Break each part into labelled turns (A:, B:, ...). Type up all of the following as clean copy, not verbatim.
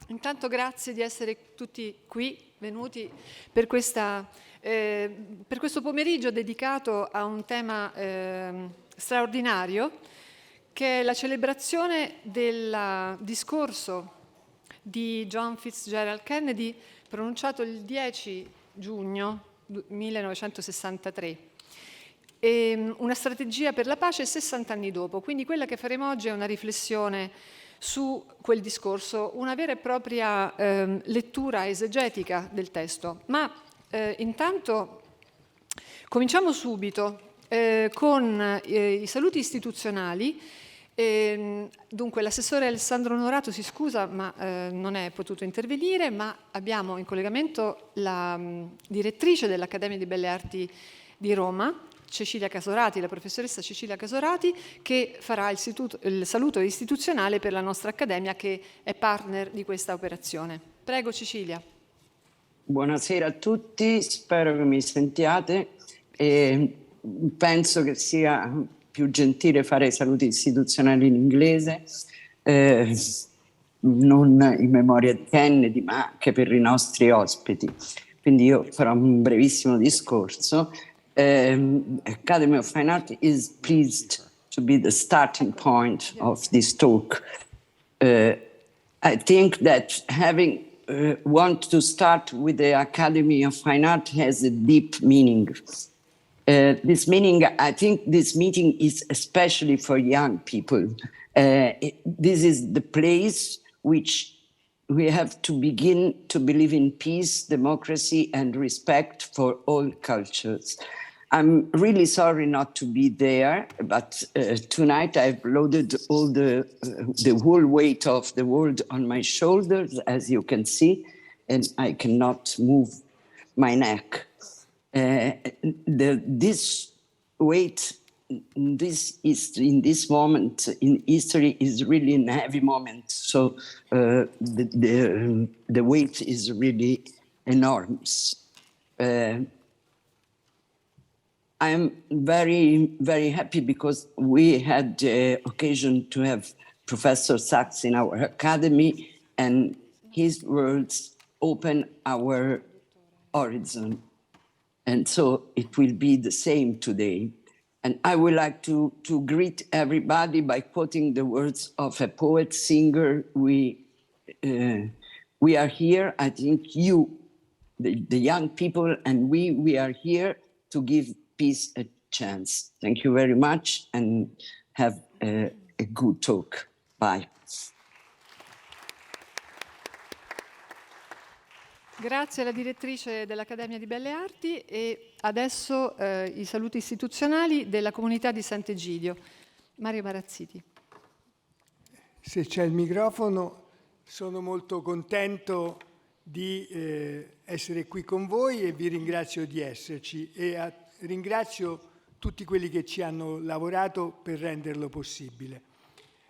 A: Intanto grazie di essere tutti qui, venuti per questo pomeriggio dedicato a un tema straordinario, che è la celebrazione del discorso di John Fitzgerald Kennedy pronunciato il 10 giugno 1963. Una strategia per la pace 60 anni dopo. Quindi quella che faremo oggi è una riflessione su quel discorso, una vera e propria lettura esegetica del testo. Ma intanto cominciamo subito con i saluti istituzionali. Dunque l'assessore Alessandro Onorato si scusa ma non è potuto intervenire, ma abbiamo in collegamento la direttrice dell'Accademia di Belle Arti di Roma, Cecilia Casorati, la professoressa Cecilia Casorati, che farà il saluto istituzionale per la nostra Accademia, che è partner di questa operazione. Prego Cecilia.
B: Buonasera a tutti, spero che mi sentiate e penso che sia più gentile fare i saluti istituzionali in inglese, non in memoria di Kennedy, ma anche per i nostri ospiti. Quindi io farò un brevissimo discorso. Academy of Fine Art is pleased to be the starting point of this talk. I think that having want to start with the Academy of Fine Art has a deep meaning. This meaning, I think this meeting is especially for young people. This is the place which we have to begin to believe in peace, democracy, and respect for all cultures. I'm really sorry not to be there, but tonight I've loaded all the whole weight of the world on my shoulders, as you can see, and I cannot move my neck. This weight, in this moment in history is really a heavy moment. So the weight is really enormous. I'm very, very happy because we had the occasion to have Professor Sachs in our academy, and his words open our horizon. And so it will be the same today. And I would like to greet everybody by quoting the words of a poet, singer. We are here, I think you, the young people, and we are here to give peace a chance. Thank you very much and have a good talk. Bye.
A: Grazie alla direttrice dell'Accademia di Belle Arti e adesso i saluti istituzionali della comunità di Sant'Egidio. Mario Marazziti.
C: Se c'è il microfono, sono molto contento di essere qui con voi e vi ringrazio di esserci e ringrazio tutti quelli che ci hanno lavorato per renderlo possibile.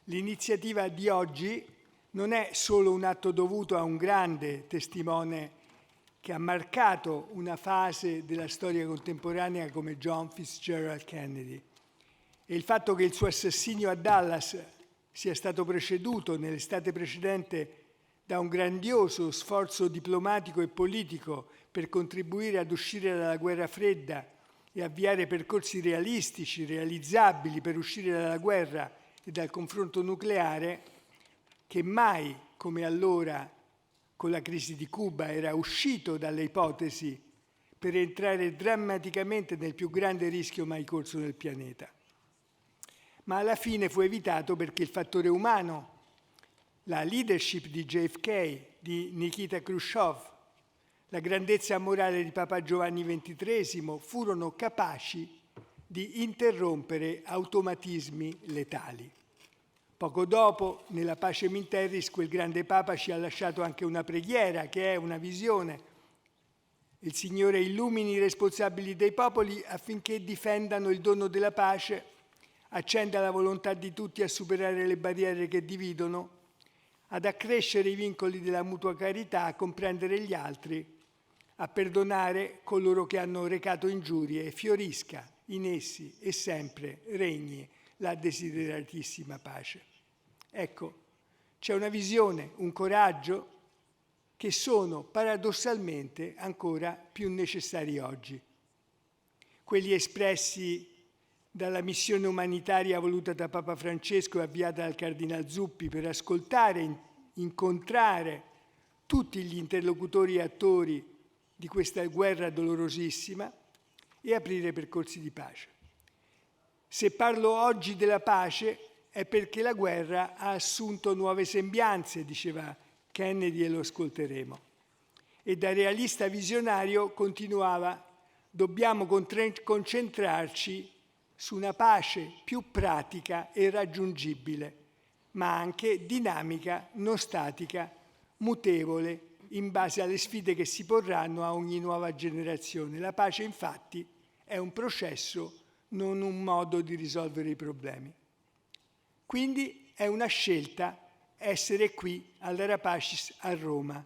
C: L'iniziativa di oggi non è solo un atto dovuto a un grande testimone che ha marcato una fase della storia contemporanea come John Fitzgerald Kennedy. E il fatto che il suo assassinio a Dallas sia stato preceduto nell'estate precedente da un grandioso sforzo diplomatico e politico per contribuire ad uscire dalla guerra fredda e avviare percorsi realistici, realizzabili per uscire dalla guerra e dal confronto nucleare, che mai come allora con la crisi di Cuba era uscito dalle ipotesi per entrare drammaticamente nel più grande rischio mai corso nel pianeta. Ma alla fine fu evitato perché il fattore umano, la leadership di JFK, di Nikita Khrushchev, la grandezza morale di Papa Giovanni XXIII furono capaci di interrompere automatismi letali. Poco dopo, nella Pacem in Terris, quel grande Papa ci ha lasciato anche una preghiera, che è una visione. Il Signore illumini i responsabili dei popoli affinché difendano il dono della pace, accenda la volontà di tutti a superare le barriere che dividono, ad accrescere i vincoli della mutua carità, a comprendere gli altri, a perdonare coloro che hanno recato ingiurie e fiorisca in essi e sempre regni la desideratissima pace. Ecco, c'è una visione, un coraggio che sono paradossalmente ancora più necessari oggi. Quelli espressi dalla missione umanitaria voluta da Papa Francesco e avviata dal Cardinal Zuppi per ascoltare, incontrare tutti gli interlocutori e attori di questa guerra dolorosissima e aprire percorsi di pace. Se parlo oggi della pace è perché la guerra ha assunto nuove sembianze, diceva Kennedy, e lo ascolteremo. E da realista visionario continuava: dobbiamo concentrarci su una pace più pratica e raggiungibile, ma anche dinamica, non statica, mutevole, in base alle sfide che si porranno a ogni nuova generazione. La pace, infatti, è un processo, non un modo di risolvere i problemi. Quindi è una scelta essere qui all'Era Pacis a Roma.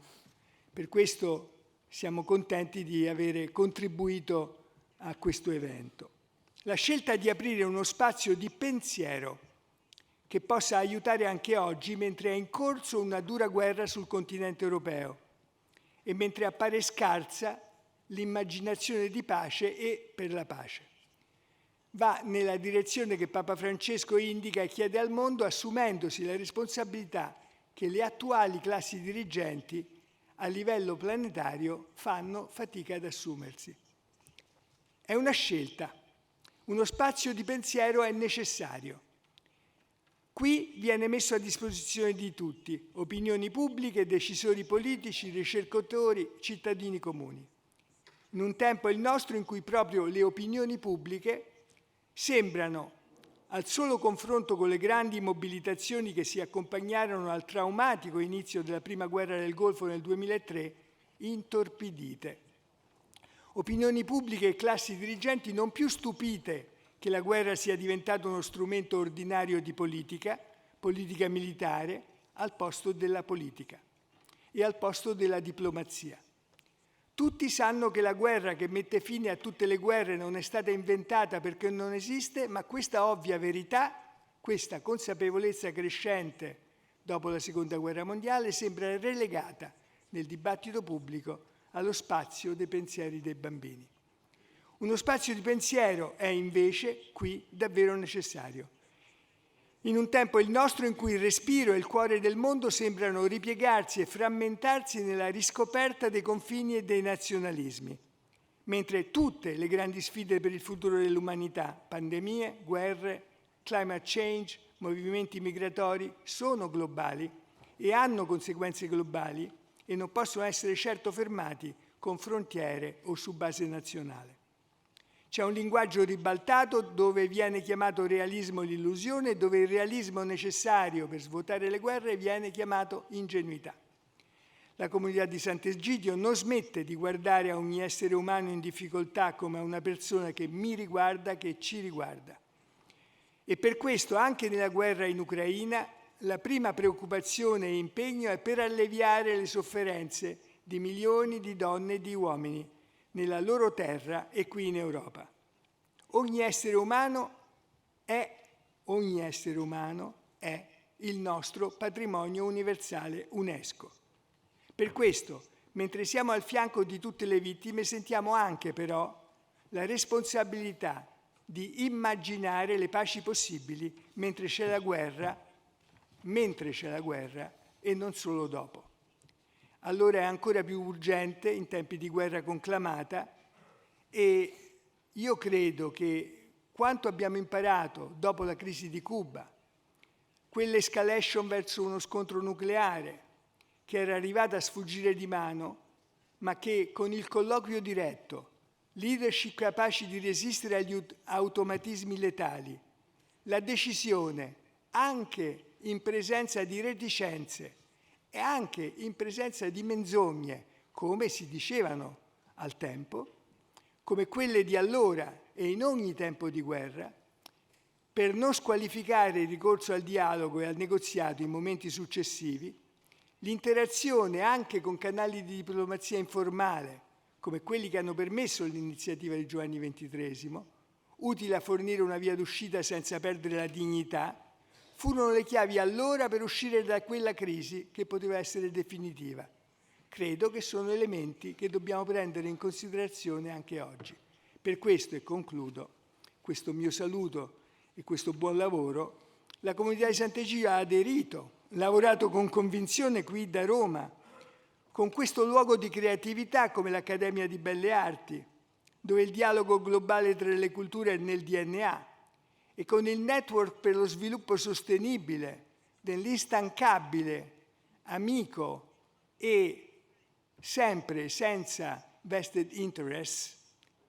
C: Per questo siamo contenti di avere contribuito a questo evento. La scelta di aprire uno spazio di pensiero che possa aiutare anche oggi, mentre è in corso una dura guerra sul continente europeo e mentre appare scarsa l'immaginazione di pace e per la pace. Va nella direzione che Papa Francesco indica e chiede al mondo, assumendosi la responsabilità che le attuali classi dirigenti a livello planetario fanno fatica ad assumersi. È una scelta. Uno spazio di pensiero è necessario. Qui viene messo a disposizione di tutti, opinioni pubbliche, decisori politici, ricercatori, cittadini comuni. In un tempo, il nostro, in cui proprio le opinioni pubbliche sembrano, al solo confronto con le grandi mobilitazioni che si accompagnarono al traumatico inizio della prima guerra del Golfo nel 2003, intorpidite. Opinioni pubbliche e classi dirigenti non più stupite che la guerra sia diventata uno strumento ordinario di politica militare, al posto della politica e al posto della diplomazia. Tutti sanno che la guerra che mette fine a tutte le guerre non è stata inventata perché non esiste, ma questa ovvia verità, questa consapevolezza crescente dopo la Seconda Guerra Mondiale, sembra relegata nel dibattito pubblico allo spazio dei pensieri dei bambini. Uno spazio di pensiero è invece qui davvero necessario. In un tempo, il nostro, in cui il respiro e il cuore del mondo sembrano ripiegarsi e frammentarsi nella riscoperta dei confini e dei nazionalismi, mentre tutte le grandi sfide per il futuro dell'umanità, pandemie, guerre, climate change, movimenti migratori, sono globali e hanno conseguenze globali e non possono essere certo fermati con frontiere o su base nazionale. C'è un linguaggio ribaltato dove viene chiamato realismo l'illusione e dove il realismo necessario per svuotare le guerre viene chiamato ingenuità. La comunità di Sant'Egidio non smette di guardare a ogni essere umano in difficoltà come a una persona che mi riguarda, che ci riguarda. E per questo, anche nella guerra in Ucraina, la prima preoccupazione e impegno è per alleviare le sofferenze di milioni di donne e di uomini nella loro terra e qui in Europa. Ogni essere umano è il nostro patrimonio universale UNESCO. Per questo, mentre siamo al fianco di tutte le vittime, sentiamo anche però la responsabilità di immaginare le paci possibili mentre c'è la guerra e non solo dopo. Allora è ancora più urgente in tempi di guerra conclamata e io credo che quanto abbiamo imparato dopo la crisi di Cuba, quell'escalation verso uno scontro nucleare che era arrivata a sfuggire di mano, ma che con il colloquio diretto, leadership capaci di resistere agli automatismi letali, la decisione, anche in presenza di reticenze, e anche in presenza di menzogne, come si dicevano al tempo, come quelle di allora e in ogni tempo di guerra, per non squalificare il ricorso al dialogo e al negoziato in momenti successivi, l'interazione anche con canali di diplomazia informale, come quelli che hanno permesso l'iniziativa di Giovanni XXIII, utile a fornire una via d'uscita senza perdere la dignità, furono le chiavi allora per uscire da quella crisi che poteva essere definitiva. credo che sono elementi che dobbiamo prendere in considerazione anche oggi. Per questo, e concludo, questo mio saluto e questo buon lavoro, la comunità di Sant'Egidio ha aderito, lavorato con convinzione qui da Roma, con questo luogo di creatività come l'Accademia di Belle Arti, dove il dialogo globale tra le culture è nel DNA, e con il Network per lo sviluppo sostenibile dell'instancabile amico e sempre senza vested interest,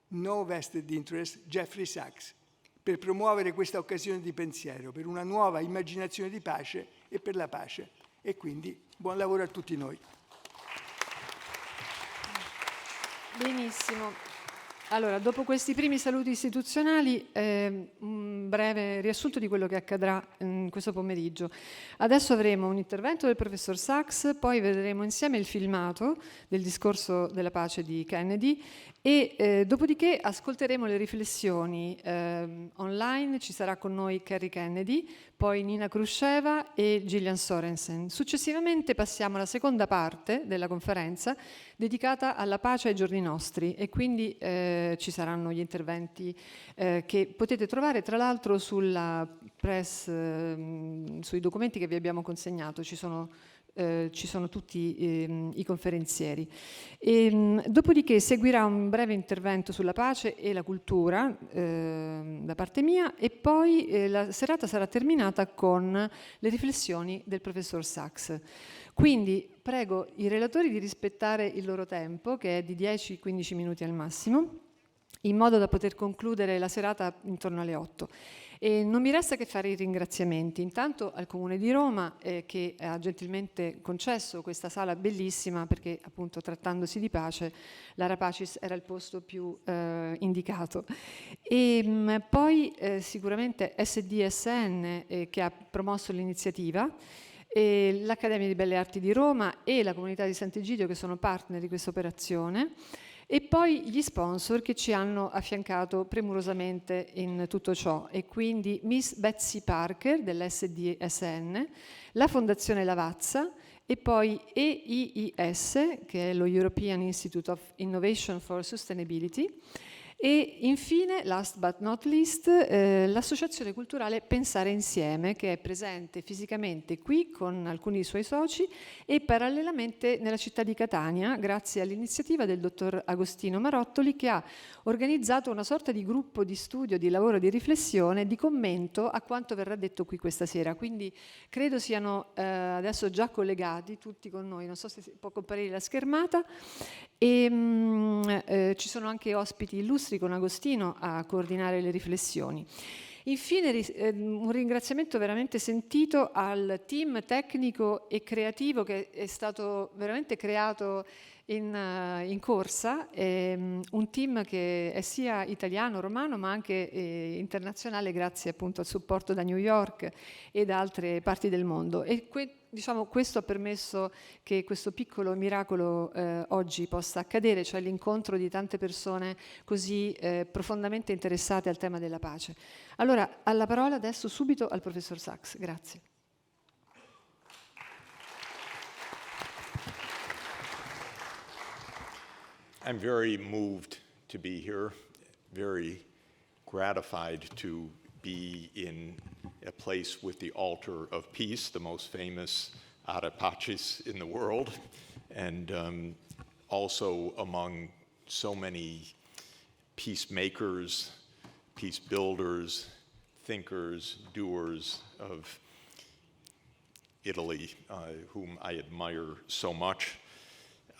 C: no vested interest, Jeffrey Sachs, per promuovere questa occasione di pensiero, per una nuova immaginazione di pace e per la pace. E quindi buon lavoro a tutti noi.
A: Benissimo. Allora, dopo questi primi saluti istituzionali, un breve riassunto di quello che accadrà in questo pomeriggio. Adesso avremo un intervento del professor Sachs, poi vedremo insieme il filmato del discorso della pace di Kennedy e dopodiché ascolteremo le riflessioni online. Ci sarà con noi Kerry Kennedy, poi Nina Khrushcheva e Gillian Sorensen. Successivamente passiamo alla seconda parte della conferenza dedicata alla pace ai giorni nostri e quindi ci saranno gli interventi che potete trovare tra l'altro sulla press, sui documenti che vi abbiamo consegnato, ci sono tutti i conferenzieri. Dopodiché seguirà un breve intervento sulla pace e la cultura da parte mia e poi la serata sarà terminata con le riflessioni del professor Sachs. Quindi prego i relatori di rispettare il loro tempo, che è di 10-15 minuti al massimo, in modo da poter concludere la serata intorno alle 8. E non mi resta che fare i ringraziamenti, intanto al Comune di Roma che ha gentilmente concesso questa sala bellissima perché appunto trattandosi di pace l'Ara Pacis era il posto più indicato. E poi sicuramente SDSN che ha promosso l'iniziativa, l'Accademia di Belle Arti di Roma e la comunità di Sant'Egidio che sono partner di questa operazione. E poi gli sponsor che ci hanno affiancato premurosamente in tutto ciò, e quindi Miss Betsy Parker dell'SDSN, la Fondazione Lavazza e poi EIIS, che è lo European Institute of Innovation for Sustainability, e infine, last but not least, l'associazione culturale Pensare Insieme, che è presente fisicamente qui con alcuni suoi soci e parallelamente nella città di Catania, grazie all'iniziativa del dottor Agostino Marottoli, che ha organizzato una sorta di gruppo di studio, di lavoro, di riflessione, di commento a quanto verrà detto qui questa sera. Quindi credo siano adesso già collegati tutti con noi, non so se può comparire la schermata. E ci sono anche ospiti illustri con Agostino a coordinare le riflessioni. Infine un ringraziamento veramente sentito al team tecnico e creativo che è stato veramente creato in corsa, un team che è sia italiano, romano, ma anche internazionale grazie appunto al supporto da New York e da altre parti del mondo. E diciamo, questo ha permesso che questo piccolo miracolo oggi possa accadere, cioè l'incontro di tante persone così profondamente interessate al tema della pace. Allora, alla parola adesso subito al professor Sachs. Grazie.
D: I'm very moved to be here, very gratified to be in a place with the altar of peace, the most famous Ara Pacis in the world, and also among so many peacemakers, peace builders, thinkers, doers of Italy, whom I admire so much.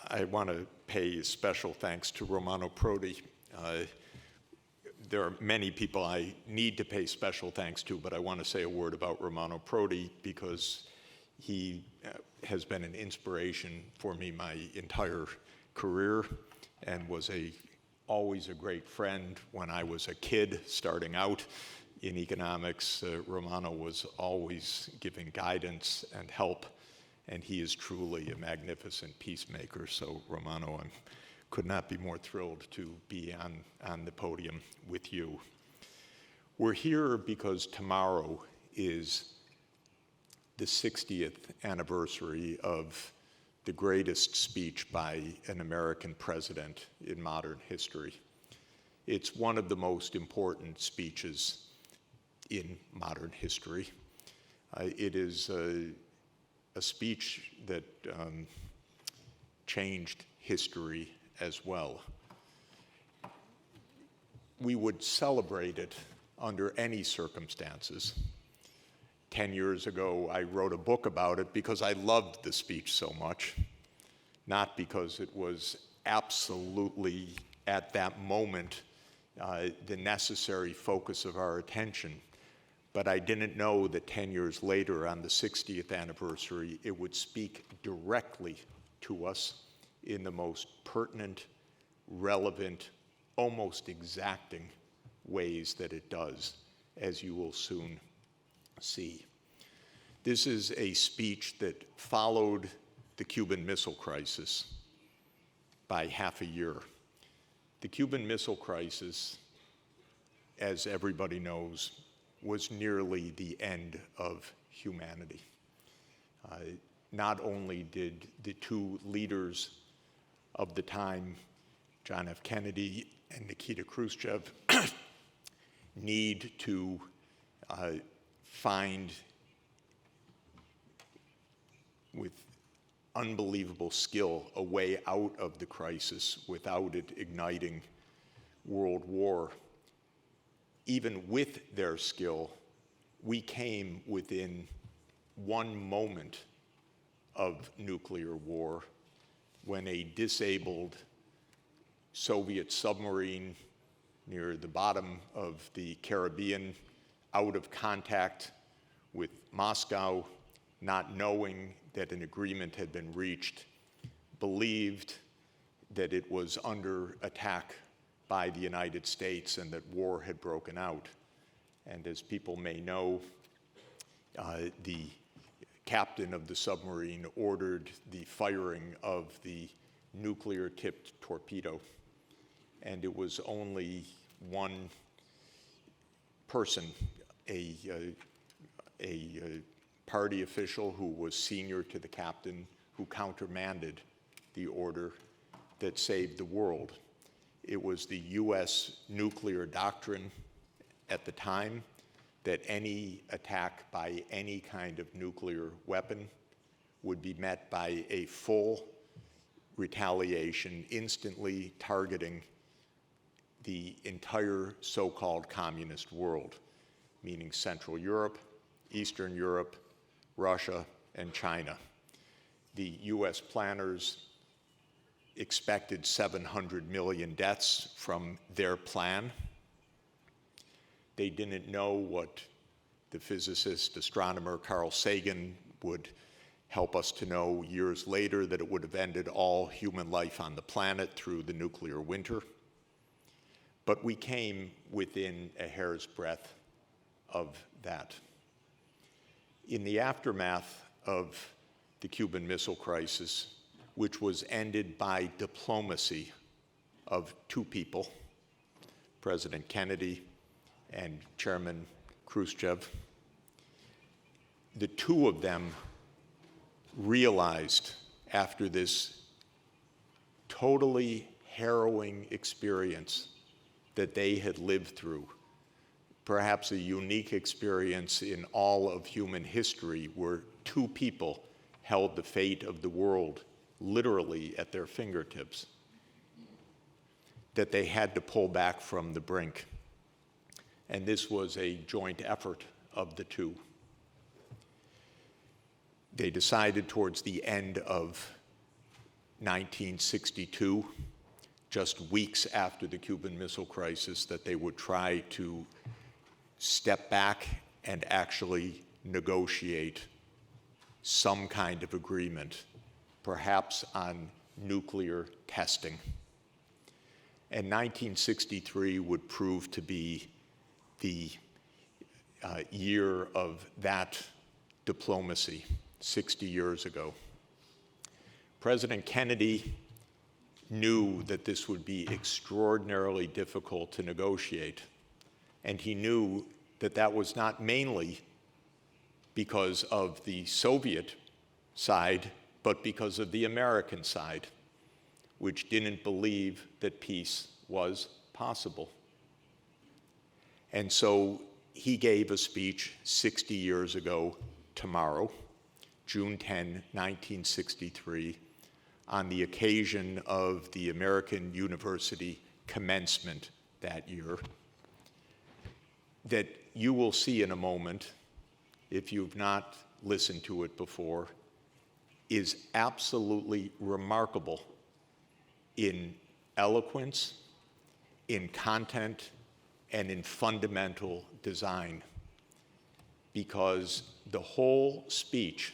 D: I want to pay special thanks to Romano Prodi. There are many people I need to pay special thanks to, but I want to say a word about Romano Prodi because he has been an inspiration for me my entire career and was always a great friend. When I was a kid starting out in economics, Romano was always giving guidance and help, and he is truly a magnificent peacemaker. So, Romano, I could not be more thrilled to be on the podium with you. We're here because tomorrow is the 60th anniversary of the greatest speech by an American president in modern history. It's one of the most important speeches in modern history. It is a speech that changed history as well. We would celebrate it under any circumstances. 10 years ago, I wrote a book about it because I loved the speech so much, not because it was absolutely, at that moment, the necessary focus of our attention. But I didn't know that 10 years later, on the 60th anniversary, it would speak directly to us in the most pertinent, relevant, almost exacting ways that it does, as you will soon see. This is a speech that followed the Cuban Missile Crisis by half a year. The Cuban Missile Crisis, as everybody knows, was nearly the end of humanity. Not only did the two leaders of the time, John F. Kennedy and Nikita Khrushchev, need to find, with unbelievable skill, a way out of the crisis without it igniting world war. Even with their skill, we came within one moment of nuclear war when a disabled Soviet submarine near the bottom of the Caribbean, out of contact with Moscow, not knowing that an agreement had been reached, believed that it was under attack by the United States and that war had broken out. And as people may know, the captain of the submarine ordered the firing of the nuclear-tipped torpedo. And it was only one person, a party official who was senior to the captain, who countermanded the order, that saved the world. It was the US nuclear doctrine at the time that any attack by any kind of nuclear weapon would be met by a full retaliation, instantly targeting the entire so-called communist world, meaning Central Europe, Eastern Europe, Russia, and China. The US planners expected 700 million deaths from their plan. They didn't know what the physicist, astronomer Carl Sagan would help us to know years later, that it would have ended all human life on the planet through the nuclear winter. But we came within a hair's breadth of that. In the aftermath of the Cuban Missile Crisis, which was ended by diplomacy of two people, President Kennedy and Chairman Khrushchev, the two of them realized, after this totally harrowing experience that they had lived through, perhaps a unique experience in all of human history, where two people held the fate of the world literally at their fingertips, that they had to pull back from the brink. And this was a joint effort of the two. They decided towards the end of 1962, just weeks after the Cuban Missile Crisis, that they would try to step back and actually negotiate some kind of agreement, perhaps on nuclear testing. And 1963 would prove to be the year of that diplomacy, 60 years ago. President Kennedy knew that this would be extraordinarily difficult to negotiate, and he knew that that was not mainly because of the Soviet side but because of the American side, which didn't believe that peace was possible. And so he gave a speech 60 years ago tomorrow, June 10, 1963, on the occasion of the American University commencement that year, that you will see in a moment, if you've not listened to it before, is absolutely remarkable in eloquence, in content, and in fundamental design, because the whole speech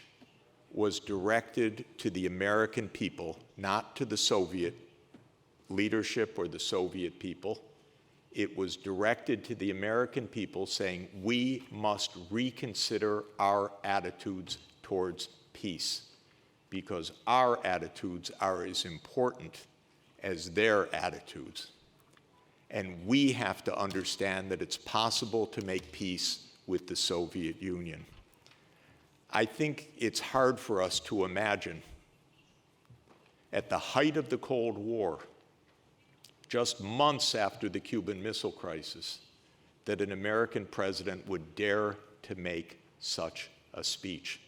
D: was directed to the American people, not to the Soviet leadership or the Soviet people. It was directed to the American people, saying, we must reconsider our attitudes towards peace, because our attitudes are as important as their attitudes. And we have to understand that it's possible to make peace with the Soviet Union. I think it's hard for us to imagine, at the height of the Cold War, just months after the Cuban Missile Crisis, that an American president would dare to make such a speech.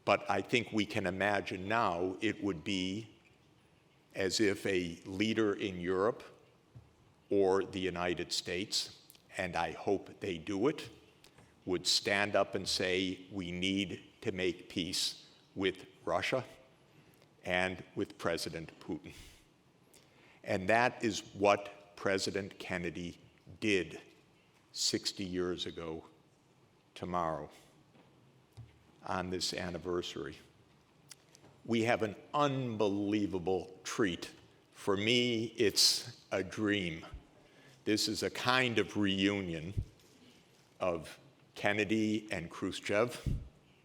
D: But I think we can imagine now it would be as if a leader in Europe or the United States, and I hope they do it, would stand up and say, we need to make peace with Russia and with President Putin. And that is what President Kennedy did 60 years ago tomorrow on this anniversary. We have an unbelievable treat. For me, it's a dream. This is a kind of reunion of Kennedy and Khrushchev,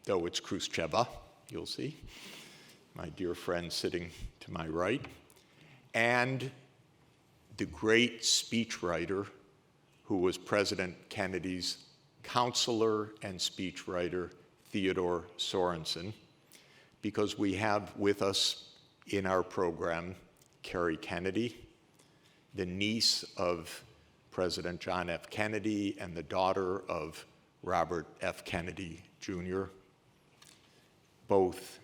D: though it's Khrushcheva, you'll see, my dear friend sitting to my right, and the great speechwriter who was President Kennedy's counselor and speechwriter, Theodore Sorensen, because we have with us in our program Kerry Kennedy, the niece of President John F. Kennedy and the daughter of Robert F. Kennedy, Jr., both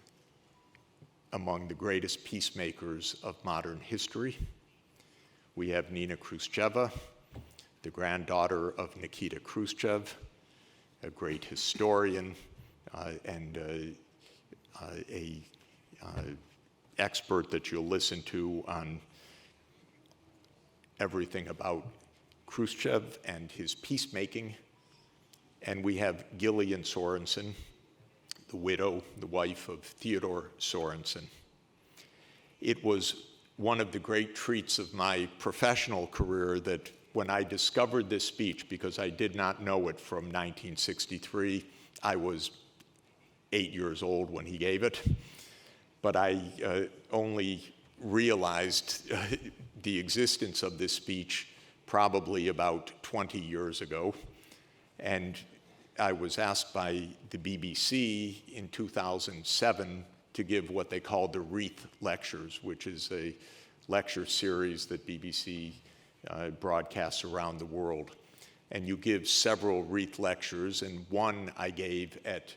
D: among the greatest peacemakers of modern history. We have Nina Khrushcheva, the granddaughter of Nikita Khrushchev, a great historian and a expert that you'll listen to on everything about Khrushchev and his peacemaking. And we have Gillian Sorensen, the widow, the wife of Theodore Sorensen. It was one of the great treats of my professional career that when I discovered this speech, because I did not know it from 1963, I was 8 years old when he gave it, but I only realized the existence of this speech probably about 20 years ago. And I was asked by the BBC in 2007 to give what they called the Wreath Lectures, which is a lecture series that BBC broadcasts around the world. And you give several Wreath Lectures, and one I gave at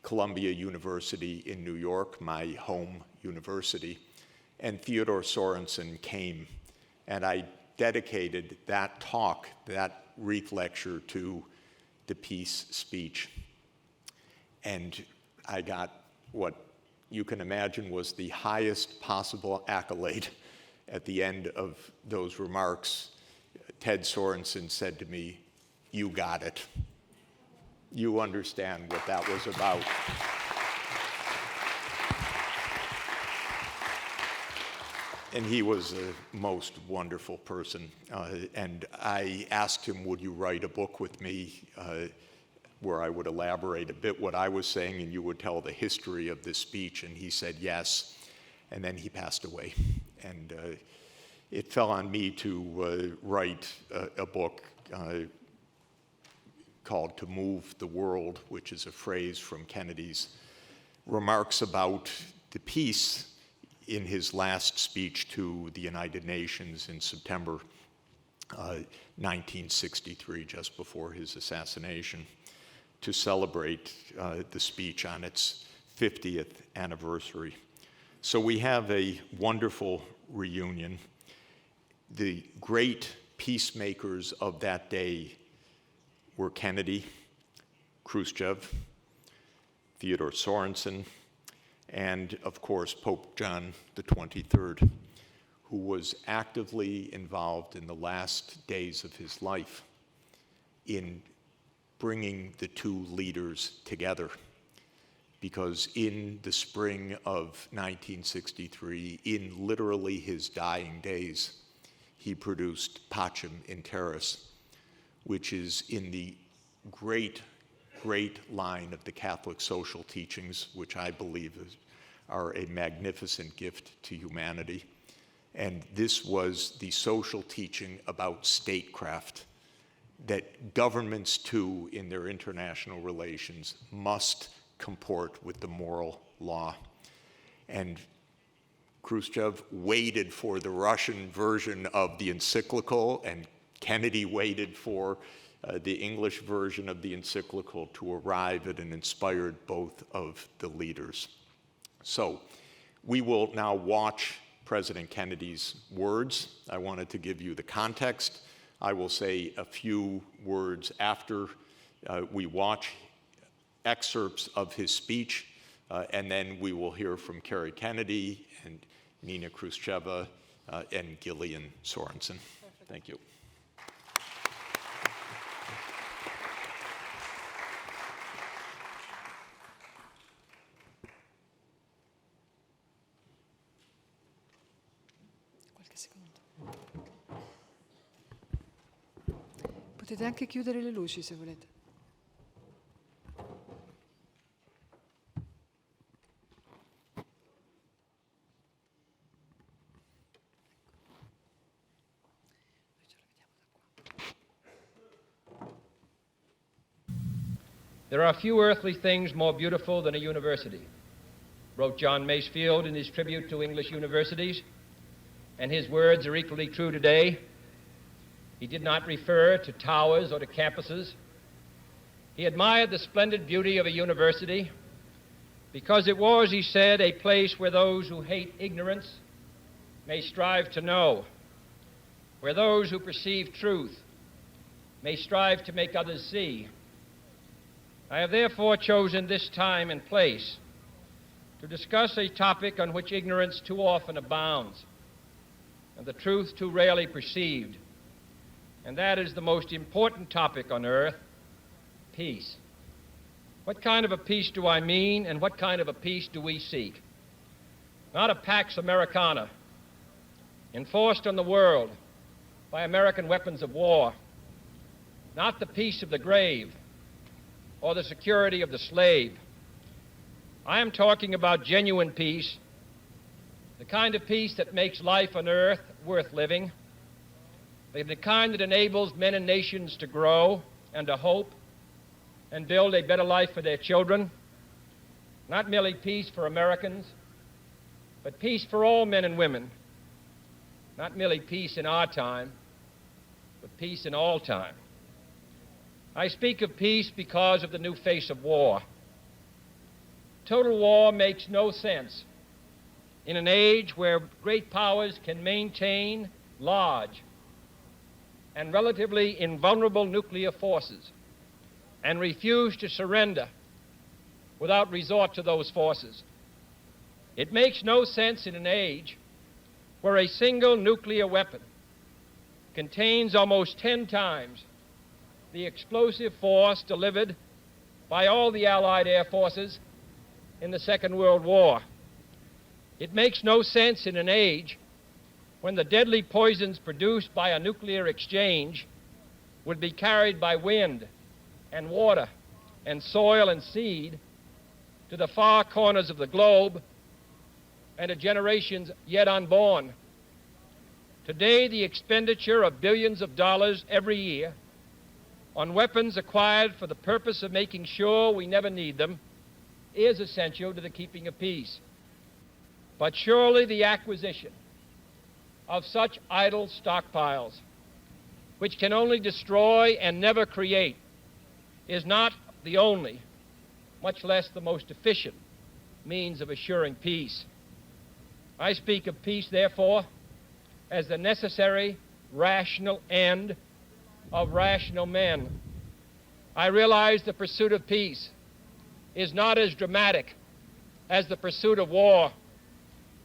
D: Columbia University in New York, my home university, and Theodore Sorensen came, and I dedicated that talk, that Wreath Lecture, to the peace speech. And I got what you can imagine was the highest possible accolade at the end of those remarks. Ted Sorensen said to me, "You got it. You understand what that was about." And he was a most wonderful person. And I asked him, would you write a book with me where I would elaborate a bit what I was saying and you would tell the history of this speech? And he said yes. And then he passed away. And it fell on me to write a book called "To Move the World," which is a phrase from Kennedy's remarks about the peace in his last speech to the United Nations in September 1963, just before his assassination, to celebrate the speech on its 50th anniversary. So we have a wonderful reunion. The great peacemakers of that day were Kennedy, Khrushchev, Theodore Sorensen, and of course Pope John XXIII, who was actively involved in the last days of his life in bringing the two leaders together. Because in the spring of 1963, in literally his dying days, he produced Pacem in Terris, which is in the great line of the Catholic social teachings, which I believe are a magnificent gift to humanity. And this was the social teaching about statecraft, that governments too, in their international relations, must comport with the moral law. And Khrushchev waited for the Russian version of the encyclical, and Kennedy waited for the English version of the encyclical to arrive at and inspired both of the leaders. So we will now watch President Kennedy's words. I wanted to give you the context. I will say a few words after we watch excerpts of his speech, and then we will hear from Kerry Kennedy and Nina Khrushcheva and Gillian Sorensen. Thank you.
A: Qualche secondo. Potete anche chiudere le luci se volete.
E: There are few earthly things more beautiful than a university, wrote John Masefield in his tribute to English universities, and his words are equally true today. He did not refer to towers or to campuses. He admired the splendid beauty of a university because it was, he said, a place where those who hate ignorance may strive to know, where those who perceive truth may strive to make others see. I have therefore chosen this time and place to discuss a topic on which ignorance too often abounds and the truth too rarely perceived, and that is the most important topic on earth, peace. What kind of a peace do I mean, and what kind of a peace do we seek? Not a Pax Americana, enforced on the world by American weapons of war, not the peace of the grave, or the security of the slave. I am talking about genuine peace, the kind of peace that makes life on earth worth living, the kind that enables men and nations to grow and to hope and build a better life for their children. Not merely peace for Americans, but peace for all men and women. Not merely peace in our time, but peace in all time. I speak of peace because of the new face of war. Total war makes no sense in an age where great powers can maintain large and relatively invulnerable nuclear forces and refuse to surrender without resort to those forces. It makes no sense in an age where a single nuclear weapon contains almost 10 times the explosive force delivered by all the Allied air forces in the Second World War. It makes no sense in an age when the deadly poisons produced by a nuclear exchange would be carried by wind and water and soil and seed to the far corners of the globe and to generations yet unborn. Today, the expenditure of billions of dollars every year on weapons acquired for the purpose of making sure we never need them is essential to the keeping of peace. But surely the acquisition of such idle stockpiles, which can only destroy and never create, is not the only, much less the most efficient, means of assuring peace. I speak of peace, therefore, as the necessary, rational end of rational men. I realize the pursuit of peace is not as dramatic as the pursuit of war,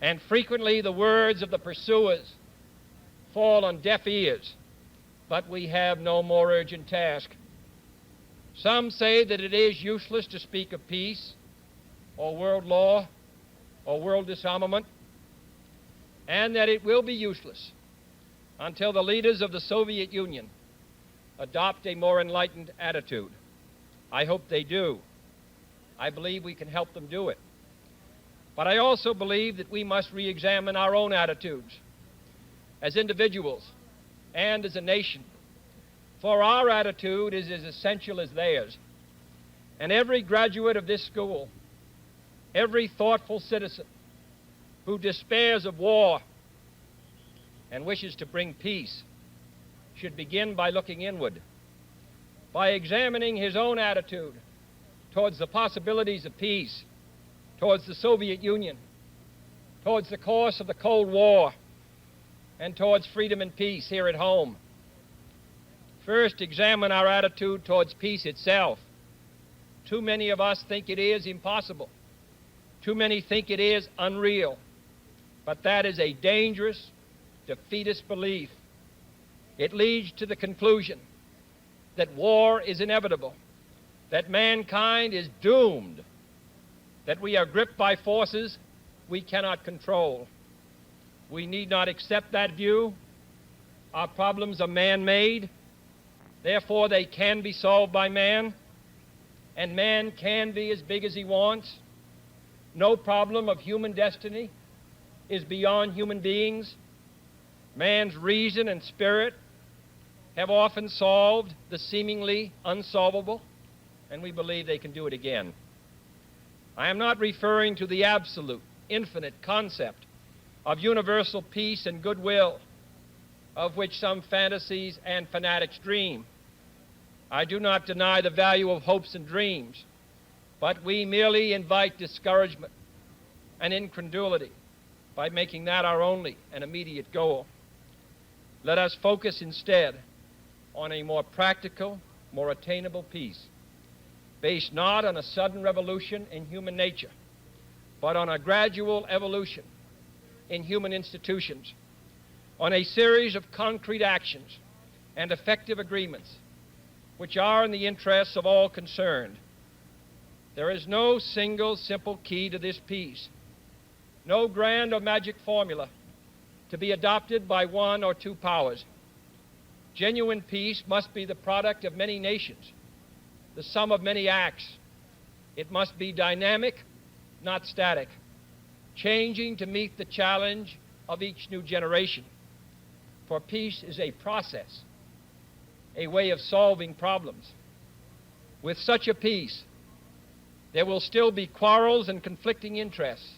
E: and frequently the words of the pursuers fall on deaf ears, but we have no more urgent task. Some say that it is useless to speak of peace or world law or world disarmament, and that it will be useless until the leaders of the Soviet Union adopt a more enlightened attitude. I hope they do. I believe we can help them do it. But I also believe that we must re-examine our own attitudes as individuals and as a nation, for our attitude is as essential as theirs. And every graduate of this school, every thoughtful citizen who despairs of war and wishes to bring peace should begin by looking inward, by examining his own attitude towards the possibilities of peace, towards the Soviet Union, towards the course of the Cold War, and towards freedom and peace here at home. First, examine our attitude towards peace itself. Too many of us think it is impossible. Too many think it is unreal. But that is a dangerous, defeatist belief. It leads to the conclusion that war is inevitable, that mankind is doomed, that we are gripped by forces we cannot control. We need not accept that view. Our problems are man-made. Therefore, they can be solved by man, and man can be as big as he wants. No problem of human destiny is beyond human beings. Man's reason and spirit have often solved the seemingly unsolvable, and we believe they can do it again. I am not referring to the absolute, infinite concept of universal peace and goodwill, of which some fantasies and fanatics dream. I do not deny the value of hopes and dreams, but we merely invite discouragement and incredulity by making that our only and immediate goal. Let us focus instead on a more practical, more attainable peace, based not on a sudden revolution in human nature, but on a gradual evolution in human institutions, on a series of concrete actions and effective agreements which are in the interests of all concerned. There is no single simple key to this peace, no grand or magic formula to be adopted by one or two powers. Genuine peace must be the product of many nations, the sum of many acts. It must be dynamic, not static, changing to meet the challenge of each new generation. For peace is a process, a way of solving problems. With such a peace, there will still be quarrels and conflicting interests,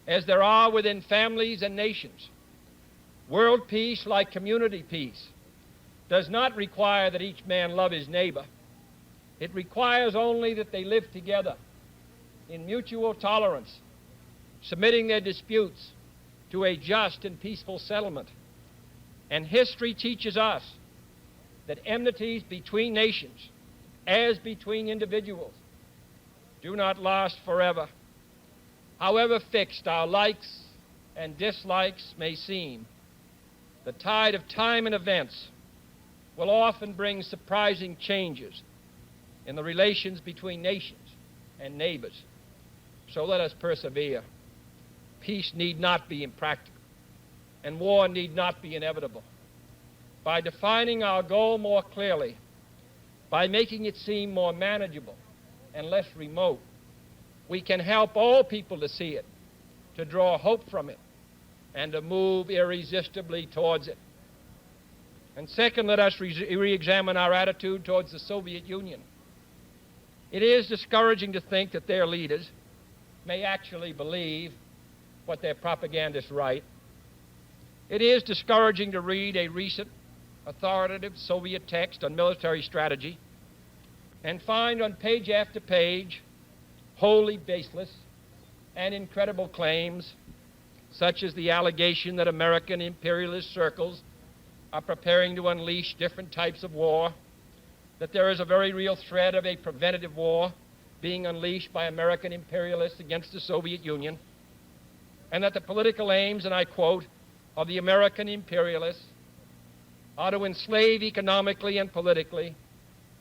E: as there are within families and nations. World peace, like community peace, does not require that each man love his neighbor. It requires only that they live together in mutual tolerance, submitting their disputes to a just and peaceful settlement. And history teaches us that enmities between nations, as between individuals, do not last forever. However fixed our likes and dislikes may seem, the tide of time and events will often bring surprising changes in the relations between nations and neighbors. So let us persevere. Peace need not be impractical, and war need not be inevitable. By defining our goal more clearly, by making it seem more manageable and less remote, we can help all people to see it, to draw hope from it, and to move irresistibly towards it. And second, let us re-examine our attitude towards the Soviet Union. It is discouraging to think that their leaders may actually believe what their propagandists write. It is discouraging to read a recent authoritative Soviet text on military strategy and find on page after page wholly baseless and incredible claims, such as the allegation that American imperialist circles are preparing to unleash different types of war, that there is a very real threat of a preventative war being unleashed by American imperialists against the Soviet Union, and that the political aims, and I quote, of the American imperialists are to enslave economically and politically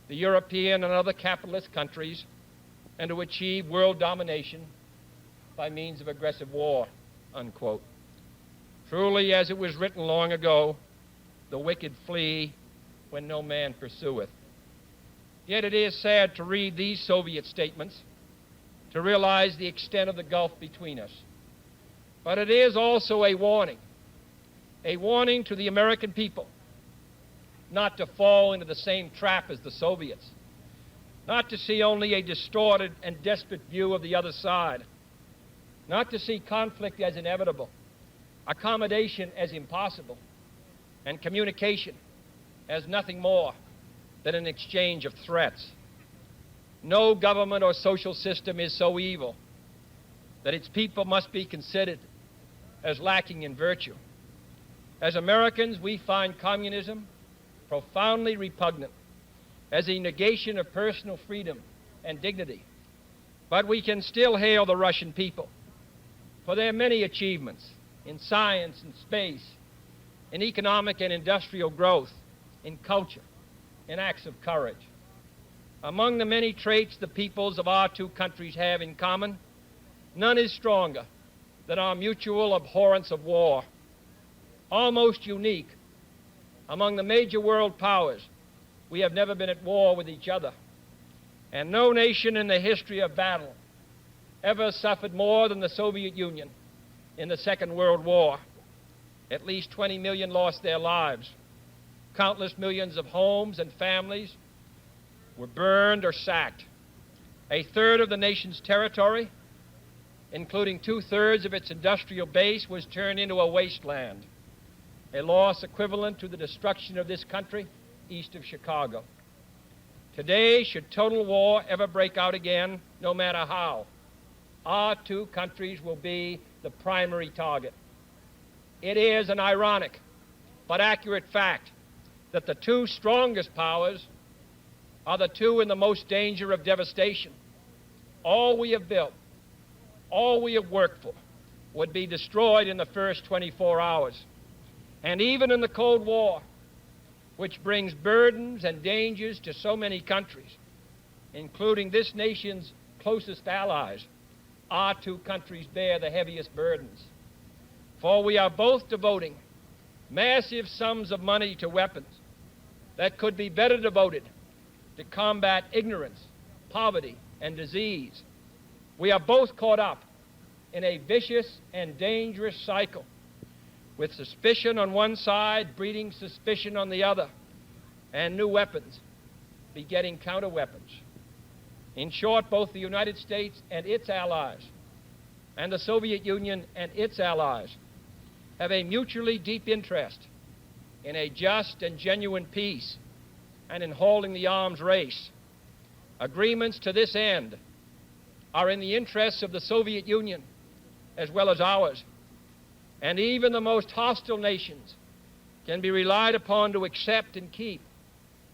E: the European and other capitalist countries and to achieve world domination by means of aggressive war, unquote. Truly, as it was written long ago, the wicked flee when no man pursueth. Yet it is sad to read these Soviet statements, to realize the extent of the gulf between us. But it is also a warning to the American people not to fall into the same trap as the Soviets, not to see only a distorted and desperate view of the other side, not to see conflict as inevitable, accommodation as impossible, and communication as nothing more than an exchange of threats. No government or social system is so evil that its people must be considered as lacking in virtue. As Americans, we find communism profoundly repugnant as a negation of personal freedom and dignity. But we can still hail the Russian people for their many achievements in science and space, in economic and industrial growth, in culture, in acts of courage. Among the many traits the peoples of our two countries have in common, none is stronger than our mutual abhorrence of war. Almost unique among the major world powers, we have never been at war with each other. And no nation in the history of battle ever suffered more than the Soviet Union in the Second World War. At least 20 million lost their lives. Countless millions of homes and families were burned or sacked. A third of the nation's territory, including 2/3 of its industrial base, was turned into a wasteland, a loss equivalent to the destruction of this country east of Chicago. Today, should total war ever break out again, no matter how, our two countries will be the primary target. It is an ironic but accurate fact that the two strongest powers are the two in the most danger of devastation. All we have built, all we have worked for, would be destroyed in the first 24 hours. And even in the Cold War, which brings burdens and dangers to so many countries, including this nation's closest allies, our two countries bear the heaviest burdens. For we are both devoting massive sums of money to weapons that could be better devoted to combat ignorance, poverty, and disease. We are both caught up in a vicious and dangerous cycle, with suspicion on one side breeding suspicion on the other, and new weapons begetting counterweapons. In short, both the United States and its allies, and the Soviet Union and its allies, have a mutually deep interest in a just and genuine peace and in holding the arms race. Agreements to this end are in the interests of the Soviet Union as well as ours, and even the most hostile nations can be relied upon to accept and keep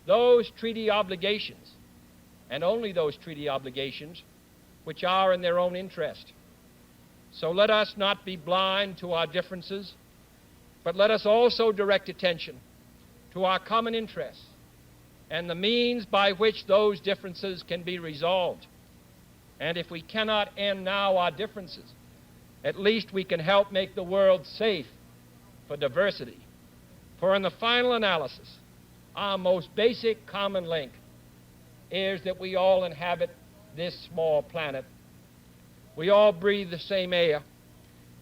E: those treaty obligations, and only those treaty obligations, which are in their own interest. So let us not be blind to our differences, but let us also direct attention to our common interests and the means by which those differences can be resolved. And if we cannot end now our differences, at least we can help make the world safe for diversity. For in the final analysis, our most basic common link is that we all inhabit this small planet. We all breathe the same air.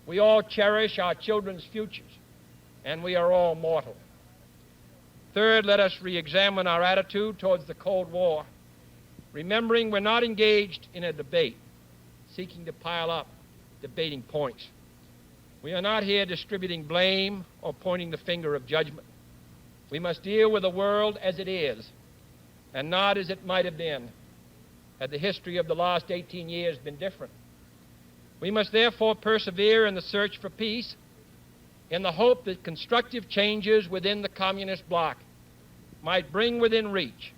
E: We all cherish our children's futures, and we are all mortal. Third, let us re-examine our attitude towards the Cold War, remembering we're not engaged in a debate seeking to pile up debating points. We are not here distributing blame or pointing the finger of judgment. We must deal with the world as it is and not as it might have been had the history of the last 18 years been different. We must therefore persevere in the search for peace in the hope that constructive changes within the communist bloc might bring within reach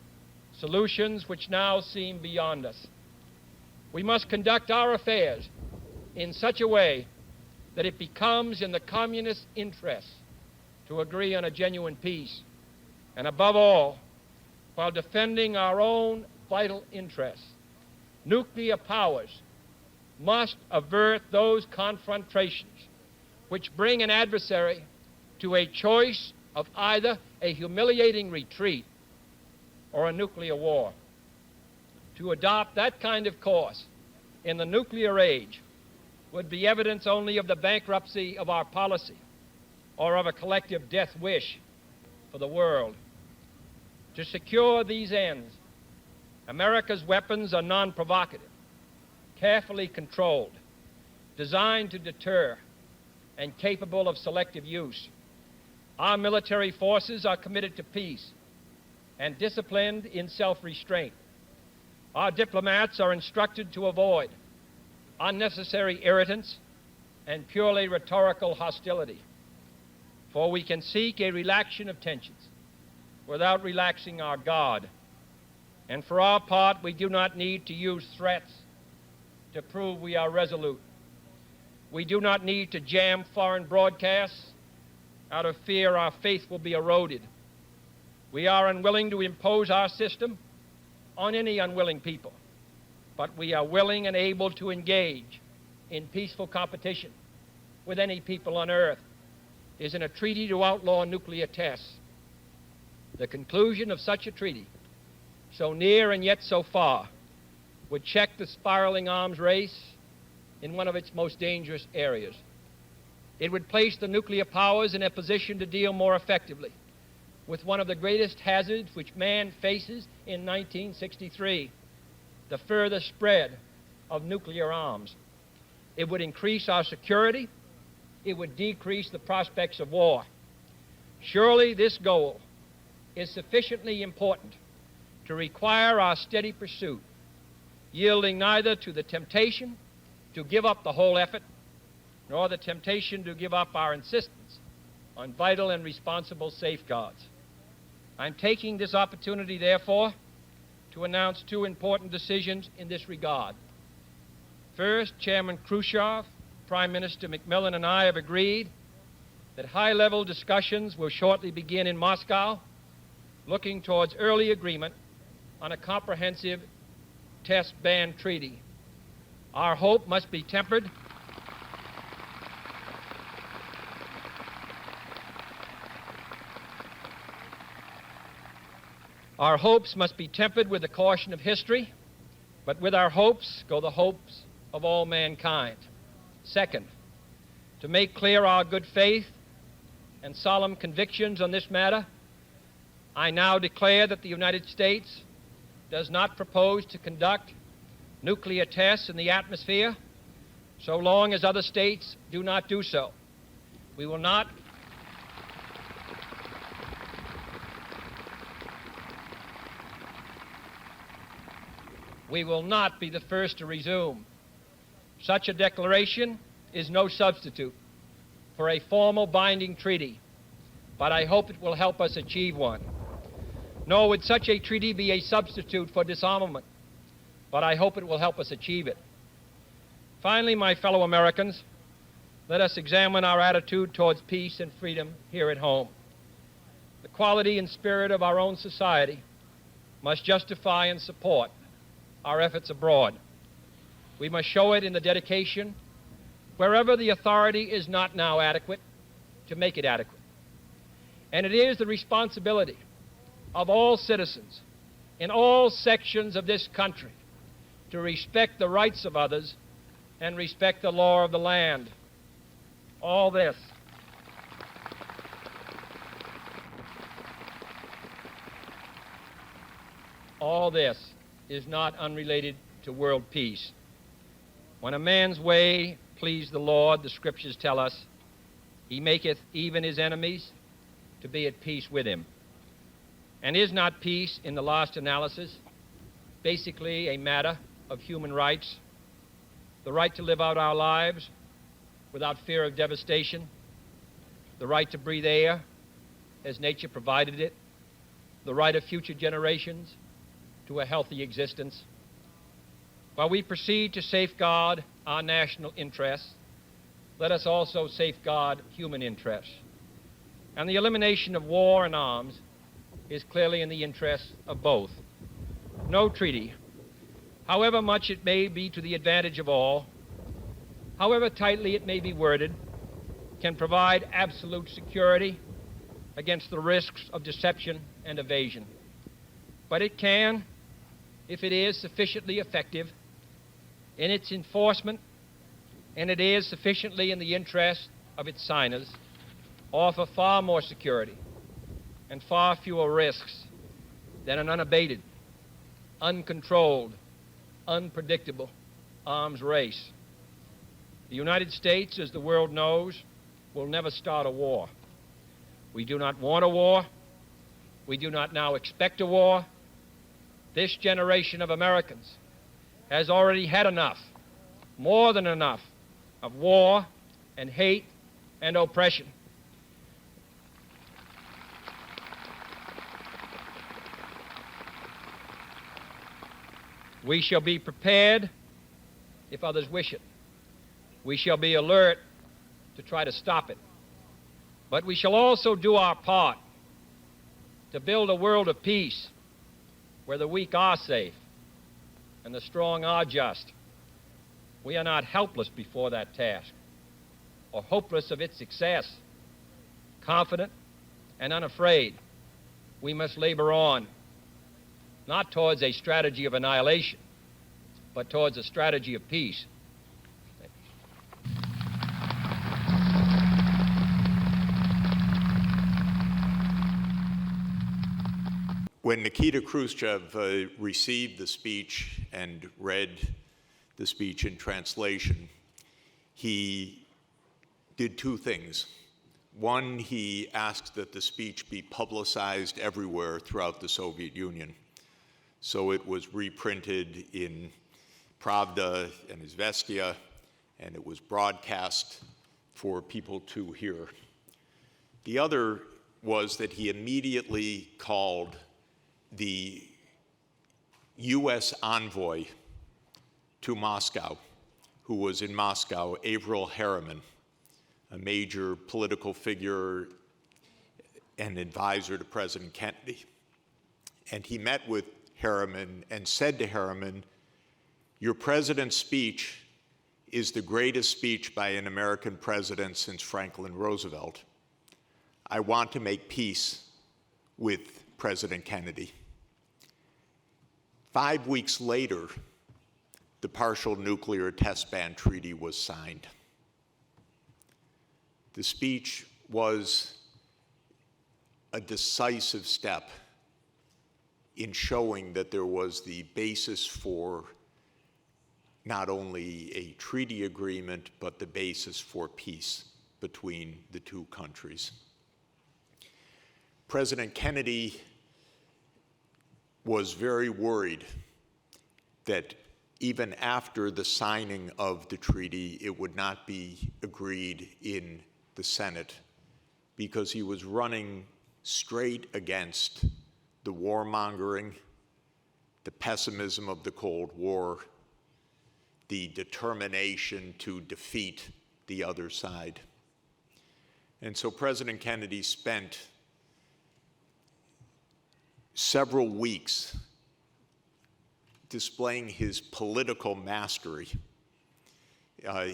E: solutions which now seem beyond us. We must conduct our affairs in such a way that it becomes in the communist interest to agree on a genuine peace, and above all, while defending our own vital interests. Nuclear powers must avert those confrontations which bring an adversary to a choice of either a humiliating retreat or a nuclear war. To adopt that kind of course in the nuclear age would be evidence only of the bankruptcy of our policy or of a collective death wish for the world. To secure these ends, America's weapons are non-provocative, carefully controlled, designed to deter, and capable of selective use. Our military forces are committed to peace and disciplined in self-restraint. Our diplomats are instructed to avoid unnecessary irritants and purely rhetorical hostility, for we can seek a relaxation of tensions without relaxing our guard. And for our part, we do not need to use threats to prove we are resolute. We do not need to jam foreign broadcasts out of fear our faith will be eroded. We are unwilling to impose our system on any unwilling people, but we are willing and able to engage in peaceful competition with any people on earth. Is in a treaty to outlaw nuclear tests. The conclusion of such a treaty, so near and yet so far, would check the spiraling arms race in one of its most dangerous areas. It would place the nuclear powers in a position to deal more effectively with one of the greatest hazards which man faces in 1963, the further spread of nuclear arms. It would increase our security. It would decrease the prospects of war. Surely this goal is sufficiently important to require our steady pursuit, yielding neither to the temptation to give up the whole effort, nor the temptation to give up our insistence on vital and responsible safeguards. I'm taking this opportunity, therefore, to announce two important decisions in this regard. First, Chairman Khrushchev, Prime Minister Macmillan, and I have agreed that high-level discussions will shortly begin in Moscow, looking towards early agreement on a comprehensive test ban treaty. Our hope must be tempered Our hopes must be tempered with the caution of history, but with our hopes go the hopes of all mankind. Second, to make clear our good faith and solemn convictions on this matter, I now declare that the United States does not propose to conduct nuclear tests in the atmosphere so long as other states do not do so. We will not be the first to resume. Such a declaration is no substitute for a formal binding treaty, but I hope it will help us achieve one. Nor would such a treaty be a substitute for disarmament, but I hope it will help us achieve it. Finally, my fellow Americans, let us examine our attitude towards peace and freedom here at home. The quality and spirit of our own society must justify and support our efforts abroad. We must show it in the dedication, wherever the authority is not now adequate, to make it adequate. And it is the responsibility of all citizens in all sections of this country to respect the rights of others and respect the law of the land. All this is not unrelated to world peace. When a man's way please the Lord, the scriptures tell us, he maketh even his enemies to be at peace with him. And is not peace, in the last analysis, basically a matter of human rights? The right to live out our lives without fear of devastation, the right to breathe air as nature provided it, the right of future generations to a healthy existence. While we proceed to safeguard our national interests, let us also safeguard human interests. And the elimination of war and arms is clearly in the interests of both. No treaty, however much it may be to the advantage of all, however tightly it may be worded, can provide absolute security against the risks of deception and evasion. But it can, if it is sufficiently effective in its enforcement, and it is sufficiently in the interest of its signers, offer far more security and far fewer risks than an unabated, uncontrolled, unpredictable arms race. The United States, as the world knows, will never start a war. We do not want a war. We do not now expect a war. This generation of Americans has already had enough, more than enough, of war and hate and oppression. We shall be prepared if others wish it. We shall be alert to try to stop it. But we shall also do our part to build a world of peace where the weak are safe and the strong are just. We are not helpless before that task or hopeless of its success. Confident and unafraid, we must labor on, not towards a strategy of annihilation, but towards a strategy of peace.
D: When Nikita Khrushchev received the speech and read the speech in translation, he did two things. One, he asked that the speech be publicized everywhere throughout the Soviet Union. So it was reprinted in Pravda and Izvestia, and it was broadcast for people to hear. The other was that he immediately called the U.S. envoy to Moscow, who was in Moscow, Averell Harriman, a major political figure and advisor to President Kennedy. And he met with Harriman and said to Harriman, "Your president's speech is the greatest speech by an American president since Franklin Roosevelt. I want to make peace with President Kennedy." 5 weeks later, the Partial Nuclear Test Ban Treaty was signed. The speech was a decisive step in showing that there was the basis for not only a treaty agreement, but the basis for peace between the two countries. President Kennedy was very worried that even after the signing of the treaty, it would not be agreed in the Senate, because he was running straight against the warmongering, the pessimism of the Cold War, the determination to defeat the other side. And so President Kennedy spent several weeks displaying his political mastery,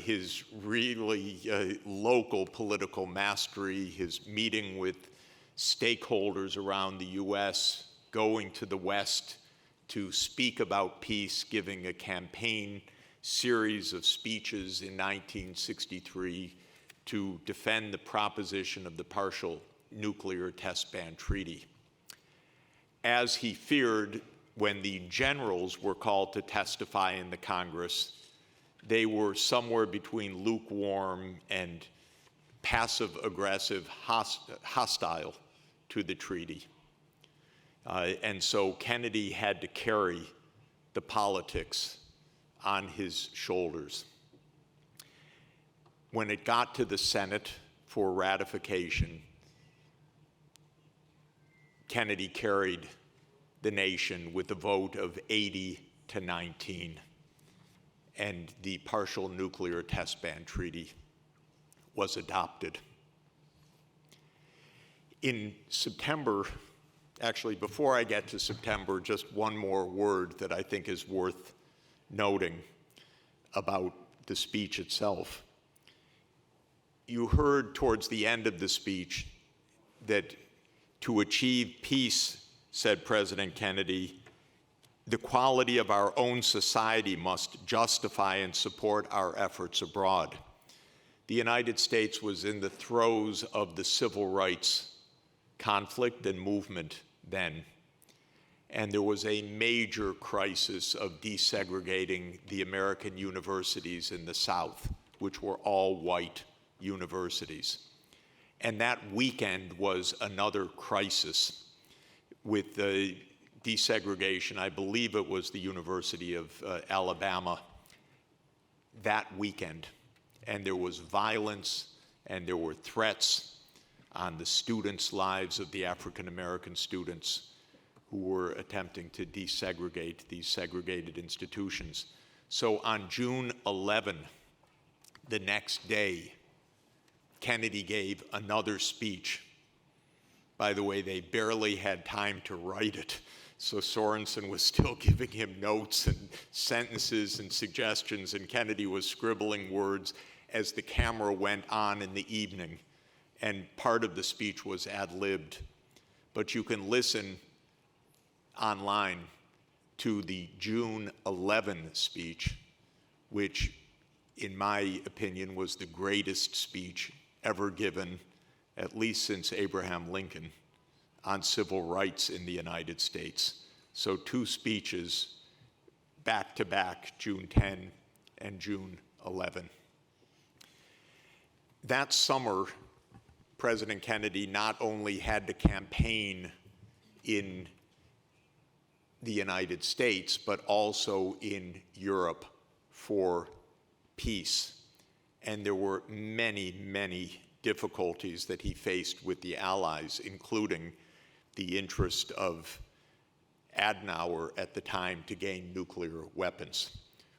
D: his really local political mastery, his meeting with stakeholders around the U.S., going to the West to speak about peace, giving a campaign series of speeches in 1963 to defend the proposition of the Partial Nuclear Test Ban Treaty. As he feared, when the generals were called to testify in the Congress, they were somewhere between lukewarm and passive-aggressive, hostile to the treaty. And so Kennedy had to carry the politics on his shoulders. When it got to the Senate for ratification, Kennedy carried the nation with a vote of 80-19, and the Partial Nuclear Test Ban Treaty was adopted. In September, actually before I get to September, just one more word that I think is worth noting about the speech itself. You heard towards the end of the speech that to achieve peace, said President Kennedy, the quality of our own society must justify and support our efforts abroad. The United States was in the throes of the civil rights conflict and movement then, and there was a major crisis of desegregating the American universities in the South, which were all white universities. And that weekend was another crisis with the desegregation. I believe it was the University of Alabama that weekend. And there was violence and there were threats on the students' lives of the African American students who were attempting to desegregate these segregated institutions. So on June 11, the next day, Kennedy gave another speech. By the way, they barely had time to write it, so Sorensen was still giving him notes and sentences and suggestions, and Kennedy was scribbling words as the camera went on in the evening, and part of the speech was ad-libbed. But you can listen online to the June 11 speech, which, in my opinion, was the greatest speech ever given, at least since Abraham Lincoln, on civil rights in the United States. So 2 speeches back to back, June 10 and June 11. That summer, President Kennedy not only had to campaign in the United States, but also in Europe for peace. And there were many, many difficulties that he faced with the Allies, including the interest of Adenauer at the time to gain nuclear weapons,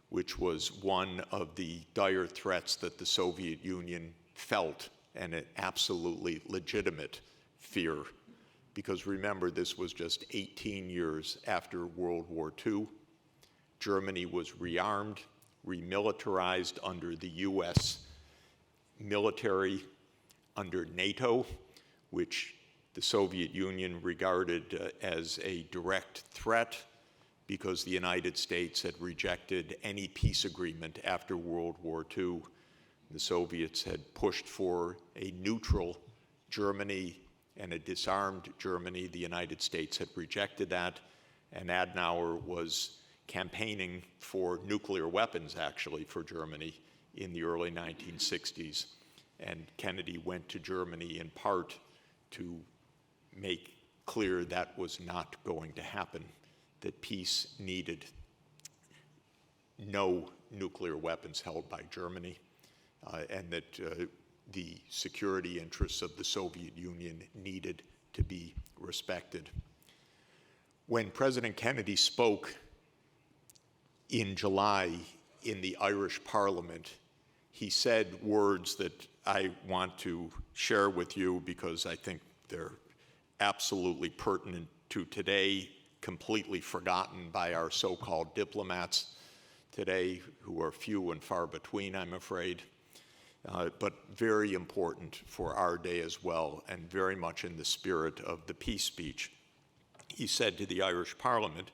D: which was one of the dire threats that the Soviet Union felt, and an absolutely legitimate fear. Because remember, this was just 18 years after World War II. Germany was rearmed, remilitarized under the US military, under NATO, which the Soviet Union regarded as a direct threat because the United States had rejected any peace agreement after World War II. The Soviets had pushed for a neutral Germany and a disarmed Germany. The United States had rejected that, and Adenauer was campaigning for nuclear weapons, actually, for Germany in the early 1960s. And Kennedy went to Germany in part to make clear that was not going to happen, that peace needed no nuclear weapons held by Germany, and that the security interests of the Soviet Union needed to be respected. When President Kennedy spoke in July in the Irish Parliament, he said words that I want to share with you because I think they're absolutely pertinent to today, completely forgotten by our so-called diplomats today, who are few and far between, I'm afraid, but very important for our day as well, and very much in the spirit of the peace speech. He said to the Irish Parliament,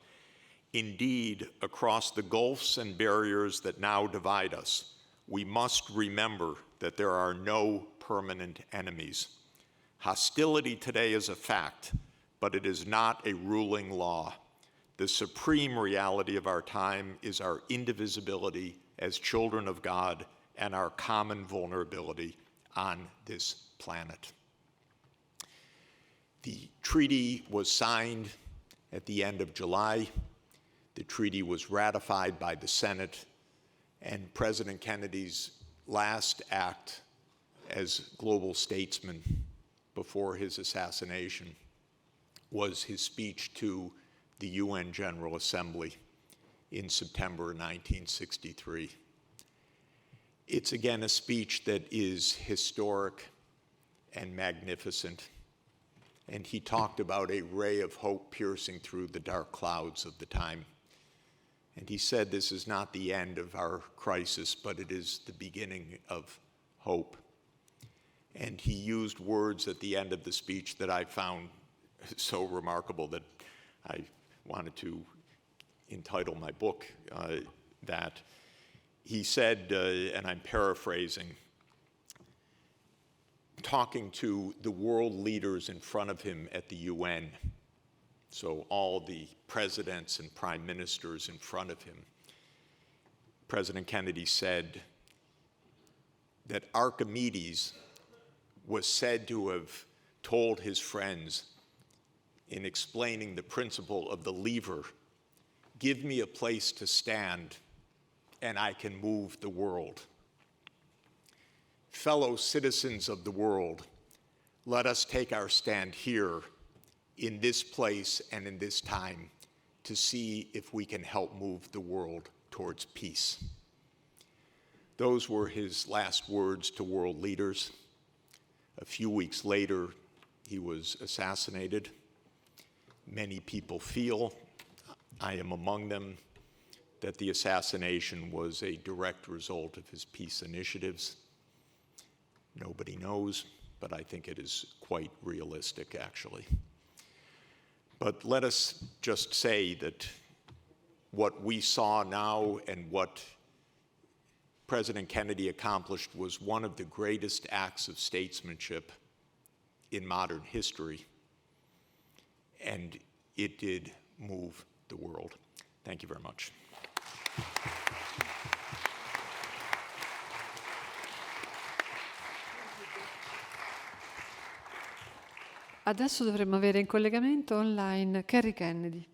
D: "Indeed, across the gulfs and barriers that now divide us, we must remember that there are no permanent enemies. Hostility today is a fact, but it is not a ruling law. The supreme reality of our time is our indivisibility as children of God and our common vulnerability on this planet. The treaty was signed at the end of July. The treaty was ratified by the Senate, and President Kennedy's last act as global statesman before his assassination was his speech to the UN General Assembly in September 1963. It's again a speech that is historic and magnificent, and he talked about a ray of hope piercing through the dark clouds of the time. And he said, this is not the end of our crisis, but it is the beginning of hope. And he used words at the end of the speech that I found so remarkable that I wanted to entitle my book that. He said, and I'm paraphrasing, talking to the world leaders in front of him at the UN, so all the presidents and prime ministers in front of him, President Kennedy said that Archimedes was said to have told his friends in explaining the principle of the lever, give me a place to stand and I can move the world. Fellow citizens of the world, let us take our stand here in this place and in this time to see if we can help move the world towards peace. Those were his last words to world leaders. A few weeks later, he was assassinated. Many people feel, I am among them, that the assassination was a direct result of his peace initiatives. Nobody knows, but I think it is quite realistic, actually. But let us just say that what we saw now and what President Kennedy accomplished was one of the greatest acts of statesmanship in modern history, and it did move the world. Thank you very much.
A: Adesso dovremmo avere in collegamento online Kerry Kennedy.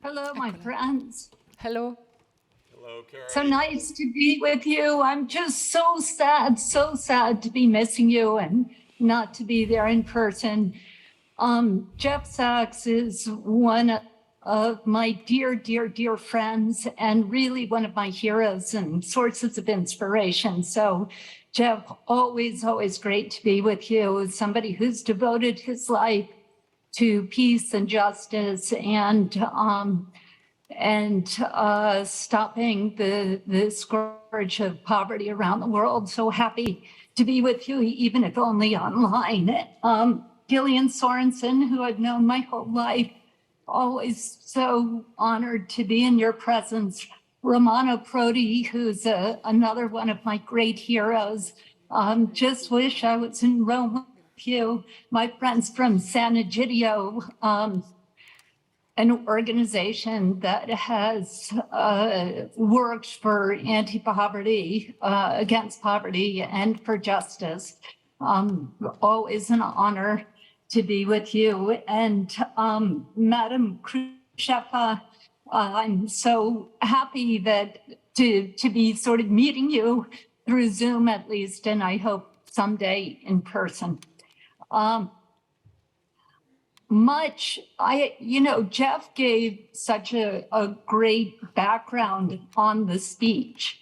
F: Hello, my friends.
A: Hello.
D: Hello, Carrie.
F: So nice to be with you. I'm just so sad to be missing you and not to be there in person. Jeff Sachs is one of my dear friends and really one of my heroes and sources of inspiration. So Jeff, always great to be with you. Somebody who's devoted his life to peace and justice and stopping the scourge of poverty around the world. So happy to be with you, even if only online. Gillian Sorensen, who I've known my whole life, always so honored to be in your presence. Romano Prodi, who's another one of my great heroes. Just wish I was in Rome with you. My friends from San Egidio, an organization that has worked for anti-poverty, against poverty, and for justice. Always an honor to be with you. And Madam Khrushcheva, I'm so happy that to be sort of meeting you through Zoom at least, and I hope someday in person. Jeff gave such a great background on the speech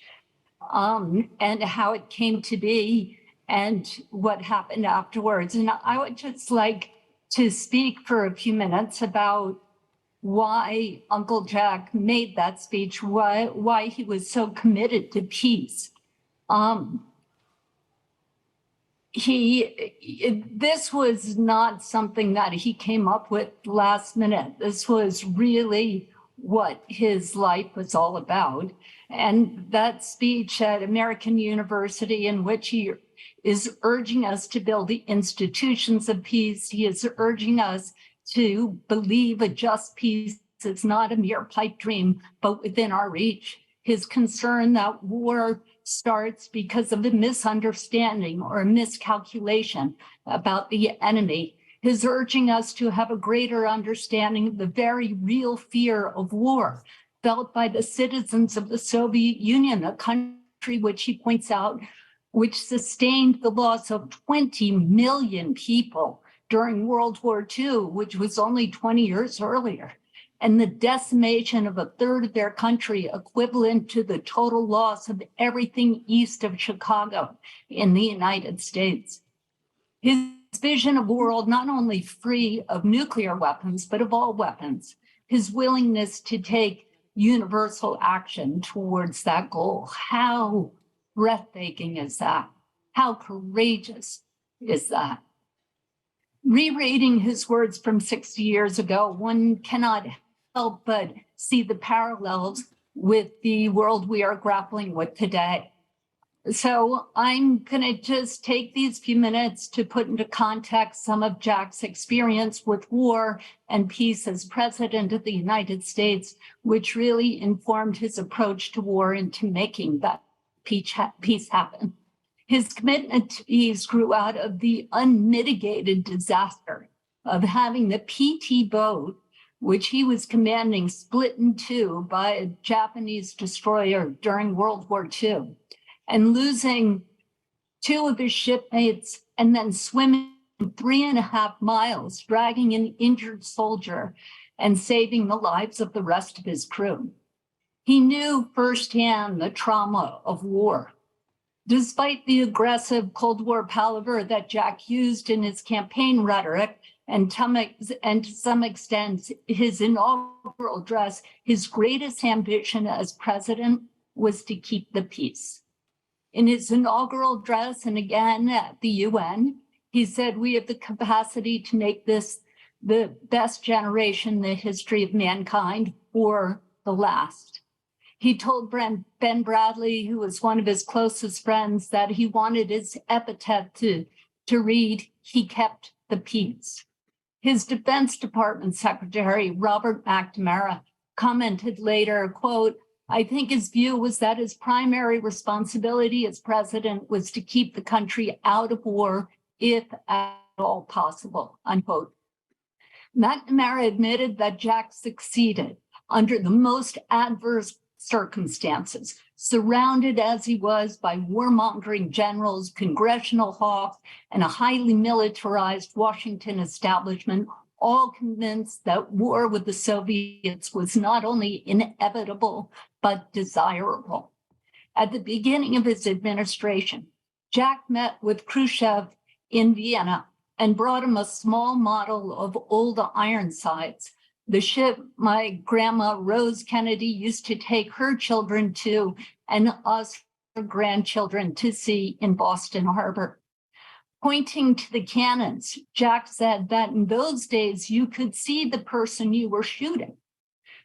F: and how it came to be and what happened afterwards. And I would just like to speak for a few minutes about why Uncle Jack made that speech, why he was so committed to peace. This was not something that he came up with last minute. This was really what his life was all about. And that speech at American University, in which he is urging us to build the institutions of peace. He is urging us to believe a just peace is not a mere pipe dream, but within our reach. His concern that war starts because of a misunderstanding or a miscalculation about the enemy. His urging us to have a greater understanding of the very real fear of war felt by the citizens of the Soviet Union, a country which he points out, which sustained the loss of 20 million people during World War II, which was only 20 years earlier, and the decimation of a third of their country, equivalent to the total loss of everything east of Chicago in the United States. His vision of a world not only free of nuclear weapons, but of all weapons, his willingness to take universal action towards that goal. How breathtaking is that? How courageous is that? Rereading his words from 60 years ago, one cannot help but see the parallels with the world we are grappling with today. So I'm going to just take these few minutes to put into context some of Jack's experience with war and peace as president of the United States, which really informed his approach to war and to making that peace happen. His commitment to peace grew out of the unmitigated disaster of having the PT boat, which he was commanding, split in two by a Japanese destroyer during World War II, and losing two of his shipmates and then swimming 3.5 miles, dragging an injured soldier and saving the lives of the rest of his crew. He knew firsthand the trauma of war. Despite the aggressive Cold War palaver that Jack used in his campaign rhetoric, and to some extent his inaugural address, his greatest ambition as president was to keep the peace. In his inaugural address, and again at the UN, he said, "We have the capacity to make this the best generation in the history of mankind, or the last." He told Ben Bradley, who was one of his closest friends, that he wanted his epitaph to read, "He kept the peace." His Defense Department Secretary, Robert McNamara, commented later, quote, "I think his view was that his primary responsibility as president was to keep the country out of war, if at all possible," unquote. McNamara admitted that Jack succeeded under the most adverse circumstances, surrounded as he was by warmongering generals, congressional hawks, and a highly militarized Washington establishment, all convinced that war with the Soviets was not only inevitable, but desirable. At the beginning of his administration, Jack met with Khrushchev in Vienna and brought him a small model of old Ironsides, the ship my grandma Rose Kennedy used to take her children to and us, her grandchildren, to see in Boston Harbor. Pointing to the cannons, Jack said that in those days you could see the person you were shooting.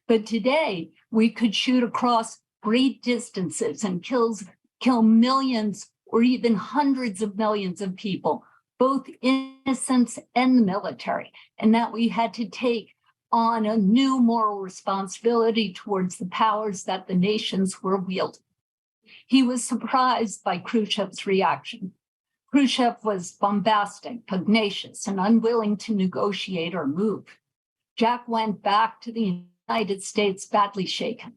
F: But today we could shoot across great distances and kill millions or even hundreds of millions of people, both innocents and the military, and that we had to take on a new moral responsibility towards the powers that the nations were wielding. He was surprised by Khrushchev's reaction. Khrushchev was bombastic, pugnacious, and unwilling to negotiate or move. Jack went back to the United States badly shaken.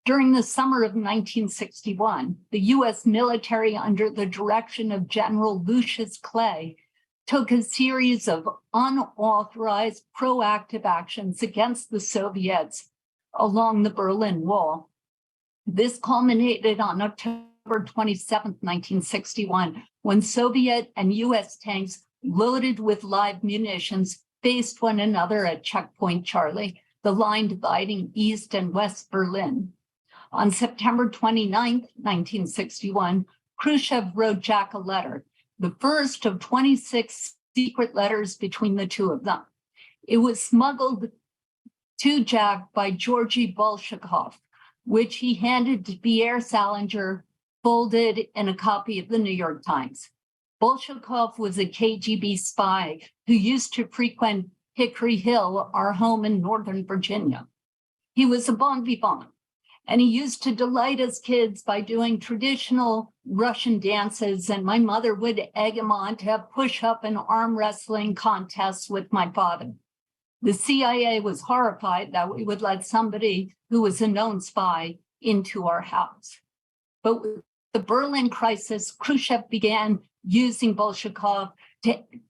F: During the summer of 1961, the US military, under the direction of General Lucius Clay, took a series of unauthorized proactive actions against the Soviets along the Berlin Wall. This culminated on October 27, 1961, when Soviet and US tanks loaded with live munitions faced one another at Checkpoint Charlie, the line dividing East and West Berlin. On September 29, 1961, Khrushchev wrote Jack a letter, the first of 26 secret letters between the two of them. It was smuggled to Jack by Georgy Bolshakov, which he handed to Pierre Salinger, folded in a copy of the New York Times. Bolshakov was a KGB spy who used to frequent Hickory Hill, our home in Northern Virginia. He was a bon vivant, and he used to delight us kids by doing traditional Russian dances, and my mother would egg him on to have push-up and arm wrestling contests with my father. The CIA was horrified that we would let somebody who was a known spy into our house. But with the Berlin crisis, Khrushchev began using Bolshakov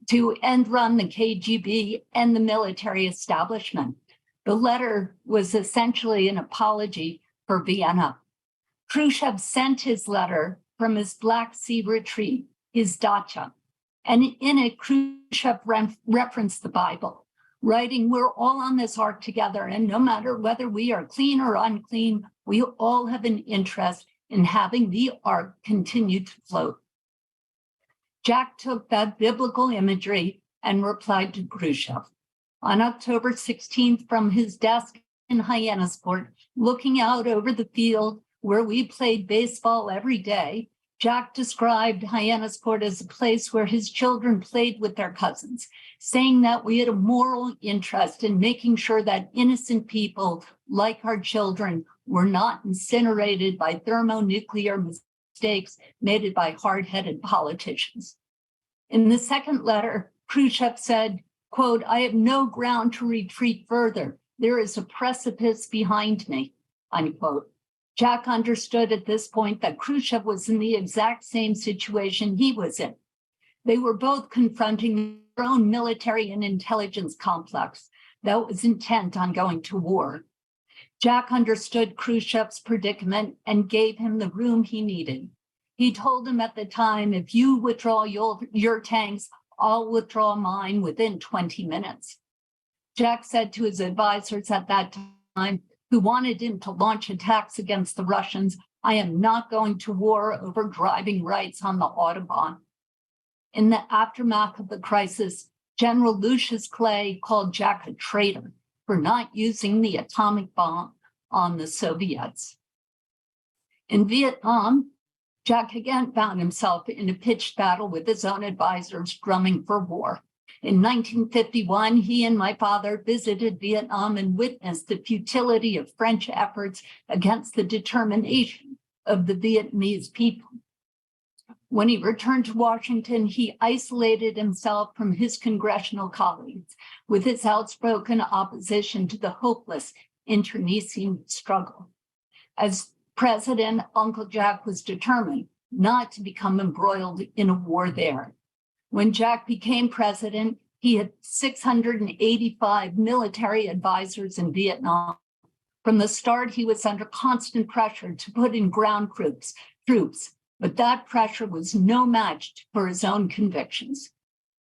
F: to end run the KGB and the military establishment. The letter was essentially an apology for Vienna. Khrushchev sent his letter from his Black Sea retreat, his dacha, and in it, Khrushchev referenced the Bible, writing, "We're all on this ark together, and no matter whether we are clean or unclean, we all have an interest in having the ark continue to float." Jack took that biblical imagery and replied to Khrushchev. On October 16th, from his desk in Hyannisport, looking out over the field where we played baseball every day, Jack described Hyannisport as a place where his children played with their cousins, saying that we had a moral interest in making sure that innocent people like our children were not incinerated by thermonuclear mistakes made by hard-headed politicians. In the second letter, Khrushchev said, quote, "I have no ground to retreat further. There is a precipice behind me," unquote. Jack understood at this point that Khrushchev was in the exact same situation he was in. They were both confronting their own military and intelligence complex that was intent on going to war. Jack understood Khrushchev's predicament and gave him the room he needed. He told him at the time, "If you withdraw your tanks, I'll withdraw mine within 20 minutes. Jack said to his advisors at that time, who wanted him to launch attacks against the Russians, "I am not going to war over driving rights on the Autobahn." In the aftermath of the crisis, General Lucius Clay called Jack a traitor for not using the atomic bomb on the Soviets. In Vietnam, Jack again found himself in a pitched battle with his own advisors drumming for war. In 1951, he and my father visited Vietnam and witnessed the futility of French efforts against the determination of the Vietnamese people. When he returned to Washington, he isolated himself from his congressional colleagues with his outspoken opposition to the hopeless internecine struggle. As president, Uncle Jack was determined not to become embroiled in a war there. When Jack became president, he had 685 military advisors in Vietnam. From the start, he was under constant pressure to put in ground troops, but that pressure was no match for his own convictions.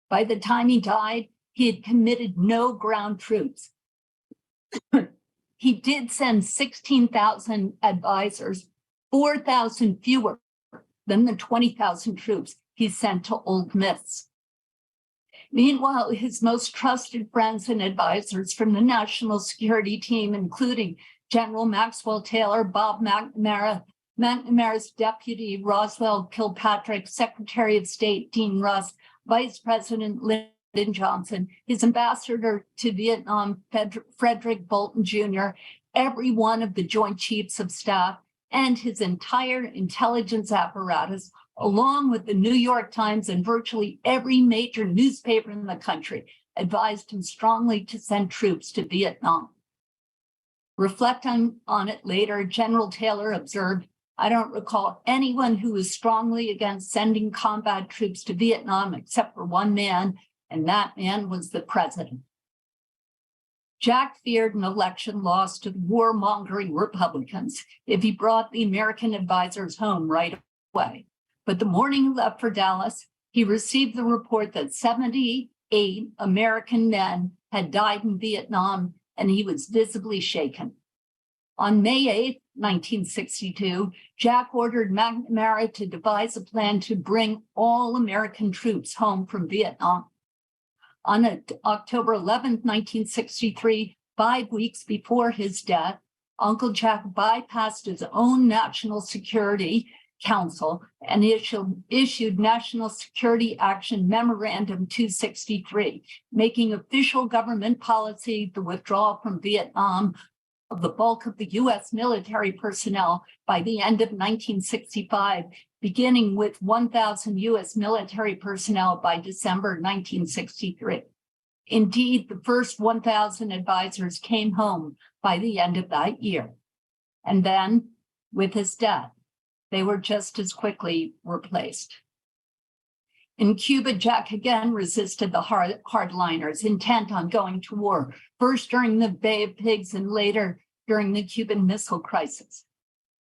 F: By the time he died, he had committed no ground troops. He did send 16,000 advisors, 4,000 fewer than the 20,000 troops he sent to Old Myths. Meanwhile, his most trusted friends and advisors from the national security team, including General Maxwell Taylor, Bob McNamara, McNamara's deputy, Roswell Kilpatrick, Secretary of State, Dean Rusk, Vice President Lyndon Johnson, his ambassador to Vietnam, Frederick Bolton Jr., every one of the Joint Chiefs of Staff, and his entire intelligence apparatus, along with the New York Times and virtually every major newspaper in the country, advised him strongly to send troops to Vietnam. Reflecting on it later, General Taylor observed, "I don't recall anyone who was strongly against sending combat troops to Vietnam except for one man, and that man was the president." Jack feared an election loss to the warmongering Republicans if he brought the American advisors home right away. But the morning he left for Dallas, he received the report that 78 American men had died in Vietnam, and he was visibly shaken. On May 8, 1962, Jack ordered McNamara to devise a plan to bring all American troops home from Vietnam. On October 11, 1963, 5 weeks before his death, Uncle Jack bypassed his own national security Council and issued National Security Action Memorandum 263, making official government policy the withdrawal from Vietnam of the bulk of the U.S. military personnel by the end of 1965, beginning with 1,000 U.S. military personnel by December 1963. Indeed, the first 1,000 advisors came home by the end of that year. And then, with his death, they were just as quickly replaced. In Cuba, Jack again resisted the hardliners, intent on going to war, first during the Bay of Pigs and later during the Cuban Missile Crisis.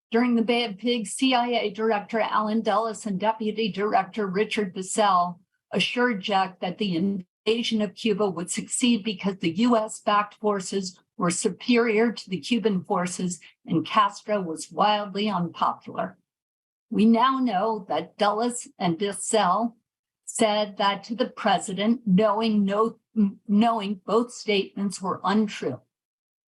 F: During the Bay of Pigs, CIA Director Allen Dulles and Deputy Director Richard Bissell assured Jack that the invasion of Cuba would succeed because the US-backed forces were superior to the Cuban forces and Castro was wildly unpopular. We now know that Dulles and Bissell said that to the president, knowing both statements were untrue.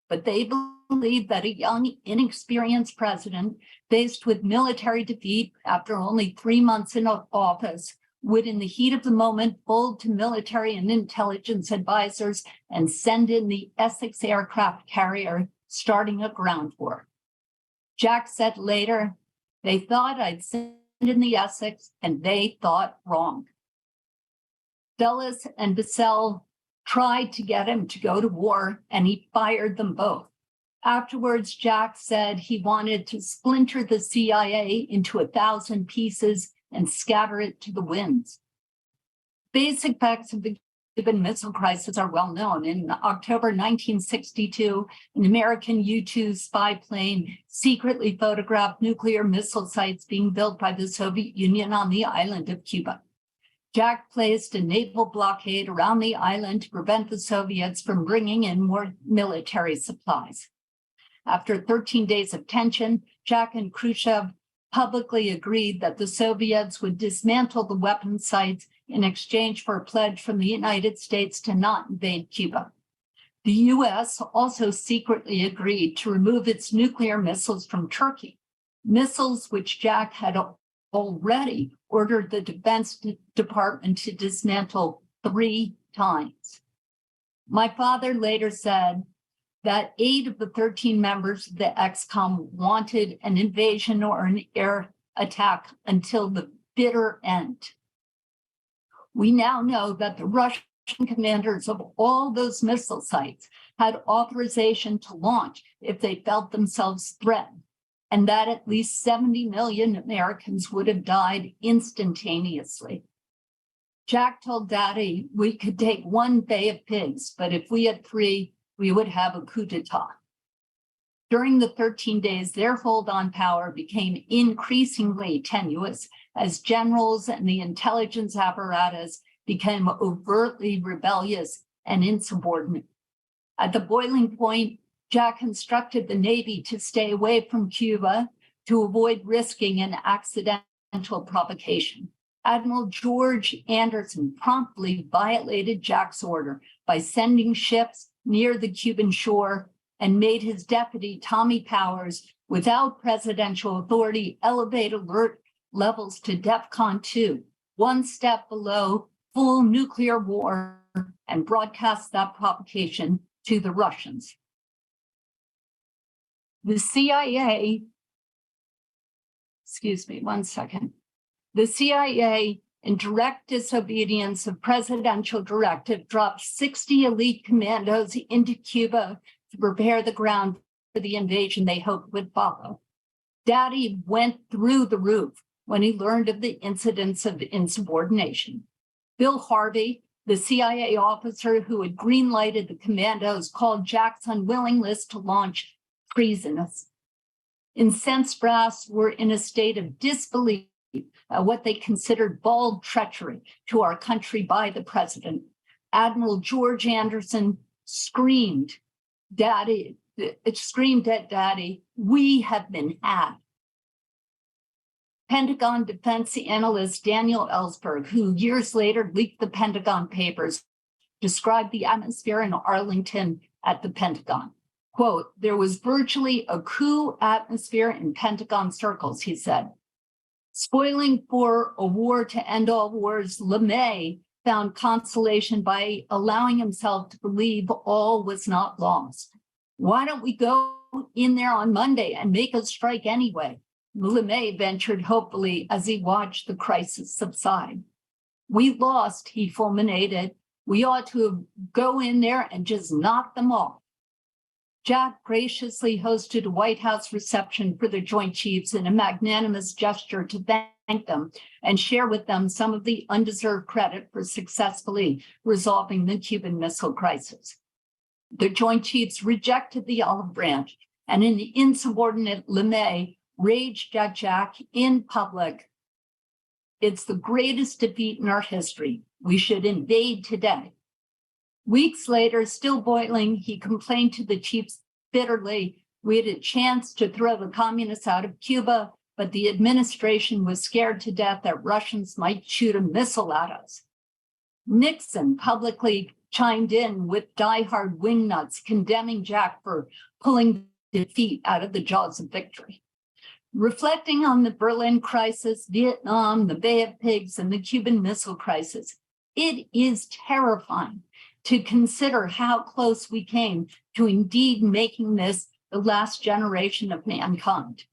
F: But they believed that a young, inexperienced president, faced with military defeat after only 3 months in office, would in the heat of the moment fold to military and intelligence advisors and send in the Essex aircraft carrier, starting a ground war. Jack said later, "They thought I'd send in the Essex, and they thought wrong." Dulles and Bissell tried to get him to go to war, and he fired them both. Afterwards, Jack said he wanted to splinter the CIA into 1,000 pieces and scatter it to the winds. Basic facts of the Cuban Missile Crisis are well known. In October 1962, an American U-2 spy plane secretly photographed nuclear missile sites being built by the Soviet Union on the island of Cuba. Jack placed a naval blockade around the island to prevent the Soviets from bringing in more military supplies. After 13 days of tension, Jack and Khrushchev publicly agreed that the Soviets would dismantle the weapon sites in exchange for a pledge from the United States to not invade Cuba. The US also secretly agreed to remove its nuclear missiles from Turkey, missiles which Jack had already ordered the Defense Department to dismantle 3 times. My father later said that 8 of the 13 members of the XCOM wanted an invasion or an air attack until the bitter end. We now know that the Russian commanders of all those missile sites had authorization to launch if they felt themselves threatened, and that at least 70 million Americans would have died instantaneously. Jack told Daddy we could take 1 Bay of Pigs, but if we had 3, we would have a coup d'etat. During the 13 days, their hold on power became increasingly tenuous as generals and the intelligence apparatus became overtly rebellious and insubordinate. At the boiling point, Jack instructed the Navy to stay away from Cuba to avoid risking an accidental provocation. Admiral George Anderson promptly violated Jack's order by sending ships near the Cuban shore and made his deputy, Tommy Powers, without presidential authority, elevate alert levels to DEFCON 2, 1 step below full nuclear war, and broadcast that provocation to the Russians. The CIA, The CIA, in direct disobedience of presidential directive, dropped 60 elite commandos into Cuba to prepare the ground for the invasion they hoped would follow. Daddy went through the roof when he learned of the incidents of insubordination. Bill Harvey, the CIA officer who had green-lighted the commandos, called Jack's unwillingness to launch treasonous. Incensed brass were in a state of disbelief at what they considered bald treachery to our country by the president. Admiral George Anderson screamed at Daddy, "We have been had." Pentagon defense analyst Daniel Ellsberg, who years later leaked the Pentagon Papers, described the atmosphere in Arlington at the Pentagon. Quote, "There was virtually a coup atmosphere in Pentagon circles," he said. Spoiling for a war to end all wars, LeMay found consolation by allowing himself to believe all was not lost. Why don't we go in there on Monday and make a strike anyway? LeMay ventured hopefully as he watched the crisis subside. We lost, he fulminated. We ought to go in there and just knock them off. Jack graciously hosted a White House reception for the Joint Chiefs in a magnanimous gesture to thank them and share with them some of the undeserved credit for successfully resolving the Cuban Missile Crisis. The Joint Chiefs rejected the olive branch, and an insubordinate LeMay raged at Jack in public. It's the greatest defeat in our history. We should invade today. Weeks later, still boiling, he complained to the chiefs bitterly. We had a chance to throw the communists out of Cuba, but the administration was scared to death that Russians might shoot a missile at us. Nixon publicly chimed in with diehard wingnuts, condemning Jack for pulling defeat out of the jaws of victory. Reflecting on the Berlin crisis, Vietnam, the Bay of Pigs, and the Cuban Missile Crisis, it is terrifying to consider how close we came to indeed making this the last generation of mankind.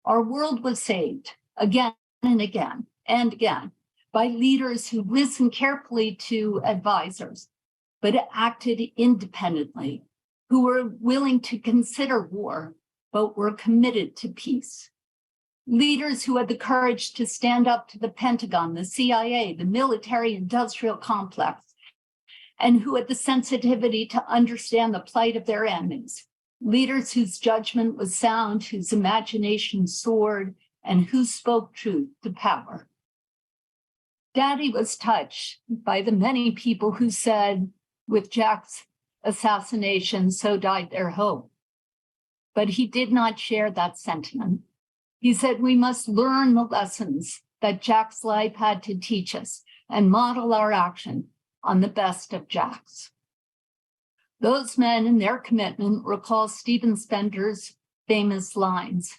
F: Our world was saved again and again and again by leaders who listened carefully to advisors, but acted independently, who were willing to consider war, but were committed to peace. Leaders who had the courage to stand up to the Pentagon, the CIA, the military-industrial complex, and who had the sensitivity to understand the plight of their enemies. Leaders whose judgment was sound, whose imagination soared, and who spoke truth to power. Daddy was touched by the many people who said, with Jack's assassination, so died their hope. But he did not share that sentiment. He said, we must learn the lessons that Jack's life had to teach us and model our action on the best of Jack's. Those men and their commitment recall Stephen Spencer's famous lines.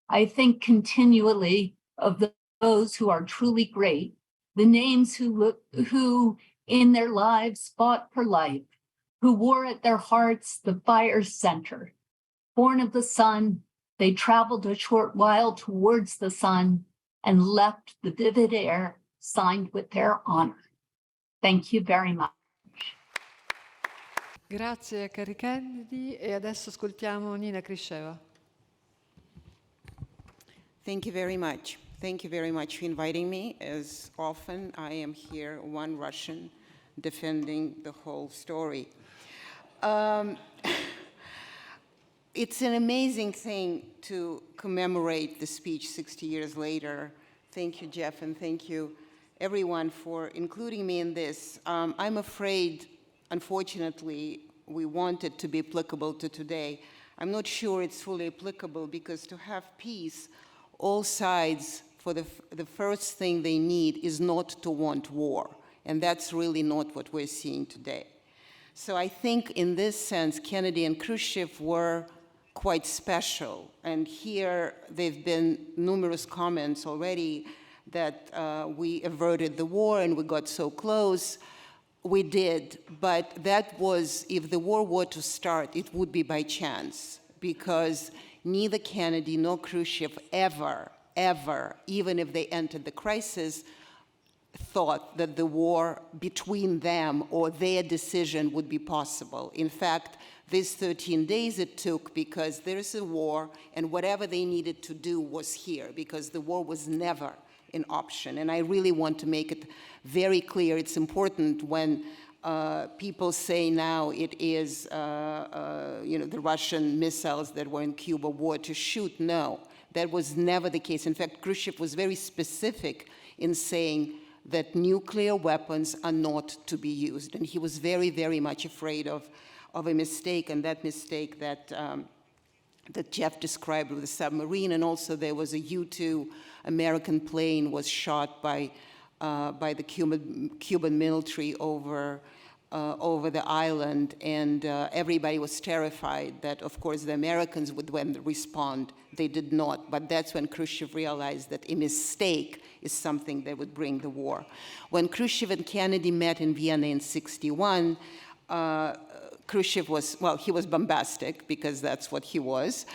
F: I think continually of those who are truly great, the names who in their lives fought for life, who wore at their hearts the fire's center. Born of the sun, they traveled a short while towards the sun and left the vivid air signed with their honor. Thank you very much.
A: Grazie a Carrie Kennedy e adesso ascoltiamo Nina Krisheva.
G: Thank you very much. Thank you very much for inviting me. As often, I am here, one Russian, defending the whole story. It's an amazing thing to commemorate the speech 60 years later. Thank you, Jeff, and thank you, everyone, for including me in this. I'm afraid, unfortunately, we want it to be applicable to today. I'm not sure it's fully applicable because to have peace, all sides, for the first thing they need is not to want war. And that's really not what we're seeing today. So I think in this sense, Kennedy and Khrushchev were quite special. And here there've been numerous comments already that we averted the war and we got so close. We did, but that was, if the war were to start, it would be by chance, because neither Kennedy nor Khrushchev ever, even if they entered the crisis, thought that the war between them or their decision would be possible. In fact, these 13 days it took because there is a war, and whatever they needed to do was here, because the war was never an option. And I really want to make it very clear. It's important when people say now it is the Russian missiles that were in Cuba war to shoot. No, that was never the case. In fact, Khrushchev was very specific in saying that nuclear weapons are not to be used. And he was very, very much afraid of a mistake, and that mistake that Jeff described with the submarine, and also there was a U-2 American plane was shot by the Cuban military over over the island, and everybody was terrified that, of course, the Americans would then respond. They did not, but that's when Khrushchev realized that a mistake is something that would bring the war. When Khrushchev and Kennedy met in Vienna in '61, Khrushchev was, well, he was bombastic because that's what he was,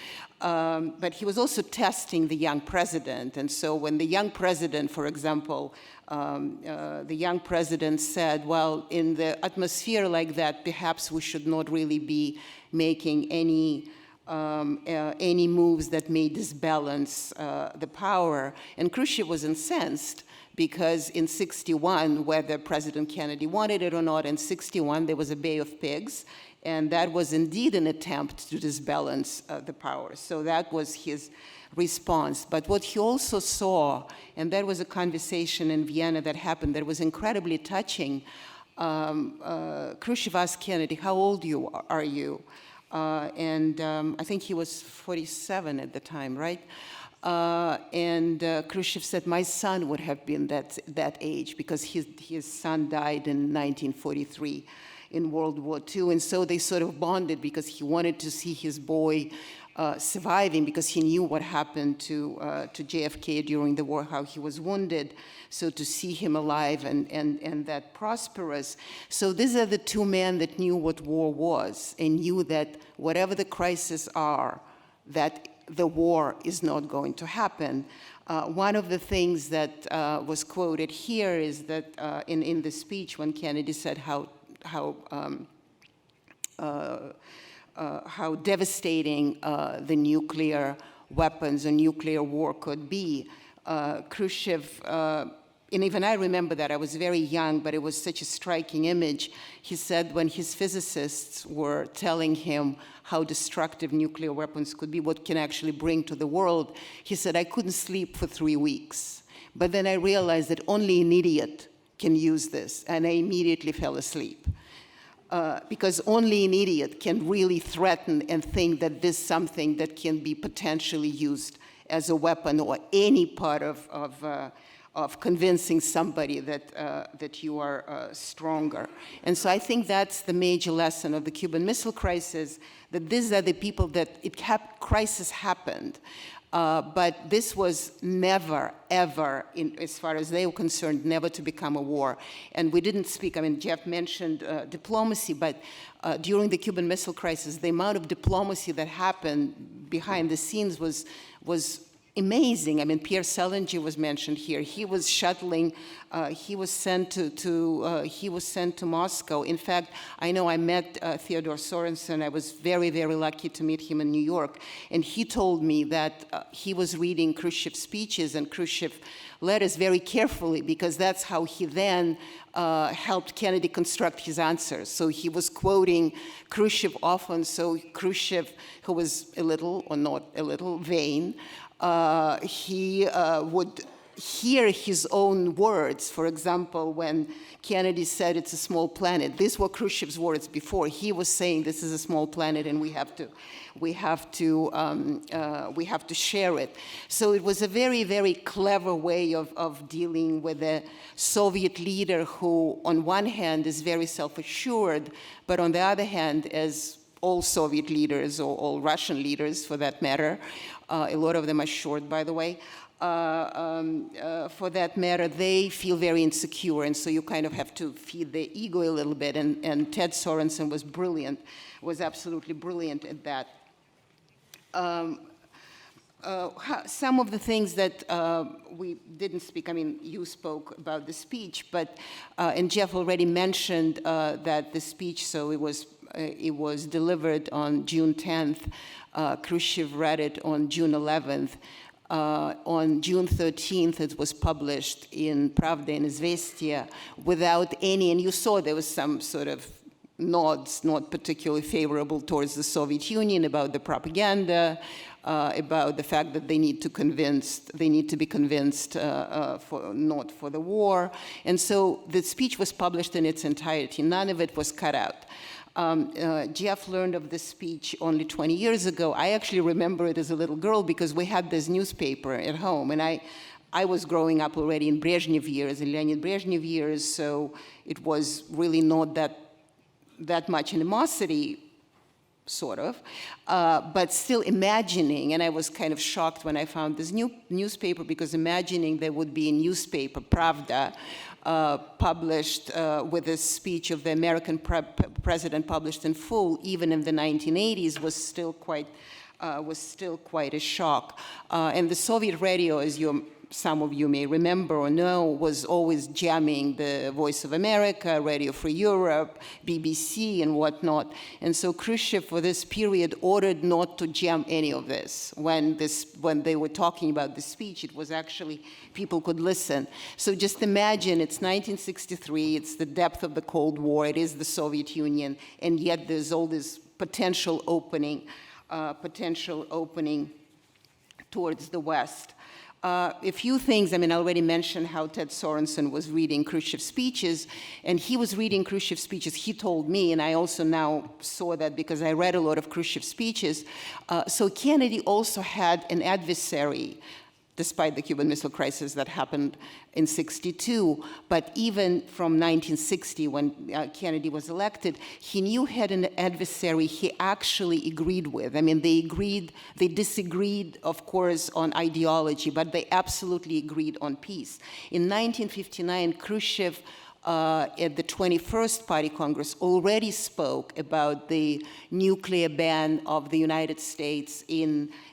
G: but he was also testing the young president. And so when the young president, for example, the young president said, well, in the atmosphere like that, perhaps we should not really be making any moves that may disbalance the power. And Khrushchev was incensed because in '61, whether President Kennedy wanted it or not, in '61 there was a Bay of Pigs, and that was indeed an attempt to disbalance the power. So that was his response. But what he also saw, and there was a conversation in Vienna that happened that was incredibly touching. Khrushchev asked Kennedy, how old are you? I think he was 47 at the time, right? Khrushchev said, my son would have been that age because his son died in 1943 in World War II. And so they sort of bonded because he wanted to see his boy surviving because he knew what happened to JFK during the war, how he was wounded. So to see him alive and that prosperous. So these are the two men that knew what war was and knew that whatever the crises are, that the war is not going to happen. One of the things that was quoted here is that in the speech when Kennedy said how devastating the nuclear weapons and nuclear war could be, Khrushchev, and even I remember that, I was very young, but it was such a striking image. He said when his physicists were telling him how destructive nuclear weapons could be, what can actually bring to the world, he said, I couldn't sleep for 3 weeks. But then I realized that only an idiot can use this, and I immediately fell asleep. Because only an idiot can really threaten and think that this is something that can be potentially used as a weapon or any part of convincing somebody that you are stronger. And so I think that's the major lesson of the Cuban Missile Crisis, that these are the people that crisis happened. But this was never, ever, as far as they were concerned, never to become a war. And we didn't speak, I mean, Jeff mentioned diplomacy, but during the Cuban Missile Crisis, the amount of diplomacy that happened behind the scenes was amazing. I mean, Pierre Salinger was mentioned here. He was shuttling. He was sent to Moscow. In fact, I know I met Theodore Sorensen. I was very, very lucky to meet him in New York. And he told me that he was reading Khrushchev's speeches and Khrushchev letters very carefully because that's how he then helped Kennedy construct his answers. So he was quoting Khrushchev often. So Khrushchev, who was a little, or not a little, vain, he would hear his own words. For example, when Kennedy said it's a small planet, these were Khrushchev's words before. He was saying this is a small planet and we have to share it. So it was a very, very clever way of dealing with a Soviet leader who, on one hand, is very self-assured, but on the other hand, as all Soviet leaders, or all Russian leaders for that matter, a lot of them are short, by the way, for that matter, they feel very insecure, and so you kind of have to feed their ego a little bit, and Ted Sorensen was brilliant, was absolutely brilliant at that. Some of the things that we didn't speak, I mean, you spoke about the speech, but, and Jeff already mentioned that the speech, so it was delivered on June 10th. Khrushchev read it on June 11th. On June 13th, it was published in Pravda and Izvestia without any, and you saw there was some sort of nods, not particularly favorable towards the Soviet Union about the propaganda, about the fact that they need to be convinced not for the war. And so the speech was published in its entirety. None of it was cut out. Jeff learned of this speech only 20 years ago. I actually remember it as a little girl because we had this newspaper at home, and I was growing up already in Brezhnev years, in Leonid Brezhnev years, so it was really not that that much animosity, sort of, but still imagining, and I was kind of shocked when I found this new newspaper, because imagining there would be a newspaper, Pravda, published with a speech of the American president published in full, even in the 1980s, was still quite a shock. And the Soviet radio, as some of you may remember or know, was always jamming the Voice of America, Radio Free Europe, BBC, and whatnot. And so Khrushchev, for this period, ordered not to jam any of this. When they were talking about the speech, it was actually, people could listen. So just imagine, it's 1963, it's the depth of the Cold War, it is the Soviet Union, and yet there's all this potential opening towards the West. A few things, I already mentioned how Ted Sorensen was reading Khrushchev's speeches, and he was reading Khrushchev's speeches, he told me, and I also now saw that because I read a lot of Khrushchev's speeches. So Kennedy also had an adversary, despite the Cuban Missile Crisis that happened in '62. But even from 1960, when Kennedy was elected, he knew he had an adversary he actually agreed with. They disagreed, of course, on ideology, but they absolutely agreed on peace. In 1959, Khrushchev, at the 21st Party Congress, already spoke about the nuclear ban of the United States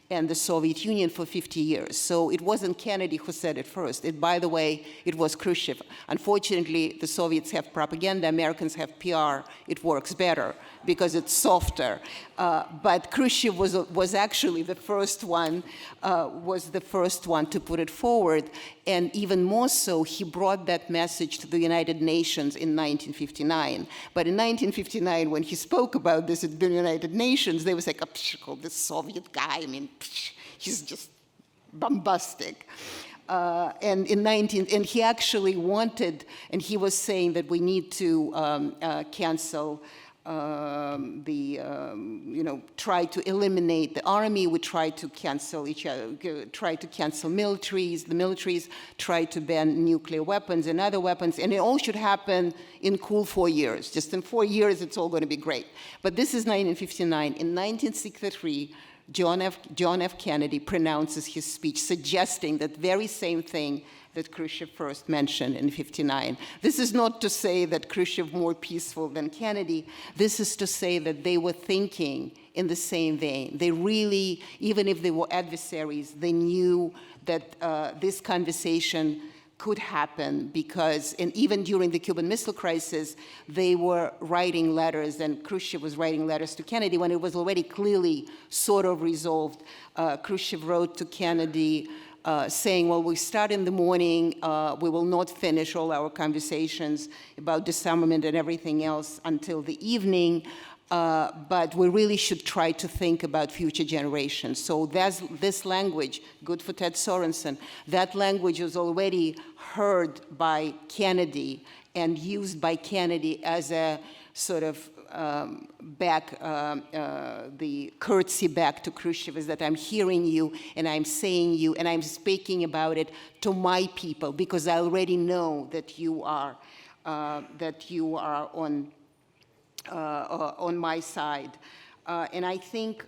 G: and the Soviet Union for 50 years. So it wasn't Kennedy who said it first. By the way, it was Khrushchev. Unfortunately, the Soviets have propaganda, Americans have PR. It works better because it's softer. But Khrushchev was actually the first one, to put it forward. And even more so, he brought that message to the United Nations in 1959. But in 1959, when he spoke about this at the United Nations, they was like, oh, this Soviet guy, he's just bombastic. And he actually wanted, and he was saying that we need to cancel try to eliminate the army, we try to cancel the militaries, try to ban nuclear weapons and other weapons, and it all should happen in cool 4 years. Just in 4 years, it's all going to be great. But this is 1959. In 1963, John F. Kennedy pronounces his speech suggesting that very same thing that Khrushchev first mentioned in '59. This is not to say that Khrushchev more peaceful than Kennedy. This is to say that they were thinking in the same vein. They really, even if they were adversaries, they knew that this conversation could happen because, and even during the Cuban Missile Crisis, they were writing letters, and Khrushchev was writing letters to Kennedy when it was already clearly sort of resolved. Khrushchev wrote to Kennedy saying, well, we start in the morning, we will not finish all our conversations about disarmament and everything else until the evening, but we really should try to think about future generations. So there's this language, good for Ted Sorensen, that language was already heard by Kennedy and used by Kennedy as a sort of the courtesy back to Khrushchev is that I'm hearing you and I'm saying you and I'm speaking about it to my people because I already know that you are on my side. And I think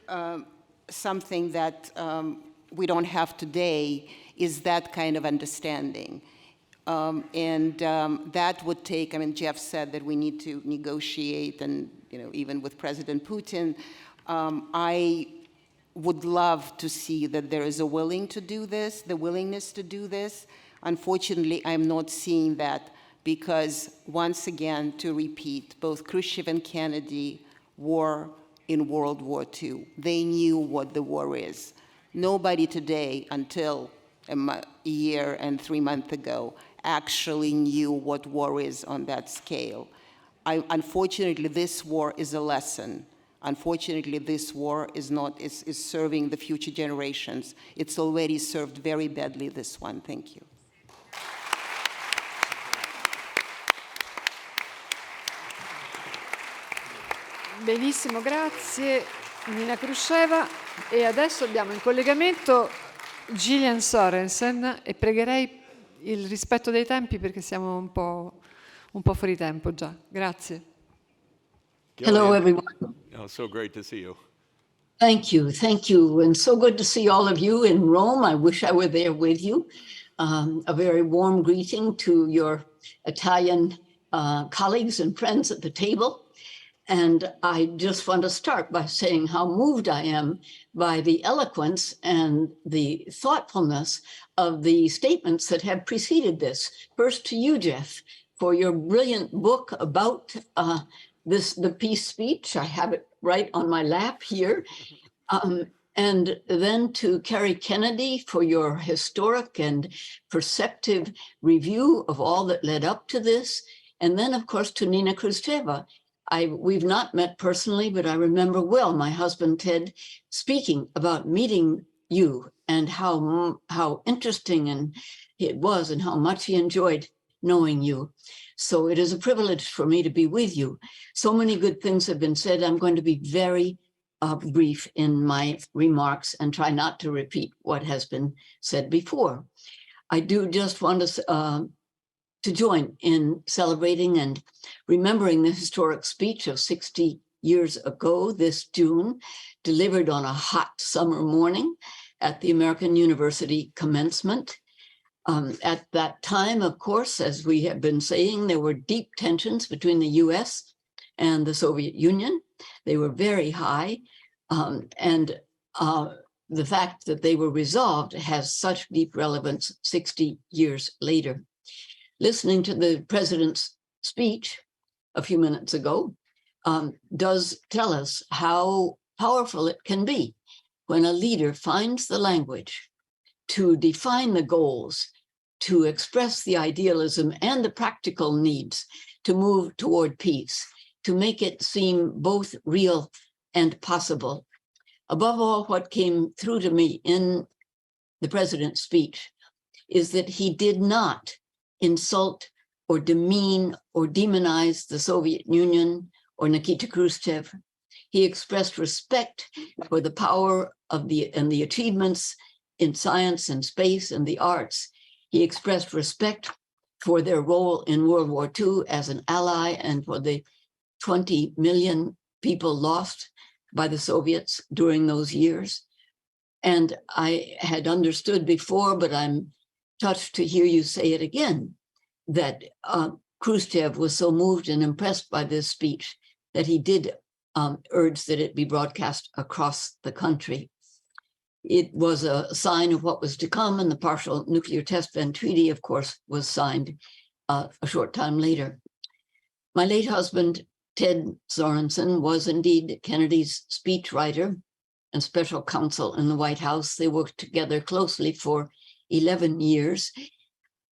G: something that we don't have today is that kind of understanding. That would take, Jeff said that we need to negotiate and, even with President Putin. I would love to see that there is the willingness to do this. Unfortunately, I'm not seeing that because, once again, to repeat, both Khrushchev and Kennedy were in World War II. They knew what the war is. Nobody today, until a year and 3 months ago, actually knew what war is on that scale. Unfortunately, this war is a lesson. Unfortunately, this war is serving the future generations. It's already served very badly, this one. Thank you.
A: Benissimo, grazie Nina Khrushcheva. E adesso abbiamo in collegamento Gillian Sorensen e pregherei il rispetto dei tempi perché siamo un po' fuori tempo già. Grazie.
H: Hello,
D: Gillian,
H: everyone.
D: oh, so great to see you.
H: Thank you. Thank you. And so good to see all of you in Rome. I wish I were there with you. A very warm greeting to your Italian colleagues and friends at the table. And I just want to start by saying how moved I am by the eloquence and the thoughtfulness of the statements that have preceded this. First to you, Jeff, for your brilliant book about the peace speech. I have it right on my lap here. And then to Kerry Kennedy for your historic and perceptive review of all that led up to this. And then, of course, to Nina Khrushcheva. We've not met personally, but I remember well my husband Ted speaking about meeting you and how interesting and it was and how much he enjoyed knowing you. So it is a privilege for me to be with you. So many good things have been said. I'm going to be very brief in my remarks and try not to repeat what has been said before. I do just want to join in celebrating and remembering the historic speech of 60 years ago this June, delivered on a hot summer morning at the American University commencement. At that time, of course, as we have been saying, there were deep tensions between the US and the Soviet Union. They were very high. And the fact that they were resolved has such deep relevance 60 years later. Listening to the president's speech a few minutes ago does tell us how powerful it can be when a leader finds the language to define the goals, to express the idealism and the practical needs to move toward peace, to make it seem both real and possible. Above all, what came through to me in the president's speech is that he did not insult or demean or demonize the Soviet Union or Nikita Khrushchev. He expressed respect for the power of and the achievements in science and space and the arts. He expressed respect for their role in World War II as an ally and for the 20 million people lost by the Soviets during those years. And I had understood before, but I'm touched to hear you say it again, that Khrushchev was so moved and impressed by this speech that he did urge that it be broadcast across the country. It was a sign of what was to come, and the Partial Nuclear Test Ban Treaty, of course, was signed a short time later. My late husband, Ted Sorensen, was indeed Kennedy's speechwriter and special counsel in the White House. They worked together closely for 11 years.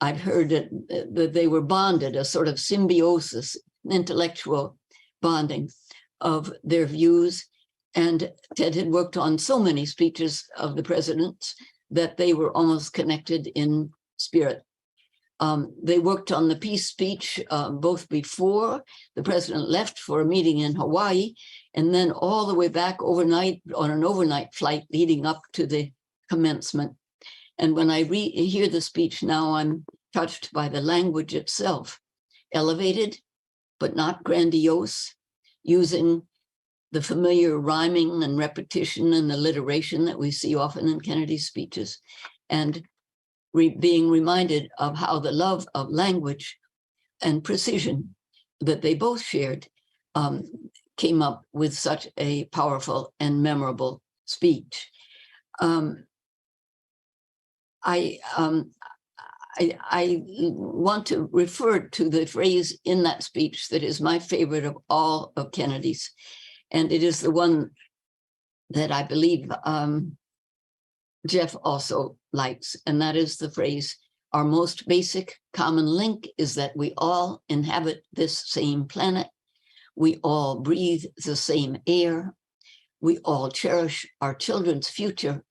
H: I've heard that they were bonded, a sort of symbiosis, intellectual bonding of their views. And Ted had worked on so many speeches of the president's that they were almost connected in spirit. They worked on the peace speech both before the president left for a meeting in Hawaii, and then all the way back overnight on an overnight flight leading up to the commencement. And when I hear the speech now, I'm touched by the language itself, elevated, but not grandiose, using the familiar rhyming and repetition and alliteration that we see often in Kennedy's speeches, and being reminded of how the love of language and precision that they both shared came up with such a powerful and memorable speech. I want to refer to the phrase in that speech that is my favorite of all of Kennedy's, and it is the one that I believe Jeff also likes, and that is the phrase, "Our most basic common link is that we all inhabit this same planet, we all breathe the same air, we all cherish our children's future,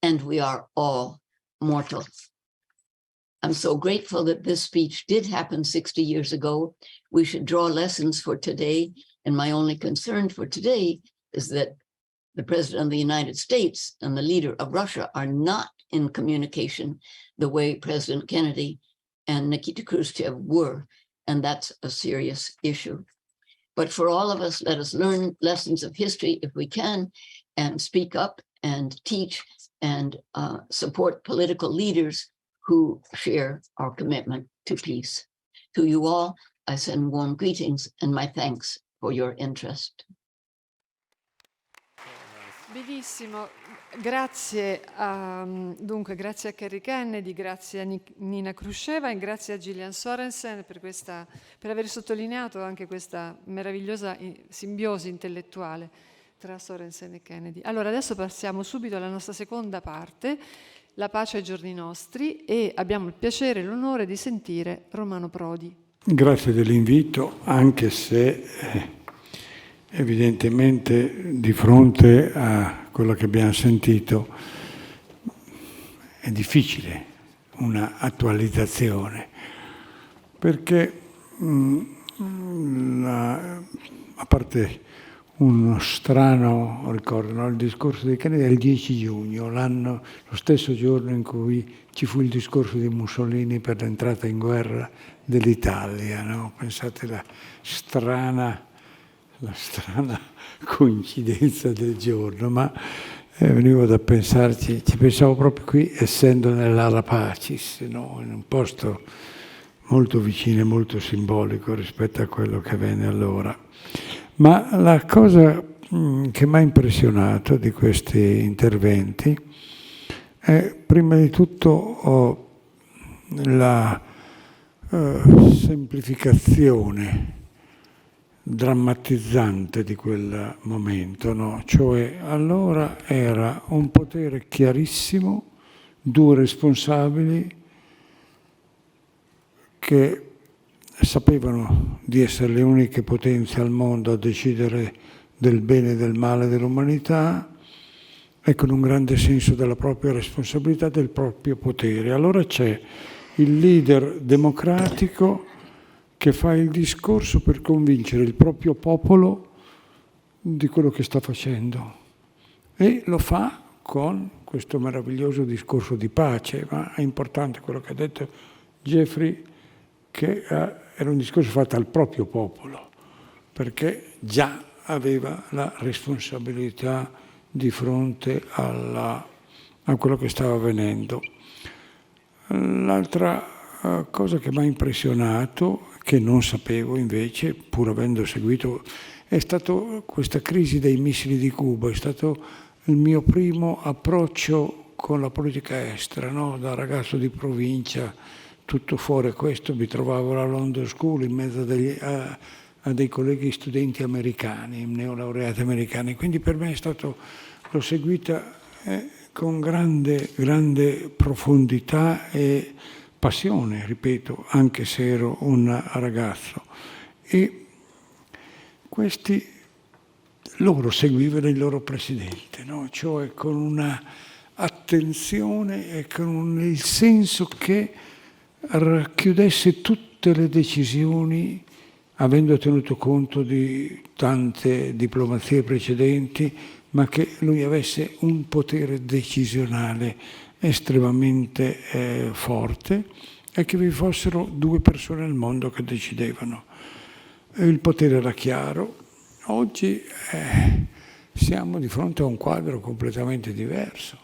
H: and we are all mortal." I'm so grateful that this speech did happen 60 years ago. We should draw lessons for today. And my only concern for today is that the president of the United States and the leader of Russia are not in communication the way President Kennedy and Nikita Khrushchev were. And that's a serious issue. But for all of us, let us learn lessons of history if we can, and speak up and teach and support political leaders who share our commitment to peace. To you all, I send warm greetings and my thanks for your interest.
A: Benissimo, grazie dunque grazie a Kerry Kennedy, grazie a Nina Khrushcheva e grazie a Gillian Sorensen per aver sottolineato anche questa meravigliosa simbiosi intellettuale tra Sorensen e Kennedy. Allora adesso passiamo subito alla nostra seconda parte, La pace ai giorni nostri, e abbiamo il piacere e l'onore di sentire Romano Prodi.
I: Grazie dell'invito, anche se evidentemente di fronte a quello che abbiamo sentito è difficile una attualizzazione, perché a parte uno strano ricordo, no? Il discorso di Kennedy è il 10 giugno, lo stesso giorno in cui ci fu il discorso di Mussolini per l'entrata in guerra dell'Italia, no? Pensate la strana coincidenza del giorno, ma venivo da pensarci, ci pensavo proprio qui, essendo nell'Ala Pacis, no? In un posto molto vicino e molto simbolico rispetto a quello che avvenne allora. Ma la cosa che mi ha impressionato di questi interventi è prima di tutto la semplificazione drammatizzante di quel momento, no? Cioè allora era un potere chiarissimo, due responsabili che sapevano di essere le uniche potenze al mondo a decidere del bene e del male dell'umanità e con un grande senso della propria responsabilità, del proprio potere. Allora c'è il leader democratico che fa il discorso per convincere il proprio popolo di quello che sta facendo e lo fa con questo meraviglioso discorso di pace, ma è importante quello che ha detto Jeffrey, che era un discorso fatto al proprio popolo, perché già aveva la responsabilità di fronte a quello che stava avvenendo. L'altra cosa che mi ha impressionato, che non sapevo invece, pur avendo seguito, è stata questa crisi dei missili di Cuba. È stato il mio primo approccio con la politica estera, no? Da ragazzo di provincia, tutto fuori questo, mi trovavo alla London School in mezzo a dei colleghi studenti americani, neolaureati americani. Quindi per me è stato, l'ho seguita con grande profondità e passione, ripeto, anche se ero un ragazzo. E loro seguivano il loro presidente, no? Cioè con una attenzione e con il senso che racchiudesse tutte le decisioni, avendo tenuto conto di tante diplomazie precedenti, ma che lui avesse un potere decisionale estremamente forte e che vi fossero due persone al mondo che decidevano. Il potere era chiaro. Oggi siamo di fronte a un quadro completamente diverso.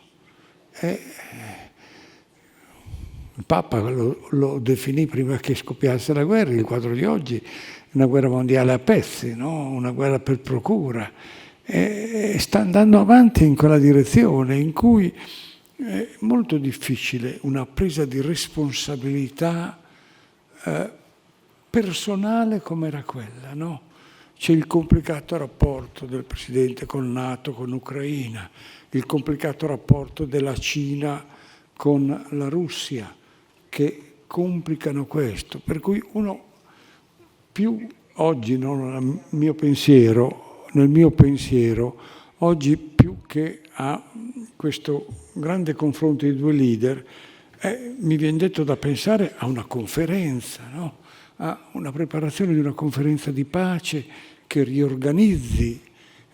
I: Il Papa lo definì prima che scoppiasse la guerra, il quadro di oggi, una guerra mondiale a pezzi, no? Una guerra per procura. E sta andando avanti in quella direzione in cui è molto difficile una presa di responsabilità personale come era quella, no? C'è il complicato rapporto del Presidente con NATO, con l'Ucraina, il complicato rapporto della Cina con la Russia, che complicano questo. Per cui uno più oggi, nel mio pensiero, oggi più che a questo grande confronto di due leader, mi viene detto da pensare a una conferenza, no? A una preparazione di una conferenza di pace che riorganizzi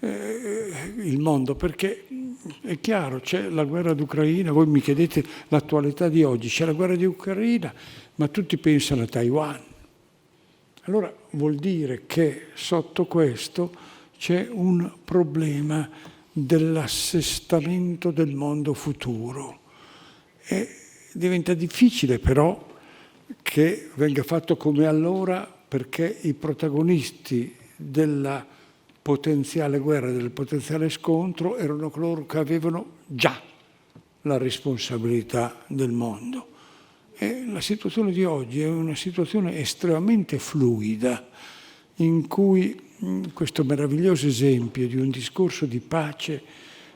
I: il mondo, perché è chiaro, c'è la guerra d'Ucraina, voi mi chiedete l'attualità di oggi, c'è la guerra di Ucraina, ma tutti pensano a Taiwan. Allora vuol dire che sotto questo c'è un problema dell'assestamento del mondo futuro. E diventa difficile però che venga fatto come allora, perché i protagonisti della potenziale guerra, del potenziale scontro, erano coloro che avevano già la responsabilità del mondo. E la situazione di oggi è una situazione estremamente fluida, in cui questo meraviglioso esempio di un discorso di pace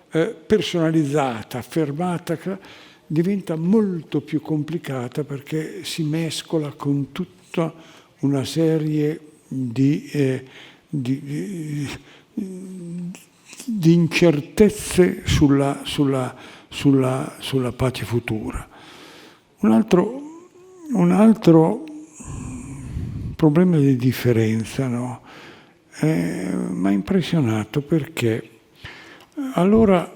I: personalizzata, affermata, diventa molto più complicata perché si mescola con tutta una serie di incertezze sulla pace futura. Un altro problema di differenza, no? Mi ha impressionato perché allora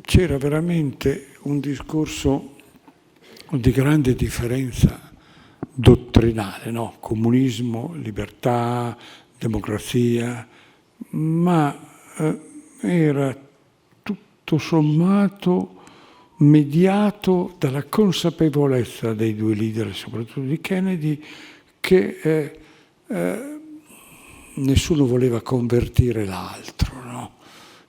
I: c'era veramente un discorso di grande differenza dottrinale, no? Comunismo, libertà, democrazia, ma era tutto sommato mediato dalla consapevolezza dei due leader, soprattutto di Kennedy, che nessuno voleva convertire l'altro, no?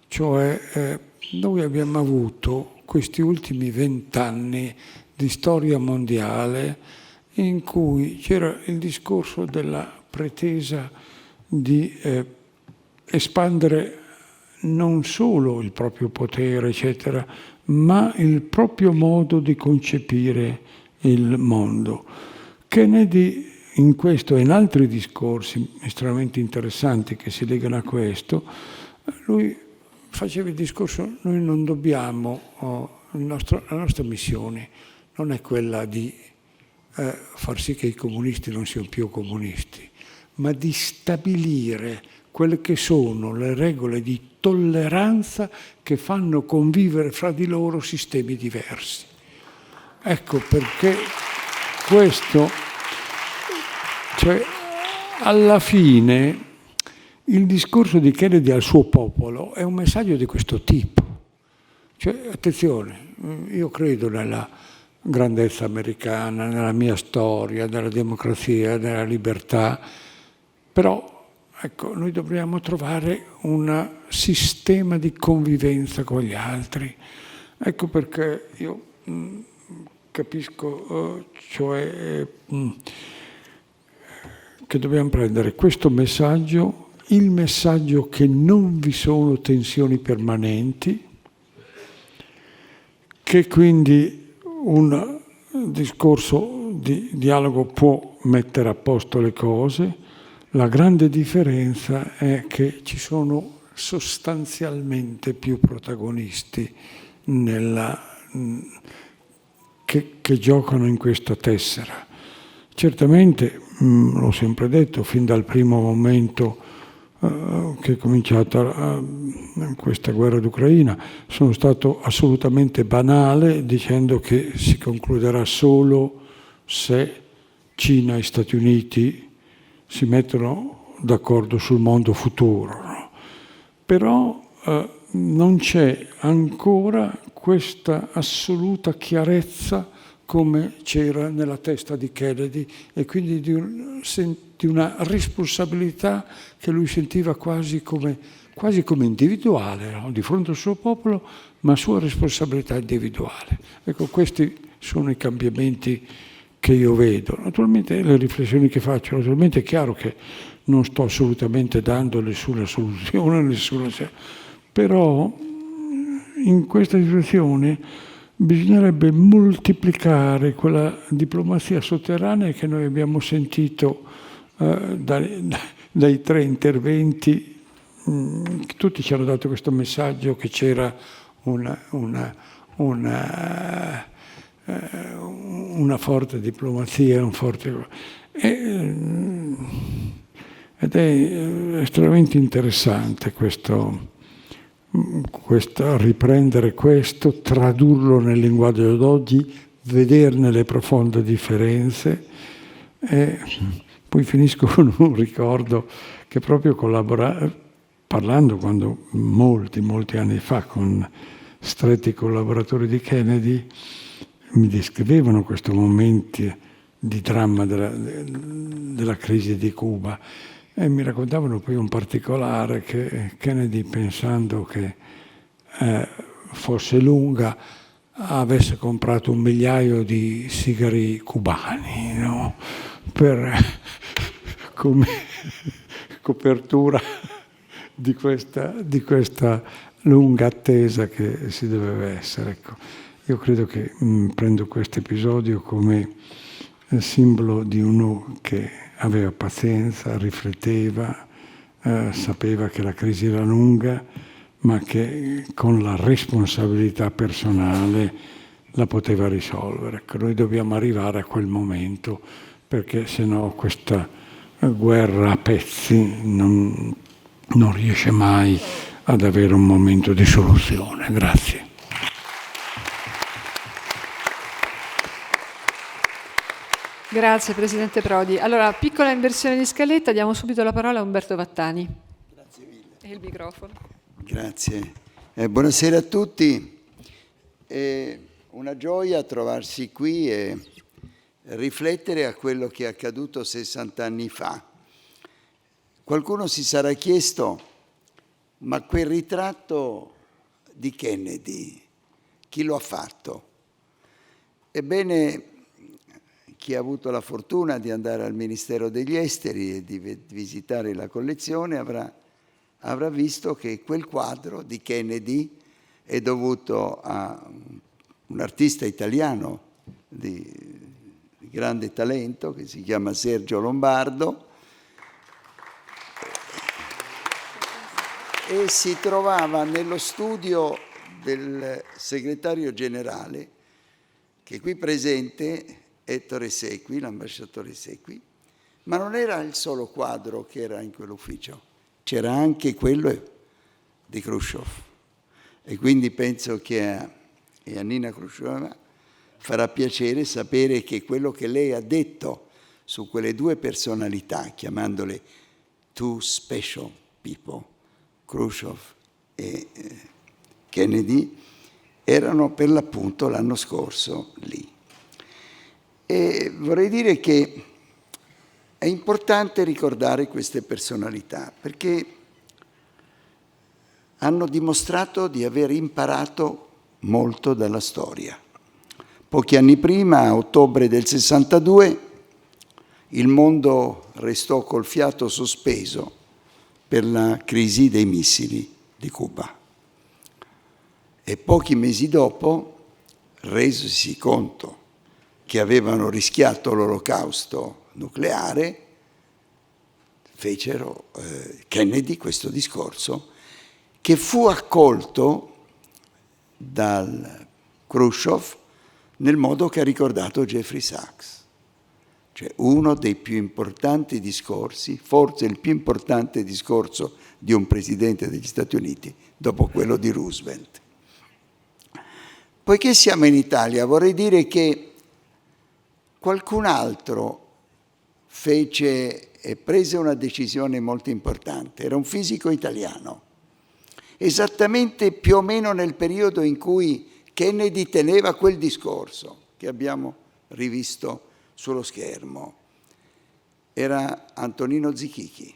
I: Cioè noi abbiamo avuto questi ultimi 20 anni di storia mondiale in cui c'era il discorso della pretesa di espandere non solo il proprio potere, eccetera, ma il proprio modo di concepire il mondo. Kennedy in questo e in altri discorsi estremamente interessanti che si legano a questo, lui faceva il discorso: noi non dobbiamo, la nostra missione non è quella di far sì che i comunisti non siano più comunisti, ma di stabilire quelle che sono le regole di tolleranza che fanno convivere fra di loro sistemi diversi. Ecco perché questo, cioè, alla fine il discorso di Kennedy al suo popolo è un messaggio di questo tipo. Cioè, attenzione, io credo nella grandezza americana, nella mia storia, nella democrazia, nella libertà, però ecco, noi dobbiamo trovare un sistema di convivenza con gli altri. Ecco perché io capisco, cioè, che dobbiamo prendere questo messaggio, il messaggio che non vi sono tensioni permanenti, che quindi un discorso di dialogo può mettere a posto le cose. La grande differenza è che ci sono sostanzialmente più protagonisti che giocano in questa tessera. Certamente, l'ho sempre detto, fin dal primo momento che è cominciata questa guerra d'Ucraina, sono stato assolutamente banale dicendo che si concluderà solo se Cina e Stati Uniti si mettono d'accordo sul mondo futuro. No? Però non c'è ancora questa assoluta chiarezza come c'era nella testa di Kennedy e quindi di una responsabilità che lui sentiva quasi come individuale, no? Di fronte al suo popolo, ma sua responsabilità individuale. Ecco, questi sono i cambiamenti che io vedo. Naturalmente le riflessioni che faccio, naturalmente è chiaro che non sto assolutamente dando nessuna soluzione, però in questa situazione bisognerebbe moltiplicare quella diplomazia sotterranea che noi abbiamo sentito dai 3 interventi. Tutti ci hanno dato questo messaggio che c'era una forte diplomazia, ed è estremamente interessante questo riprendere questo, tradurlo nel linguaggio d'oggi, vederne le profonde differenze e Poi finisco con un ricordo che proprio parlando molti anni fa con stretti collaboratori di Kennedy, mi descrivevano questo momento di dramma della crisi di Cuba e mi raccontavano poi un particolare che Kennedy, pensando che fosse lunga, avesse comprato 1 migliaio di sigari cubani, no? Come copertura di questa lunga attesa che si doveva essere. Ecco. Io credo che prendo questo episodio come simbolo di uno che aveva pazienza, rifletteva, sapeva che la crisi era lunga, ma che con la responsabilità personale la poteva risolvere. Ecco, noi dobbiamo arrivare a quel momento, perché sennò questa guerra a pezzi non riesce mai ad avere un momento di soluzione. Grazie.
A: Grazie Presidente Prodi. Allora, piccola inversione di scaletta, diamo subito la parola a Umberto Vattani.
J: Grazie mille.
A: E il microfono.
J: Grazie. Buonasera a tutti. Una gioia trovarsi qui e riflettere a quello che è accaduto 60 anni fa. Qualcuno si sarà chiesto, ma quel ritratto di Kennedy, chi lo ha fatto? Ebbene, chi ha avuto la fortuna di andare al Ministero degli Esteri e di visitare la collezione avrà visto che quel quadro di Kennedy è dovuto a un artista italiano di grande talento che si chiama Sergio Lombardo e si trovava nello studio del segretario generale, che è qui presente, Ettore Sequi, l'ambasciatore Sequi, ma non era il solo quadro che era in quell'ufficio, c'era anche quello di Khrushchev. E quindi penso che a Nina Khrushcheva farà piacere sapere che quello che lei ha detto su quelle due personalità, chiamandole two special people, Khrushchev e Kennedy, erano per l'appunto l'anno scorso lì. E vorrei dire che è importante ricordare queste personalità perché hanno dimostrato di aver imparato molto dalla storia. Pochi anni prima, a ottobre del 62, il mondo restò col fiato sospeso per la crisi dei missili di Cuba. E pochi mesi dopo, resisi conto che avevano rischiato l'olocausto nucleare, fecero Kennedy questo discorso che fu accolto dal Khrushchev nel modo che ha ricordato Jeffrey Sachs, cioè uno dei più importanti discorsi, forse il più importante discorso di un presidente degli Stati Uniti dopo quello di Roosevelt. Poiché siamo in Italia, vorrei dire che qualcun altro fece e prese una decisione molto importante. Era un fisico italiano, esattamente più o meno nel periodo in cui Kennedy teneva quel discorso che abbiamo rivisto sullo schermo. Era Antonino Zichichi,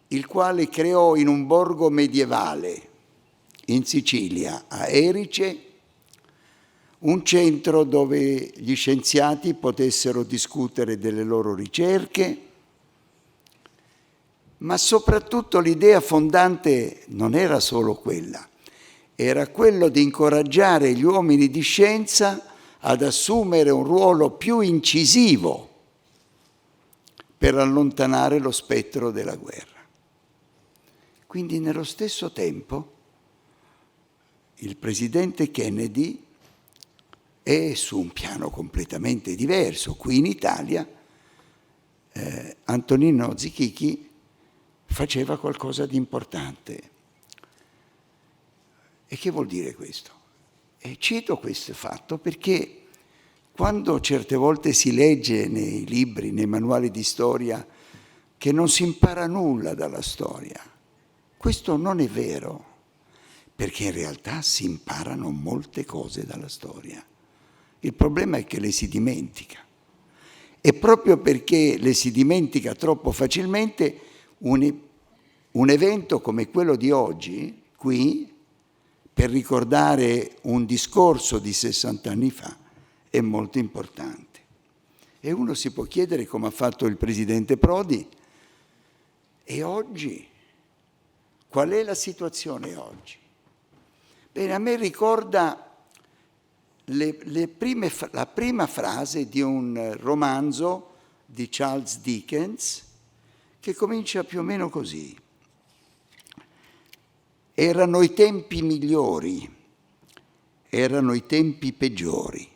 J: il quale creò in un borgo medievale in Sicilia, a Erice, un centro dove gli scienziati potessero discutere delle loro ricerche, ma soprattutto l'idea fondante non era solo quella, era quello di incoraggiare gli uomini di scienza ad assumere un ruolo più incisivo per allontanare lo spettro della guerra. Quindi nello stesso tempo il presidente Kennedy e su un piano completamente diverso, qui in Italia, Antonino Zichichi faceva qualcosa di importante. E che vuol dire questo? E cito questo fatto perché quando certe volte si legge nei libri, nei manuali di storia, che non si impara nulla dalla storia, questo non è vero, perché in realtà si imparano molte cose dalla storia. Il problema è che le si dimentica. E proprio perché le si dimentica troppo facilmente, un evento come quello di oggi, qui, per ricordare un discorso di 60 anni fa, è molto importante. E uno si può chiedere come ha fatto il presidente Prodi, e oggi? Qual è la situazione oggi? Bene, a me ricorda la prima frase di un romanzo di Charles Dickens che comincia più o meno così. Erano i tempi migliori, erano i tempi peggiori.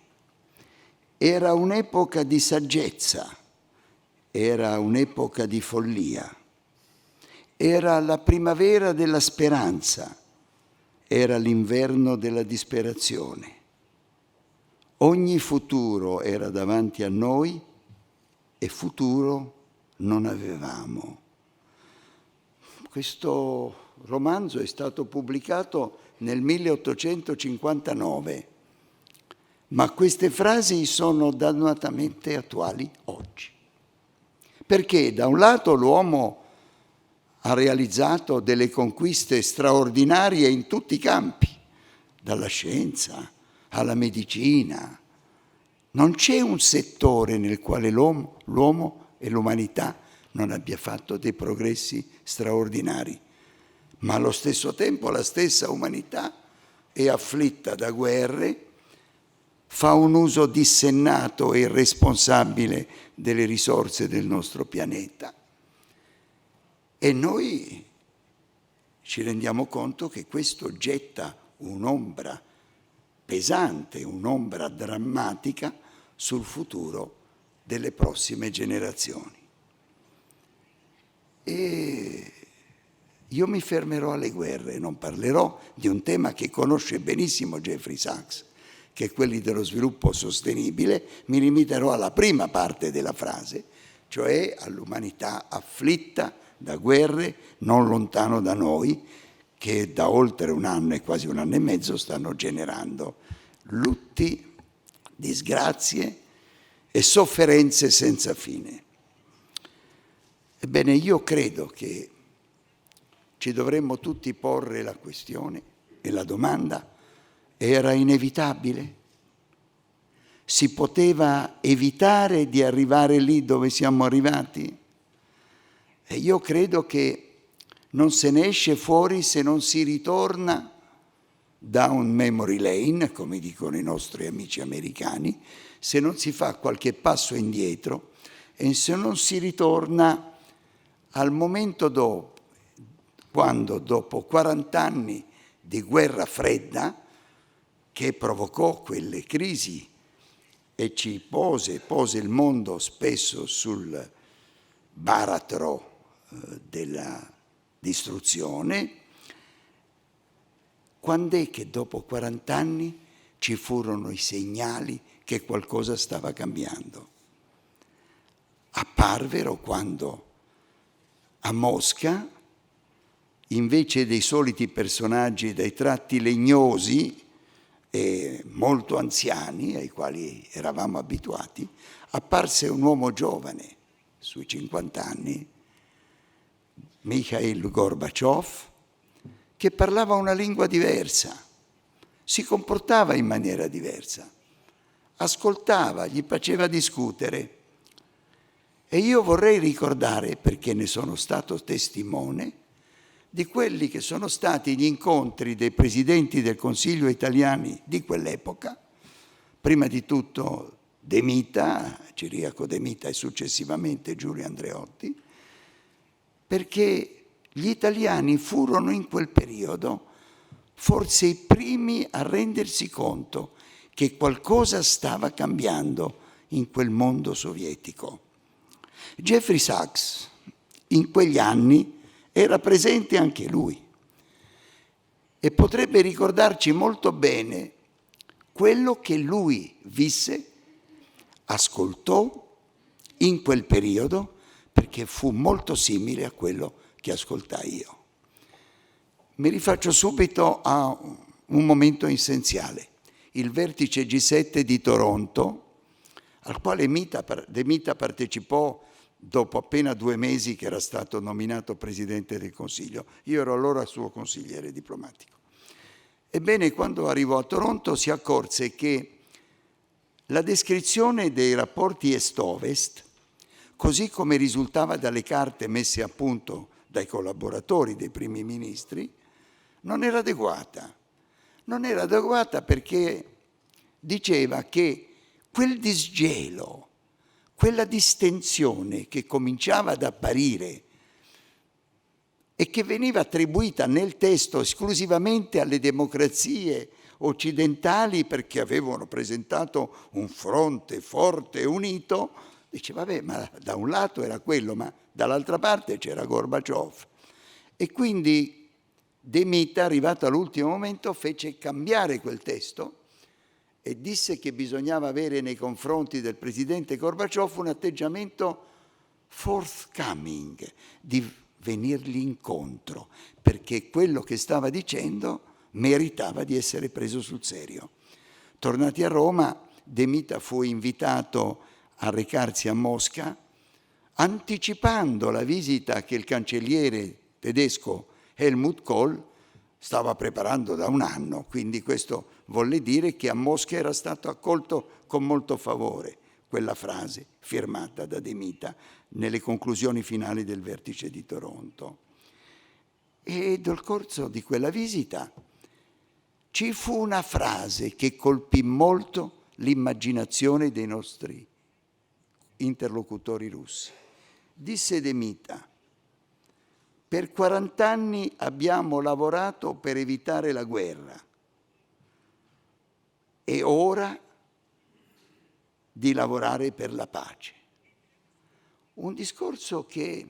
J: Era un'epoca di saggezza, era un'epoca di follia. Era la primavera della speranza, era l'inverno della disperazione. Ogni futuro era davanti a noi e futuro non avevamo. Questo romanzo è stato pubblicato nel 1859, ma queste frasi sono dannatamente attuali oggi. Perché da un lato l'uomo ha realizzato delle conquiste straordinarie in tutti i campi, dalla scienza alla medicina. Non c'è un settore nel quale l'uomo e l'umanità non abbia fatto dei progressi straordinari, ma allo stesso tempo la stessa umanità è afflitta da guerre, fa un uso dissennato e irresponsabile delle risorse del nostro pianeta. E noi ci rendiamo conto che questo getta un'ombra pesante, un'ombra drammatica sul futuro delle prossime generazioni. E io mi fermerò alle guerre, non parlerò di un tema che conosce benissimo Jeffrey Sachs, che è quello dello sviluppo sostenibile. Mi limiterò alla prima parte della frase, cioè all'umanità afflitta da guerre non lontano da noi, che da oltre un anno e quasi un anno e mezzo stanno generando lutti, disgrazie e sofferenze senza fine. Ebbene, io credo che ci dovremmo tutti porre la questione e la domanda: era inevitabile? Si poteva evitare di arrivare lì dove siamo arrivati? E io credo che non se ne esce fuori se non si ritorna da un memory lane, come dicono i nostri amici americani, se non si fa qualche passo indietro e se non si ritorna al momento dopo, quando dopo 40 anni di guerra fredda, che provocò quelle crisi e ci pose il mondo spesso sul baratro della distruzione, quando è che dopo 40 anni ci furono i segnali che qualcosa stava cambiando? Apparvero quando a Mosca, invece dei soliti personaggi dai tratti legnosi e molto anziani ai quali eravamo abituati, apparse un uomo giovane, sui 50 anni, Mikhail Gorbaciov, che parlava una lingua diversa, si comportava in maniera diversa, ascoltava, gli faceva discutere. E io vorrei ricordare, perché ne sono stato testimone, di quelli che sono stati gli incontri dei presidenti del Consiglio italiani di quell'epoca, prima di tutto De Mita, Ciriaco De Mita e successivamente Giulio Andreotti, perché gli italiani furono in quel periodo forse i primi a rendersi conto che qualcosa stava cambiando in quel mondo sovietico. Jeffrey Sachs in quegli anni era presente anche lui e potrebbe ricordarci molto bene quello che lui visse ascoltò in quel periodo perché fu molto simile a quello che ascoltai io. Mi rifaccio subito a un momento essenziale, il vertice G7 di Toronto, al quale De Mita partecipò dopo appena 2 mesi che era stato nominato Presidente del Consiglio. Io ero allora suo consigliere diplomatico. Ebbene, quando arrivò a Toronto si accorse che la descrizione dei rapporti Est-Ovest, così come risultava dalle carte messe a punto dai collaboratori dei primi ministri, non era adeguata. Non era adeguata perché diceva che quel disgelo, quella distensione che cominciava ad apparire e che veniva attribuita nel testo esclusivamente alle democrazie occidentali perché avevano presentato un fronte forte e unito, dice vabbè, ma da un lato era quello, ma dall'altra parte c'era Gorbaciov. E quindi De Mita, arrivato all'ultimo momento, fece cambiare quel testo e disse che bisognava avere nei confronti del presidente Gorbaciov un atteggiamento forthcoming, di venirgli incontro, perché quello che stava dicendo meritava di essere preso sul serio. Tornati a Roma, De Mita fu invitato a recarsi a Mosca, anticipando la visita che il cancelliere tedesco Helmut Kohl stava preparando da 1 anno, quindi questo volle dire che a Mosca era stato accolto con molto favore quella frase firmata da De Mita nelle conclusioni finali del vertice di Toronto. E nel corso di quella visita ci fu una frase che colpì molto l'immaginazione dei nostri interlocutori russi. Disse De Mita: per 40 anni abbiamo lavorato per evitare la guerra e ora di lavorare per la pace. Un discorso che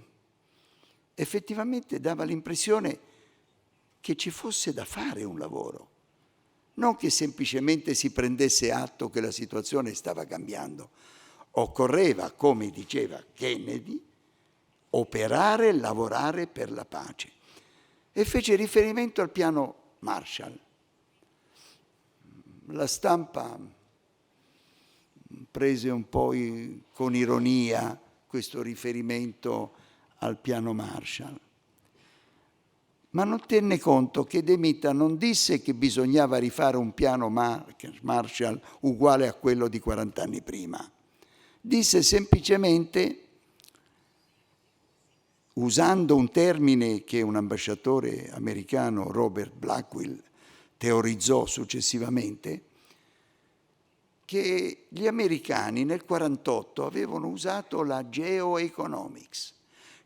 J: effettivamente dava l'impressione che ci fosse da fare un lavoro, non che semplicemente si prendesse atto che la situazione stava cambiando. Occorreva, come diceva Kennedy, operare e lavorare per la pace. E fece riferimento al piano Marshall. La stampa prese un po' con ironia questo riferimento al piano Marshall, ma non tenne conto che De Mita non disse che bisognava rifare un piano Marshall uguale a quello di 40 anni prima. Disse semplicemente, usando un termine che un ambasciatore americano, Robert Blackwell, teorizzò successivamente, che gli americani nel 1948 avevano usato la geoeconomics,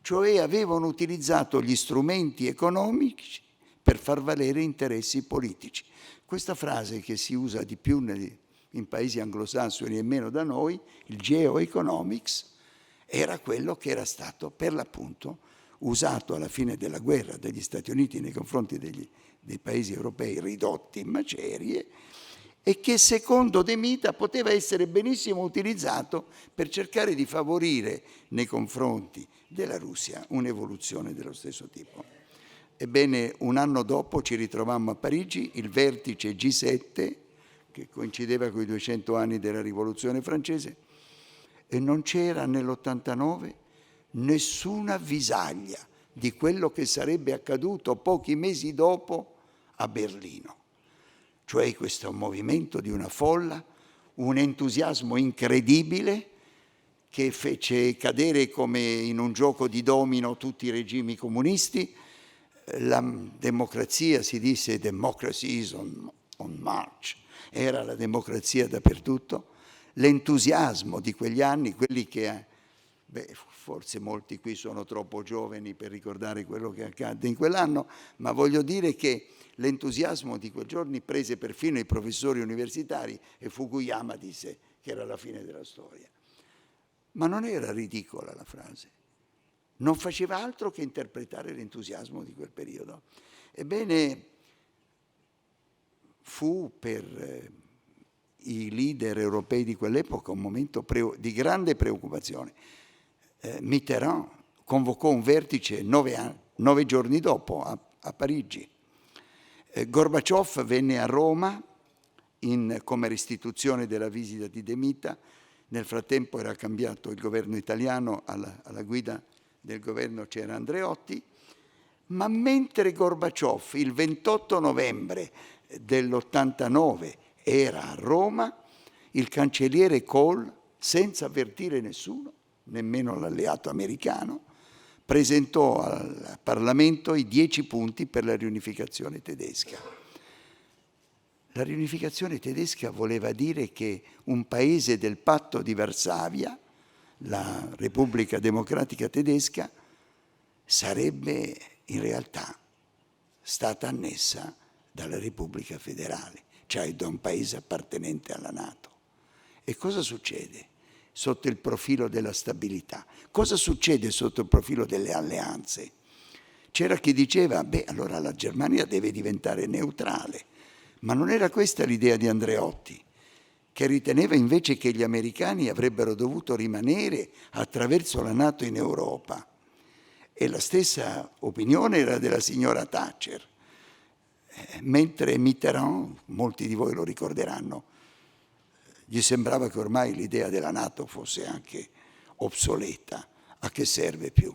J: cioè avevano utilizzato gli strumenti economici per far valere interessi politici. Questa frase che si usa di più in paesi anglosassoni e meno da noi, il geoeconomics, era quello che era stato per l'appunto usato alla fine della guerra dagli Stati Uniti nei confronti dei paesi europei ridotti in macerie e che secondo De Mita poteva essere benissimo utilizzato per cercare di favorire nei confronti della Russia un'evoluzione dello stesso tipo. Ebbene, 1 anno dopo ci ritrovammo a Parigi, il vertice G7, che coincideva con i 200 anni della Rivoluzione francese, e non c'era nell'89 nessuna avvisaglia di quello che sarebbe accaduto pochi mesi dopo a Berlino. Cioè questo movimento di una folla, un entusiasmo incredibile che fece cadere come in un gioco di domino tutti i regimi comunisti. La democrazia, si disse, democracy is on march, era la democrazia dappertutto. L'entusiasmo di quegli anni, quelli che, forse molti qui sono troppo giovani per ricordare quello che accadde in quell'anno, ma voglio dire che l'entusiasmo di quei giorni prese perfino i professori universitari e Fukuyama disse che era la fine della storia. Ma non era ridicola la frase, non faceva altro che interpretare l'entusiasmo di quel periodo. Ebbene, fu per i leader europei di quell'epoca un momento di grande preoccupazione. Mitterrand convocò un vertice 9 giorni dopo a Parigi. Gorbaciov venne a Roma come restituzione della visita di De Mita. Nel frattempo era cambiato il governo italiano, alla guida del governo c'era Andreotti, ma mentre Gorbaciov il 28 novembre dell'89 era a Roma, il cancelliere Kohl, senza avvertire nessuno, nemmeno l'alleato americano, presentò al Parlamento i 10 punti per la riunificazione tedesca. La riunificazione tedesca voleva dire che un paese del patto di Varsavia, la Repubblica Democratica Tedesca, sarebbe in realtà stata annessa dalla Repubblica Federale, cioè da un paese appartenente alla NATO. E cosa succede sotto il profilo della stabilità? Cosa succede sotto il profilo delle alleanze? C'era chi diceva, allora la Germania deve diventare neutrale, ma non era questa l'idea di Andreotti, che riteneva invece che gli americani avrebbero dovuto rimanere attraverso la NATO in Europa. E la stessa opinione era della signora Thatcher, mentre Mitterrand, molti di voi lo ricorderanno, gli sembrava che ormai l'idea della NATO fosse anche obsoleta. A che serve più?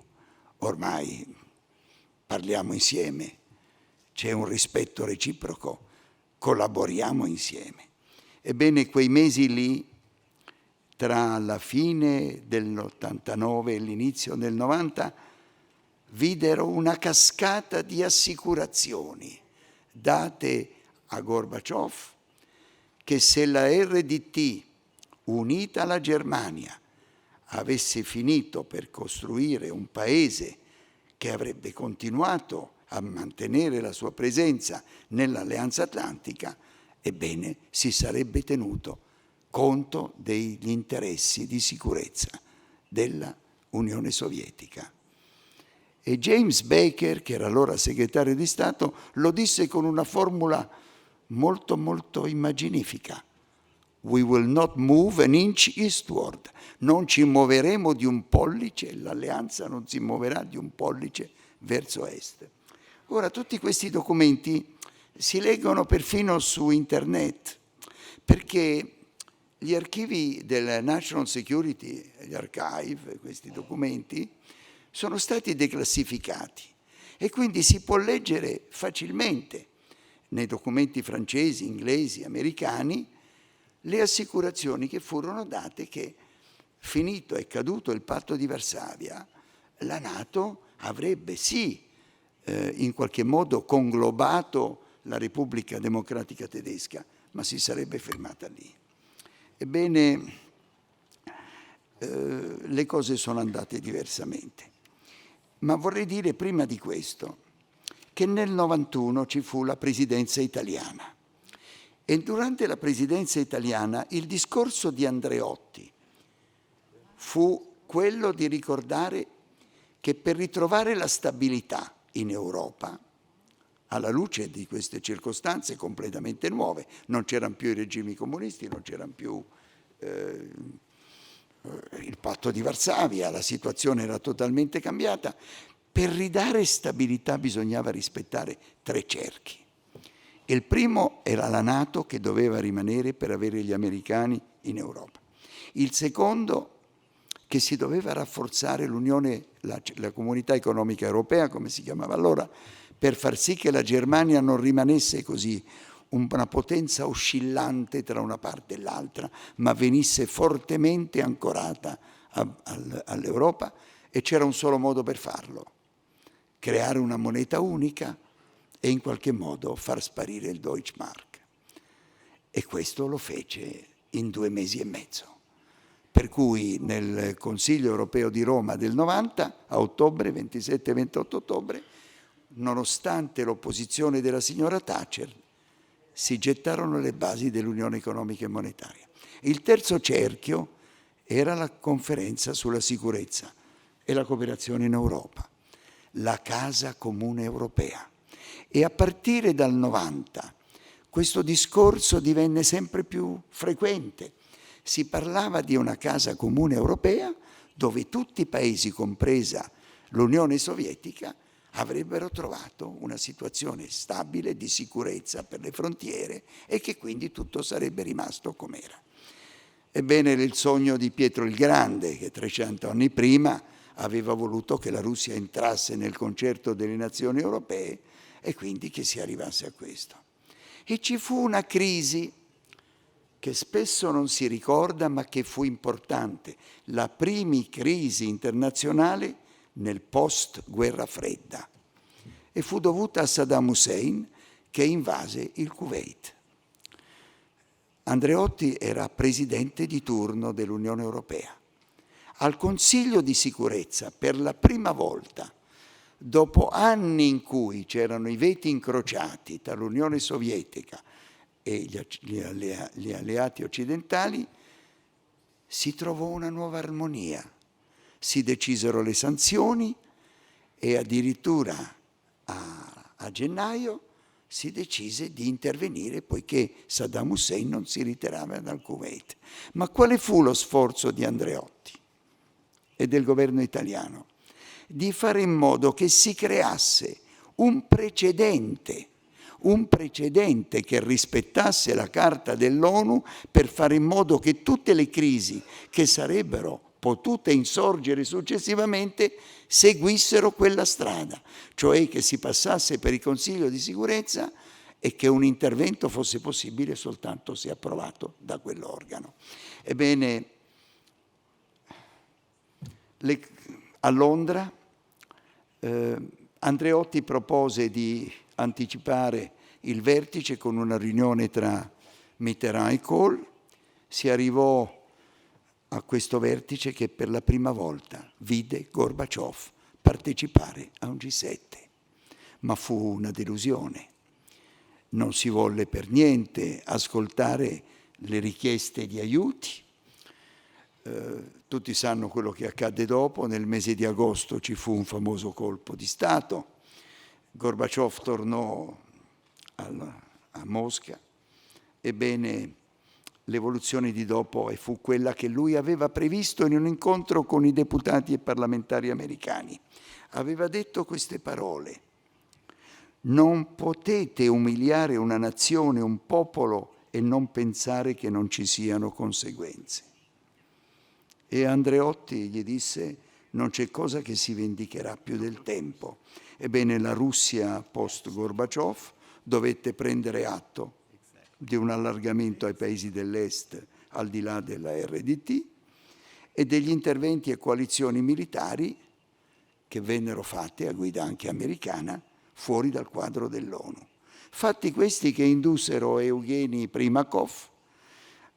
J: Ormai parliamo insieme, c'è un rispetto reciproco, collaboriamo insieme. Ebbene, quei mesi lì, tra la fine dell'89 e l'inizio del 90, videro una cascata di assicurazioni date a Gorbaciov che se la RDT, unita alla Germania, avesse finito per costruire un paese che avrebbe continuato a mantenere la sua presenza nell'Alleanza Atlantica, ebbene si sarebbe tenuto conto degli interessi di sicurezza della Unione Sovietica. E James Baker, che era allora segretario di Stato, lo disse con una formula molto molto immaginifica: "We will not move an inch eastward", non ci muoveremo di un pollice, l'alleanza non si muoverà di un pollice verso est. Ora, tutti questi documenti si leggono perfino su internet, perché gli archivi del National Security, gli archive, questi documenti, sono stati declassificati e quindi si può leggere facilmente nei documenti francesi, inglesi, americani, le assicurazioni che furono date che, finito e caduto il patto di Varsavia, la NATO avrebbe sì in qualche modo conglobato la Repubblica Democratica Tedesca, ma si sarebbe fermata lì. Ebbene, le cose sono andate diversamente. Ma vorrei dire prima di questo che nel 91 ci fu la presidenza italiana e durante la presidenza italiana il discorso di Andreotti fu quello di ricordare che per ritrovare la stabilità in Europa, alla luce di queste circostanze completamente nuove, non c'erano più i regimi comunisti, non c'erano più il patto di Varsavia, la situazione era totalmente cambiata. Per ridare stabilità bisognava rispettare 3 cerchi. Il primo era la NATO, che doveva rimanere per avere gli americani in Europa. Il secondo, che si doveva rafforzare l'Unione, la Comunità Economica Europea, come si chiamava allora, per far sì che la Germania non rimanesse così una potenza oscillante tra una parte e l'altra, ma venisse fortemente ancorata all'Europa, e c'era un solo modo per farlo: creare una moneta unica e in qualche modo far sparire il Deutschmark. E questo lo fece in 2 mesi e mezzo. Per cui nel Consiglio europeo di Roma del 90, a ottobre, 27 e 28 ottobre, nonostante l'opposizione della signora Thatcher, si gettarono le basi dell'Unione Economica e Monetaria. Il terzo cerchio era la conferenza sulla sicurezza e la cooperazione in Europa, la Casa Comune Europea. E a partire dal 90, questo discorso divenne sempre più frequente. Si parlava di una casa comune europea dove tutti i paesi, compresa l'Unione Sovietica, avrebbero trovato una situazione stabile di sicurezza per le frontiere e che quindi tutto sarebbe rimasto com'era. Ebbene, il sogno di Pietro il Grande, che 300 anni prima aveva voluto che la Russia entrasse nel concerto delle nazioni europee e quindi che si arrivasse a questo. E ci fu una crisi che spesso non si ricorda ma che fu importante, la prima crisi internazionale nel post-guerra fredda, e fu dovuta a Saddam Hussein che invase il Kuwait. Andreotti era presidente di turno dell'Unione Europea. Al Consiglio di sicurezza, per la prima volta, dopo anni in cui c'erano i veti incrociati tra l'Unione Sovietica e gli alleati occidentali, si trovò una nuova armonia. Si decisero le sanzioni e addirittura a gennaio si decise di intervenire poiché Saddam Hussein non si ritirava dal Kuwait. Ma quale fu lo sforzo di Andreotti e del governo italiano? Di fare in modo che si creasse un precedente che rispettasse la Carta dell'ONU per fare in modo che tutte le crisi che sarebbero potute insorgere successivamente seguissero quella strada, cioè che si passasse per il Consiglio di sicurezza e che un intervento fosse possibile soltanto se approvato da quell'organo. Ebbene, a Londra Andreotti propose di anticipare il vertice con una riunione tra Mitterrand e Kohl. Si arrivò a questo vertice che per la prima volta vide Gorbaciov partecipare a un G7, ma fu una delusione. Non si volle per niente ascoltare le richieste di aiuti. Tutti sanno quello che accadde dopo. Nel mese di agosto ci fu un famoso colpo di Stato. Gorbaciov tornò a Mosca. Ebbene, l'evoluzione di dopo fu quella che lui aveva previsto in un incontro con i deputati e parlamentari americani. Aveva detto queste parole: non potete umiliare una nazione, un popolo e non pensare che non ci siano conseguenze. E Andreotti gli disse: non c'è cosa che si vendicherà più del tempo. Ebbene, la Russia post-Gorbaciov dovette prendere atto di un allargamento ai paesi dell'Est al di là della RDT e degli interventi e coalizioni militari che vennero fatte a guida anche americana fuori dal quadro dell'ONU. Fatti questi che indussero Eugeni Primakov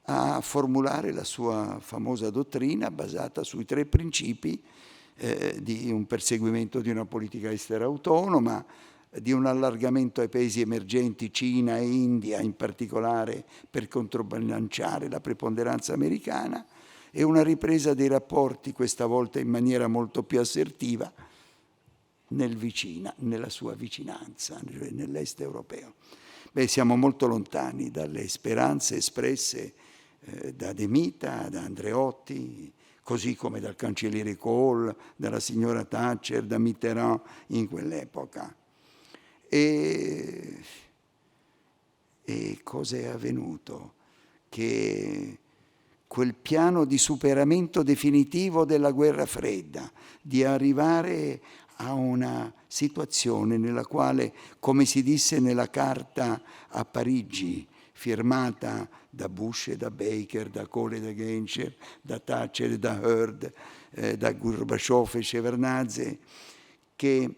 J: a formulare la sua famosa dottrina basata sui 3 principi di un perseguimento di una politica estera autonoma, di un allargamento ai paesi emergenti, Cina e India in particolare, per controbilanciare la preponderanza americana, e una ripresa dei rapporti, questa volta in maniera molto più assertiva, nella sua vicinanza, cioè nell'est europeo. Siamo molto lontani dalle speranze espresse da De Mita, da Andreotti, così come dal cancelliere Kohl, dalla signora Thatcher, da Mitterrand in quell'epoca. E cosa è avvenuto? Che quel piano di superamento definitivo della guerra fredda, di arrivare a una situazione nella quale, come si disse nella carta a Parigi, firmata da Bush e da Baker, da Kohl e da Genscher, da Thatcher e da Heard, da Gorbaciov e Shevardnadze, che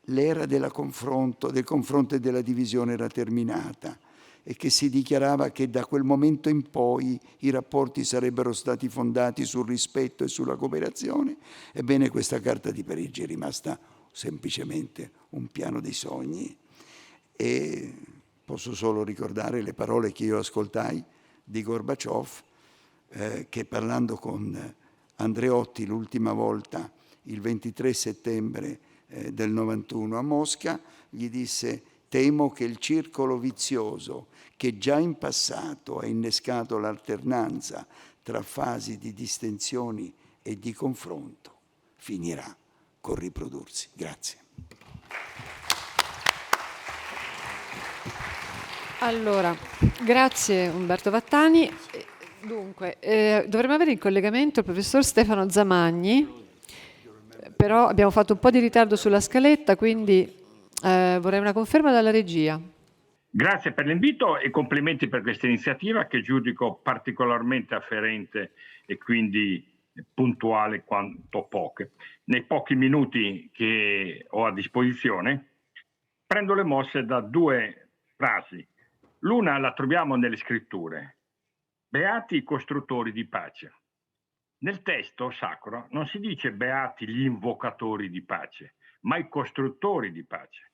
J: l'era del confronto e della divisione era terminata e che si dichiarava che da quel momento in poi i rapporti sarebbero stati fondati sul rispetto e sulla cooperazione. Ebbene, questa Carta di Parigi è rimasta semplicemente un piano dei sogni. E posso solo ricordare le parole che io ascoltai di Gorbaciov, che parlando con Andreotti l'ultima volta, il 23 settembre del 91 a Mosca, gli disse: Temo che il circolo vizioso che già in passato ha innescato l'alternanza tra fasi di distensioni e di confronto finirà col riprodursi. Grazie.
A: Allora, grazie Umberto Vattani. Dunque, dovremmo avere in collegamento il professor Stefano Zamagni, però abbiamo fatto un po' di ritardo sulla scaletta, quindi vorrei una conferma dalla regia.
K: Grazie per l'invito e complimenti per questa iniziativa che giudico particolarmente afferente e quindi puntuale quanto poche. Nei pochi minuti che ho a disposizione prendo le mosse da due frasi. L'una la troviamo nelle scritture. Beati i costruttori di pace. Nel testo sacro non si dice beati gli invocatori di pace, ma i costruttori di pace.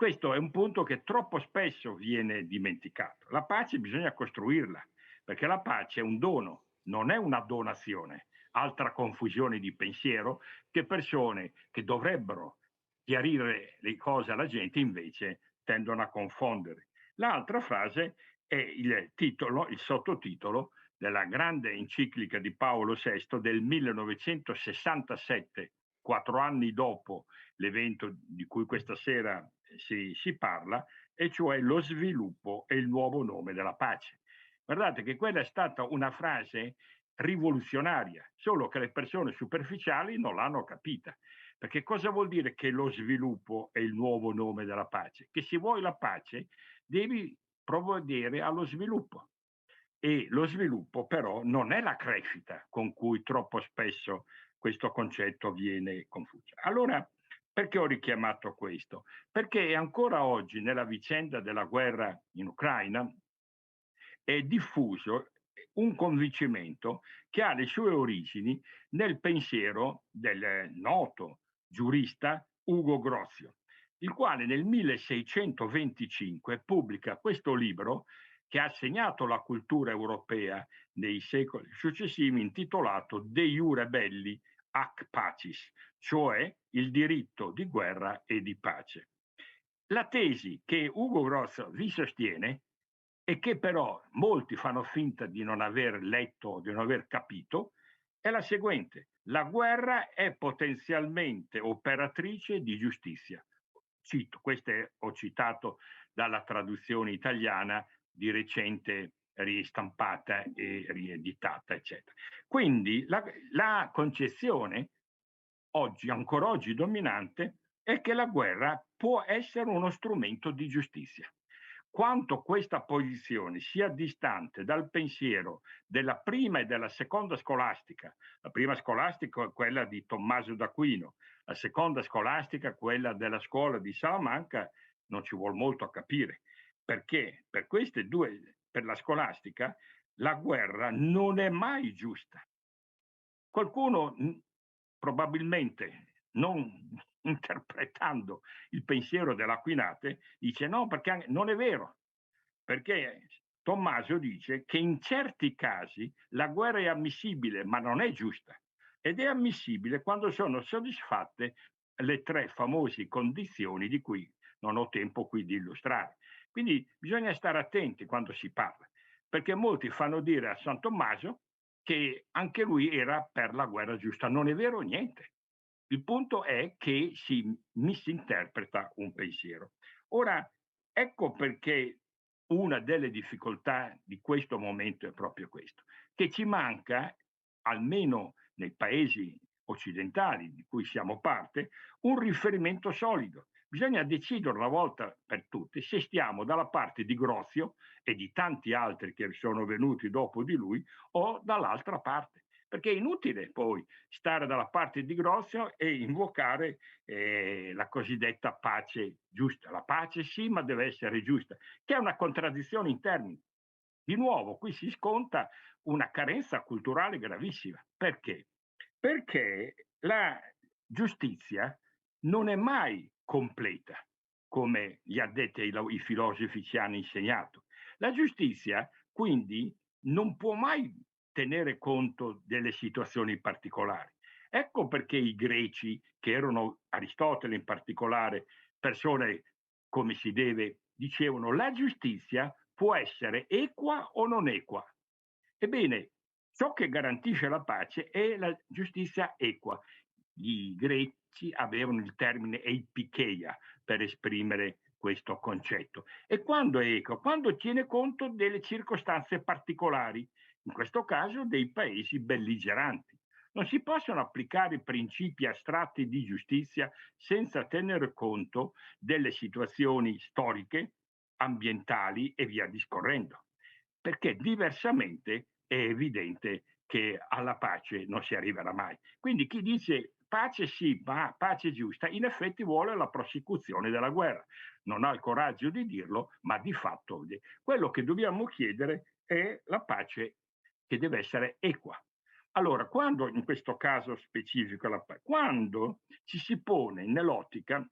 K: Questo è un punto che troppo spesso viene dimenticato. La pace bisogna costruirla, perché la pace è un dono, non è una donazione. Altra confusione di pensiero che persone che dovrebbero chiarire le cose alla gente invece tendono a confondere. L'altra frase è il titolo, il sottotitolo della grande enciclica di Paolo VI del 1967, 4 anni dopo l'evento di cui questa sera si parla, e cioè lo sviluppo e il nuovo nome della pace. Guardate che quella è stata una frase rivoluzionaria, solo che le persone superficiali non l'hanno capita. Perché cosa vuol dire che lo sviluppo è il nuovo nome della pace? Che se vuoi la pace devi provvedere allo sviluppo. E lo sviluppo però non è la crescita con cui troppo spesso questo concetto viene confuso. Allora, perché ho richiamato questo? Perché ancora oggi nella vicenda della guerra in Ucraina è diffuso un convincimento che ha le sue origini nel pensiero del noto giurista Ugo Grozio, il quale nel 1625 pubblica questo libro che ha segnato la cultura europea nei secoli successivi, intitolato De Iure Belli ac Pacis, cioè il diritto di guerra e di pace. La tesi che Ugo Grozio vi sostiene e che però molti fanno finta di non aver letto, di non aver capito, è la seguente: la guerra è potenzialmente operatrice di giustizia. Cito, queste ho citato dalla traduzione italiana di recente ristampata e rieditata, eccetera. Quindi la concezione oggi, ancora oggi dominante, è che la guerra può essere uno strumento di giustizia. Quanto questa posizione sia distante dal pensiero della prima e della seconda scolastica, la prima scolastica è quella di Tommaso d'Aquino, la seconda scolastica quella della scuola di Salamanca, non ci vuole molto a capire, perché per queste due, per la scolastica, la guerra non è mai giusta. Qualcuno probabilmente non interpretando il pensiero dell'Aquinate dice no, perché non è vero, perché Tommaso dice che in certi casi la guerra è ammissibile ma non è giusta, ed è ammissibile quando sono soddisfatte le tre famose condizioni di cui non ho tempo qui di illustrare. Quindi bisogna stare attenti quando si parla, perché molti fanno dire a San Tommaso che anche lui era per la guerra giusta. Non è vero niente. Il punto è che si misinterpreta un pensiero. Ora, ecco perché una delle difficoltà di questo momento è proprio questo, che ci manca, almeno nei paesi occidentali di cui siamo parte, un riferimento solido. Bisogna decidere una volta per tutte se stiamo dalla parte di Grozio e di tanti altri che sono venuti dopo di lui o dall'altra parte. Perché è inutile poi stare dalla parte di Grozio e invocare la cosiddetta pace giusta. La pace sì, ma deve essere giusta, che è una contraddizione in termini. Di nuovo, qui si sconta una carenza culturale gravissima. Perché? Perché la giustizia non è mai completa, come gli addetti ai filosofi ci hanno insegnato. La giustizia, quindi, non può mai tenere conto delle situazioni particolari. Ecco perché i greci, che erano Aristotele in particolare, persone come si deve, dicevano la giustizia può essere equa o non equa. Ebbene, ciò che garantisce la pace è la giustizia equa. I greci avevano il termine eipikeia per esprimere questo concetto. E quando è equa? Quando tiene conto delle circostanze particolari, in questo caso dei paesi belligeranti. Non si possono applicare principi astratti di giustizia senza tenere conto delle situazioni storiche, ambientali e via discorrendo, perché diversamente è evidente che alla pace non si arriverà mai. Quindi chi dice pace sì, ma pace giusta, in effetti vuole la prosecuzione della guerra. Non ha il coraggio di dirlo, ma di fatto quello che dobbiamo chiedere è la pace che deve essere equa. Allora, quando in questo caso specifico, quando ci si pone nell'ottica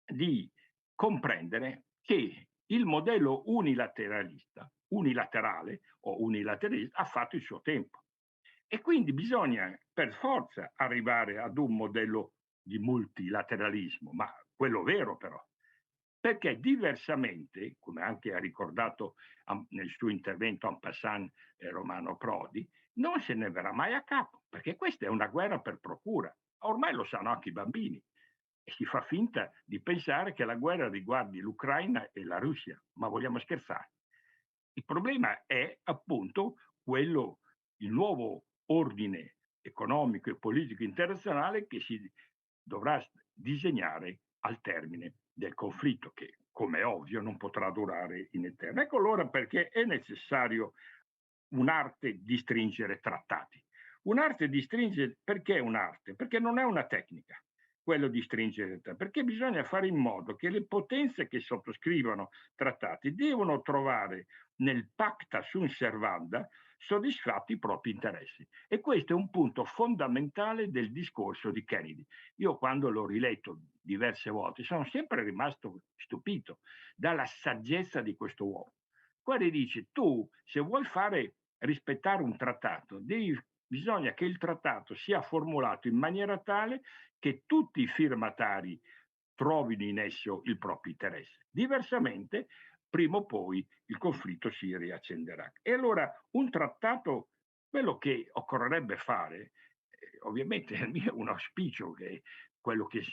K: di comprendere che il modello unilaterale o unilateralista ha fatto il suo tempo. E quindi bisogna per forza arrivare ad un modello di multilateralismo, ma quello vero però, perché diversamente, come anche ha ricordato nel suo intervento en passant Romano Prodi, non se ne verrà mai a capo, perché questa è una guerra per procura. Ormai lo sanno anche i bambini e si fa finta di pensare che la guerra riguardi l'Ucraina e la Russia, ma vogliamo scherzare? Il problema è appunto il nuovo ordine economico e politico internazionale che si dovrà disegnare al termine del conflitto, che come è ovvio non potrà durare in eterno. Ecco allora perché è necessario un'arte di stringere trattati. Un'arte di stringere, perché un'arte? Perché non è una tecnica quello di stringere trattati, perché bisogna fare in modo che le potenze che sottoscrivono trattati devono trovare nel pacta sunt servanda soddisfatti i propri interessi. E questo è un punto fondamentale del discorso di Kennedy. Io quando l'ho riletto diverse volte sono sempre rimasto stupito dalla saggezza di questo uomo. Guarda, dice, tu se vuoi fare rispettare un trattato, bisogna che il trattato sia formulato in maniera tale che tutti i firmatari trovino in esso il proprio interesse. Diversamente, prima o poi il conflitto si riaccenderà. E allora un trattato, quello che occorrerebbe fare, ovviamente il mio è un auspicio, che quello che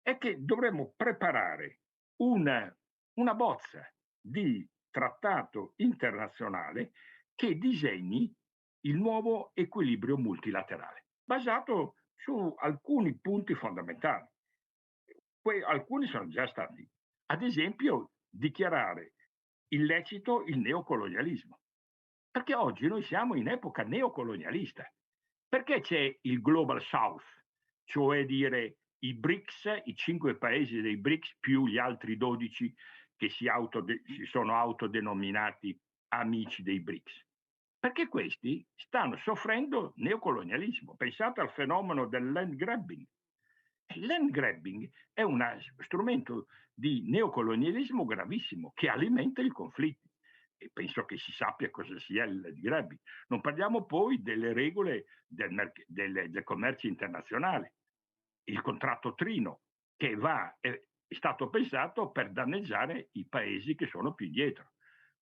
K: è che dovremmo preparare una bozza di trattato internazionale che disegni il nuovo equilibrio multilaterale, basato su alcuni punti fondamentali. Alcuni sono già stati, ad esempio, dichiarare illecito il neocolonialismo, perché oggi noi siamo in epoca neocolonialista. Perché c'è il Global South, cioè dire i BRICS, i 5 paesi dei BRICS più gli altri 12 che si sono autodenominati amici dei BRICS? Perché questi stanno soffrendo neocolonialismo. Pensate al fenomeno del land grabbing. Il land grabbing è uno strumento di neocolonialismo gravissimo che alimenta i conflitti. E penso che si sappia cosa sia il land grabbing. Non parliamo poi delle regole del commercio internazionale. Il contratto trino, che è stato pensato per danneggiare i paesi che sono più indietro,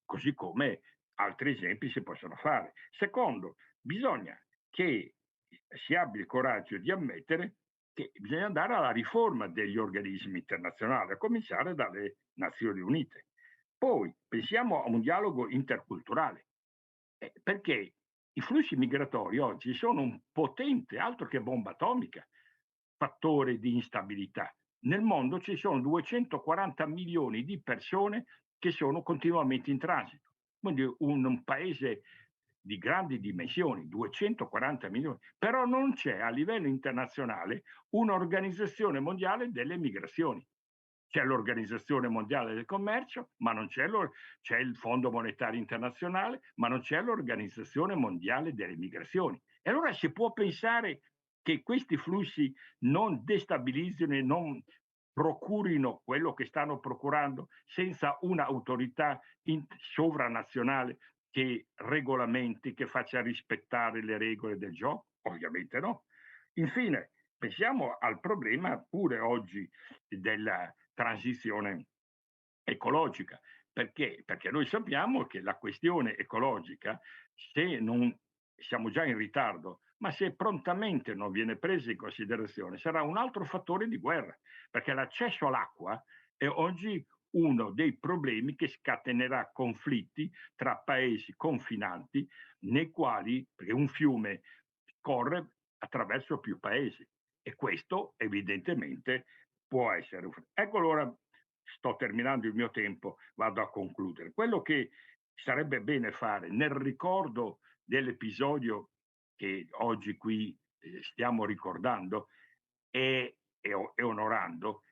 K: così come altri esempi si possono fare. Secondo, bisogna che si abbia il coraggio di ammettere che bisogna andare alla riforma degli organismi internazionali, a cominciare dalle Nazioni Unite. Poi pensiamo a un dialogo interculturale, perché i flussi migratori oggi sono un potente, altro che bomba atomica, fattore di instabilità. Nel mondo ci sono 240 milioni di persone che sono continuamente in transito. Quindi un paese di grandi dimensioni, 240 milioni, però non c'è a livello internazionale un'organizzazione mondiale delle migrazioni. C'è l'Organizzazione Mondiale del Commercio, ma non c'è il Fondo Monetario Internazionale, ma non c'è l'Organizzazione Mondiale delle Migrazioni. E allora si può pensare che questi flussi non destabilizzino e non procurino quello che stanno procurando senza un'autorità sovranazionale che regolamenti, che faccia rispettare le regole del gioco? Ovviamente no. Infine, pensiamo al problema pure oggi della transizione ecologica. Perché? Perché noi sappiamo che la questione ecologica, se non siamo già in ritardo, ma se prontamente non viene presa in considerazione, sarà un altro fattore di guerra, perché l'accesso all'acqua è oggi uno dei problemi che scatenerà conflitti tra paesi confinanti, nei quali, perché un fiume scorre attraverso più paesi, e questo evidentemente può essere. Ecco, allora sto terminando il mio tempo, vado a concludere. Quello che sarebbe bene fare nel ricordo dell'episodio che oggi qui stiamo ricordando e onorando,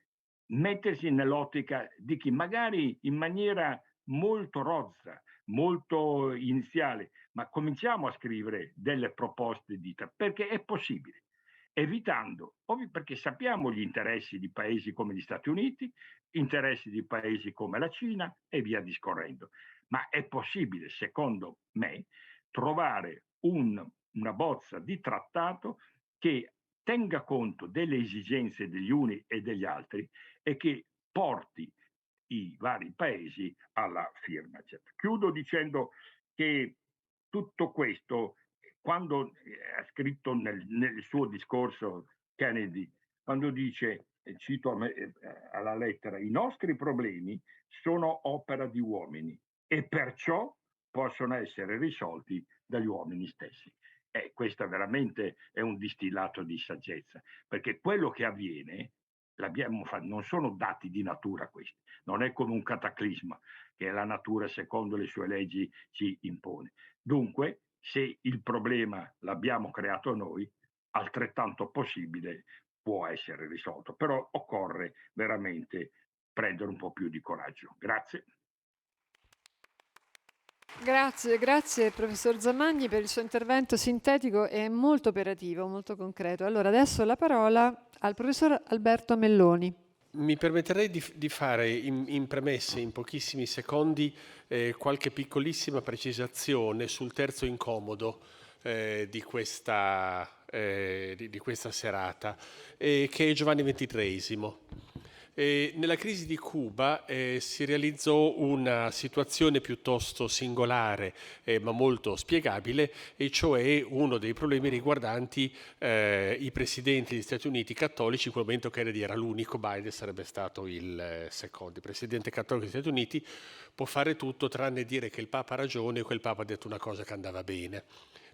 K: mettersi nell'ottica di chi magari in maniera molto rozza, molto iniziale, ma cominciamo a scrivere delle proposte perché è possibile, evitando, ovvio, perché sappiamo gli interessi di paesi come gli Stati Uniti, interessi di paesi come la Cina e via discorrendo, ma è possibile, secondo me, trovare una bozza di trattato che tenga conto delle esigenze degli uni e degli altri e che porti i vari paesi alla firma. Chiudo dicendo che tutto questo, quando ha scritto nel suo discorso Kennedy, quando dice, cito alla lettera, i nostri problemi sono opera di uomini e perciò possono essere risolti dagli uomini stessi. Questo veramente è un distillato di saggezza, perché quello che avviene, non sono dati di natura questi, non è come un cataclisma che la natura secondo le sue leggi ci impone. Dunque, se il problema l'abbiamo creato noi, altrettanto possibile può essere risolto, però occorre veramente prendere un po' più di coraggio. Grazie.
A: Grazie professor Zammagni per il suo intervento sintetico e molto operativo, molto concreto. Allora adesso la parola al professor Alberto Melloni.
L: Mi permetterei di fare in premesse, in pochissimi secondi, qualche piccolissima precisazione sul terzo incomodo di questa serata, che è Giovanni XXIII. Nella crisi di Cuba si realizzò una situazione piuttosto singolare ma molto spiegabile, e cioè uno dei problemi riguardanti i presidenti degli Stati Uniti cattolici. In quel momento Kennedy era l'unico, Biden sarebbe stato il secondo. Il presidente cattolico degli Stati Uniti può fare tutto tranne dire che il Papa ha ragione e quel Papa ha detto una cosa che andava bene.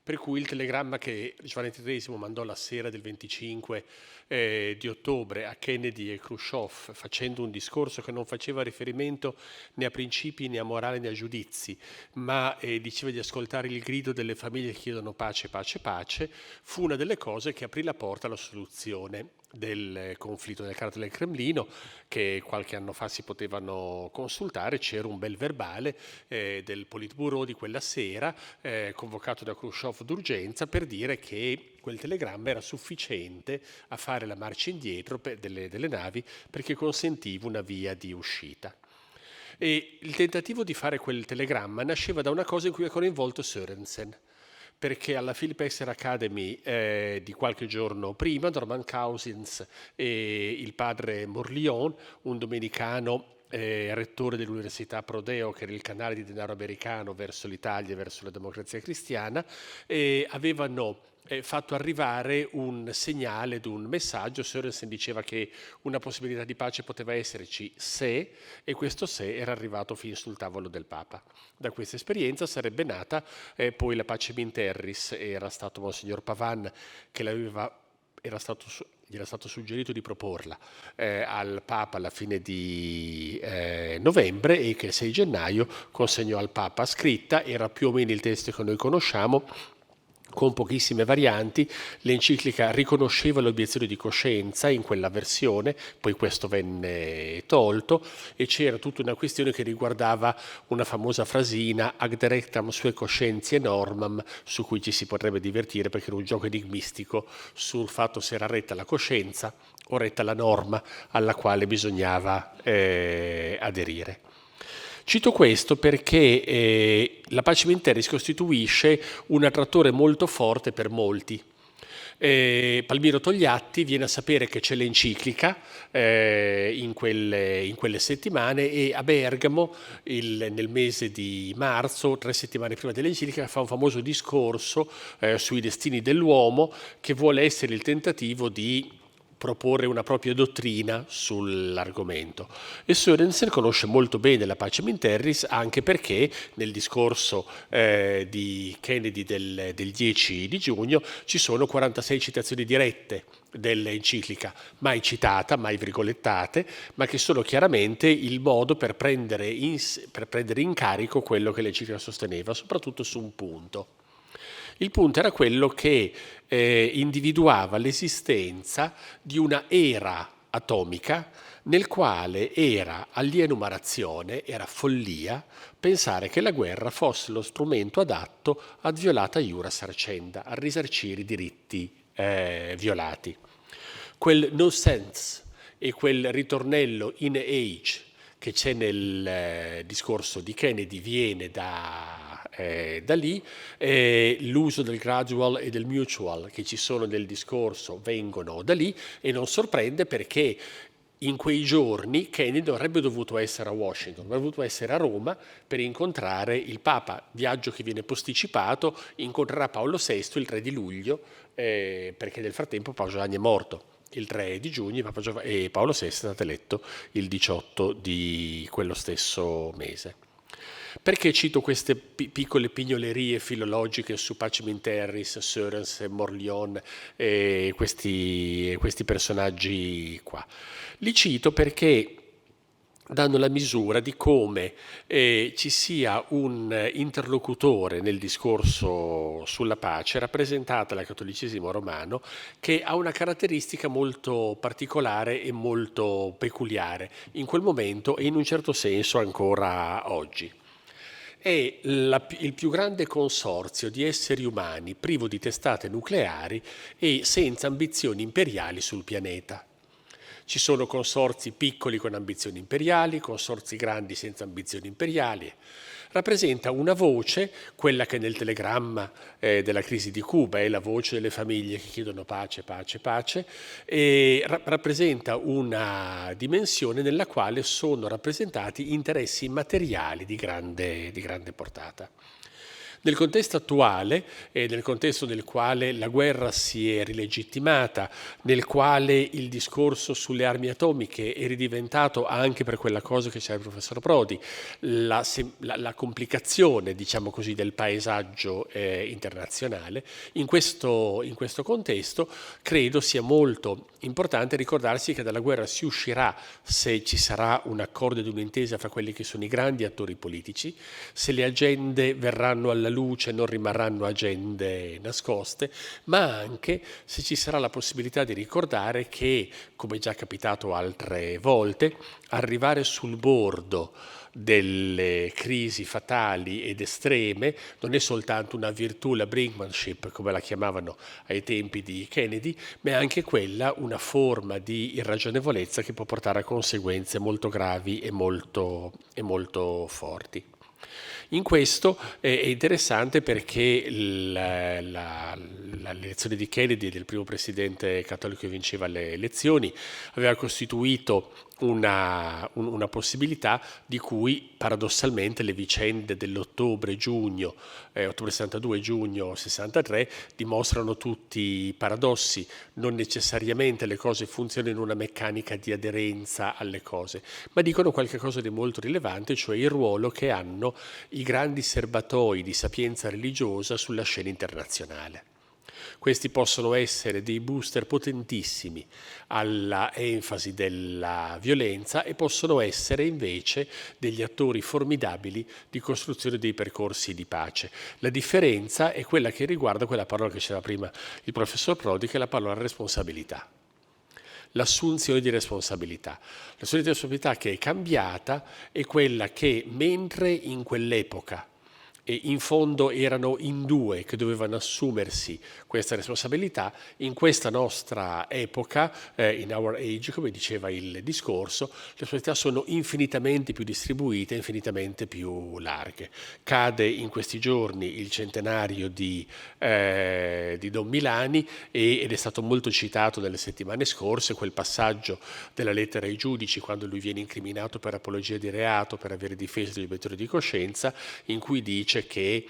L: Per cui il telegramma che Giovanni XXIII mandò la sera del 25 di ottobre a Kennedy e Khrushchev, facendo un discorso che non faceva riferimento né a principi né a morale né a giudizi, ma diceva di ascoltare il grido delle famiglie che chiedono pace, pace, pace, fu una delle cose che aprì la porta alla soluzione del conflitto nel carattere del Cremlino, che qualche anno fa si potevano consultare. C'era un bel verbale del Politburo di quella sera, convocato da Khrushchev d'urgenza, per dire che quel telegramma era sufficiente a fare la marcia indietro delle navi, perché consentiva una via di uscita. E il tentativo di fare quel telegramma nasceva da una cosa in cui è coinvolto Sørensen, perché alla Philip Exeter Academy di qualche giorno prima Norman Cousins e il padre Morlion, un domenicano rettore dell'Università Prodeo, che era il canale di denaro americano verso l'Italia e verso la democrazia cristiana, avevano fatto arrivare un segnale ed un messaggio. Sørensen diceva che una possibilità di pace poteva esserci se, e questo se era arrivato fin sul tavolo del Papa. Da questa esperienza sarebbe nata poi la Pacem in Terris. Era stato Monsignor Pavan che gli era stato suggerito di proporla al Papa alla fine di novembre, e che il 6 gennaio consegnò al Papa scritta. Era più o meno il testo che noi conosciamo, con pochissime varianti. L'enciclica riconosceva l'obiezione di coscienza in quella versione, poi questo venne tolto, e c'era tutta una questione che riguardava una famosa frasina ad directam sue coscientie normam, su cui ci si potrebbe divertire, perché era un gioco enigmistico sul fatto se era retta la coscienza o retta la norma alla quale bisognava aderire. Cito questo perché la Pacem in Terris costituisce un attrattore molto forte per molti, Palmiro Togliatti viene a sapere che c'è l'enciclica in quelle settimane, e a Bergamo nel mese di marzo, 3 settimane prima dell'enciclica, fa un famoso discorso sui destini dell'uomo, che vuole essere il tentativo di proporre una propria dottrina sull'argomento. E Sørensen conosce molto bene la Pacem in Terris, anche perché nel discorso di Kennedy del 10 di giugno ci sono 46 citazioni dirette dell'enciclica, mai citata, mai virgolettate, ma che sono chiaramente il modo per prendere in carico quello che l'enciclica sosteneva, soprattutto su un punto. Il punto era quello che individuava l'esistenza di una era atomica nel quale era alienumerazione, era follia, pensare che la guerra fosse lo strumento adatto ad violata iura sarcenda, a risarcire i diritti violati. Quel no sense e quel ritornello in age che c'è nel discorso di Kennedy viene da lì, l'uso del gradual e del mutual che ci sono nel discorso vengono da lì, e non sorprende perché in quei giorni Kennedy non avrebbe dovuto essere a Washington, avrebbe dovuto essere a Roma per incontrare il Papa, viaggio che viene posticipato. Incontrerà Paolo VI il 3 di luglio, perché nel frattempo Paolo Giovanni è morto il 3 di giugno e Paolo VI è stato eletto il 18 di quello stesso mese. Perché cito queste piccole pignolerie filologiche su Pacem in Terris, Sørensen, Morlion e questi personaggi qua? Li cito perché danno la misura di come ci sia un interlocutore nel discorso sulla pace, rappresentata dal cattolicesimo romano, che ha una caratteristica molto particolare e molto peculiare in quel momento e in un certo senso ancora oggi. È il più grande consorzio di esseri umani privo di testate nucleari e senza ambizioni imperiali sul pianeta. Ci sono consorzi piccoli con ambizioni imperiali, consorzi grandi senza ambizioni imperiali. Rappresenta una voce, quella che nel telegramma della crisi di Cuba è la voce delle famiglie che chiedono pace, pace, pace, e rappresenta una dimensione nella quale sono rappresentati interessi materiali di grande portata. Nel contesto attuale, nel contesto nel quale la guerra si è rilegittimata, nel quale il discorso sulle armi atomiche è ridiventato, anche per quella cosa che c'era il professor Prodi, la complicazione, diciamo così, del paesaggio internazionale, in questo contesto credo sia molto importante ricordarsi che dalla guerra si uscirà se ci sarà un accordo ed un'intesa fra quelli che sono i grandi attori politici, se le agende verranno alla luce non rimarranno agende nascoste, ma anche se ci sarà la possibilità di ricordare che, come è già capitato altre volte, arrivare sul bordo delle crisi fatali ed estreme non è soltanto una virtù, la brinkmanship come la chiamavano ai tempi di Kennedy, ma è anche quella una forma di irragionevolezza che può portare a conseguenze molto gravi e molto forti. In questo è interessante perché l'elezione di Kennedy, del primo presidente cattolico che vinceva le elezioni, aveva costituito una possibilità di cui paradossalmente le vicende dell'ottobre 62 e giugno 63 dimostrano tutti i paradossi. Non necessariamente le cose funzionano in una meccanica di aderenza alle cose, ma dicono qualcosa di molto rilevante, cioè il ruolo che hanno i grandi serbatoi di sapienza religiosa sulla scena internazionale. Questi possono essere dei booster potentissimi alla enfasi della violenza e possono essere invece degli attori formidabili di costruzione dei percorsi di pace. La differenza è quella che riguarda quella parola che diceva prima il professor Prodi, che è la parola responsabilità. L'assunzione di responsabilità. L'assunzione di responsabilità che è cambiata è quella che, mentre in quell'epoca E in fondo erano in due che dovevano assumersi questa responsabilità. In questa nostra epoca, in our age, come diceva il discorso, le responsabilità sono infinitamente più distribuite, infinitamente più larghe. Cade in questi giorni il centenario di Don Milani ed è stato molto citato nelle settimane scorse quel passaggio della lettera ai giudici quando lui viene incriminato per apologia di reato, per avere difeso gli obiettori di coscienza, in cui dice che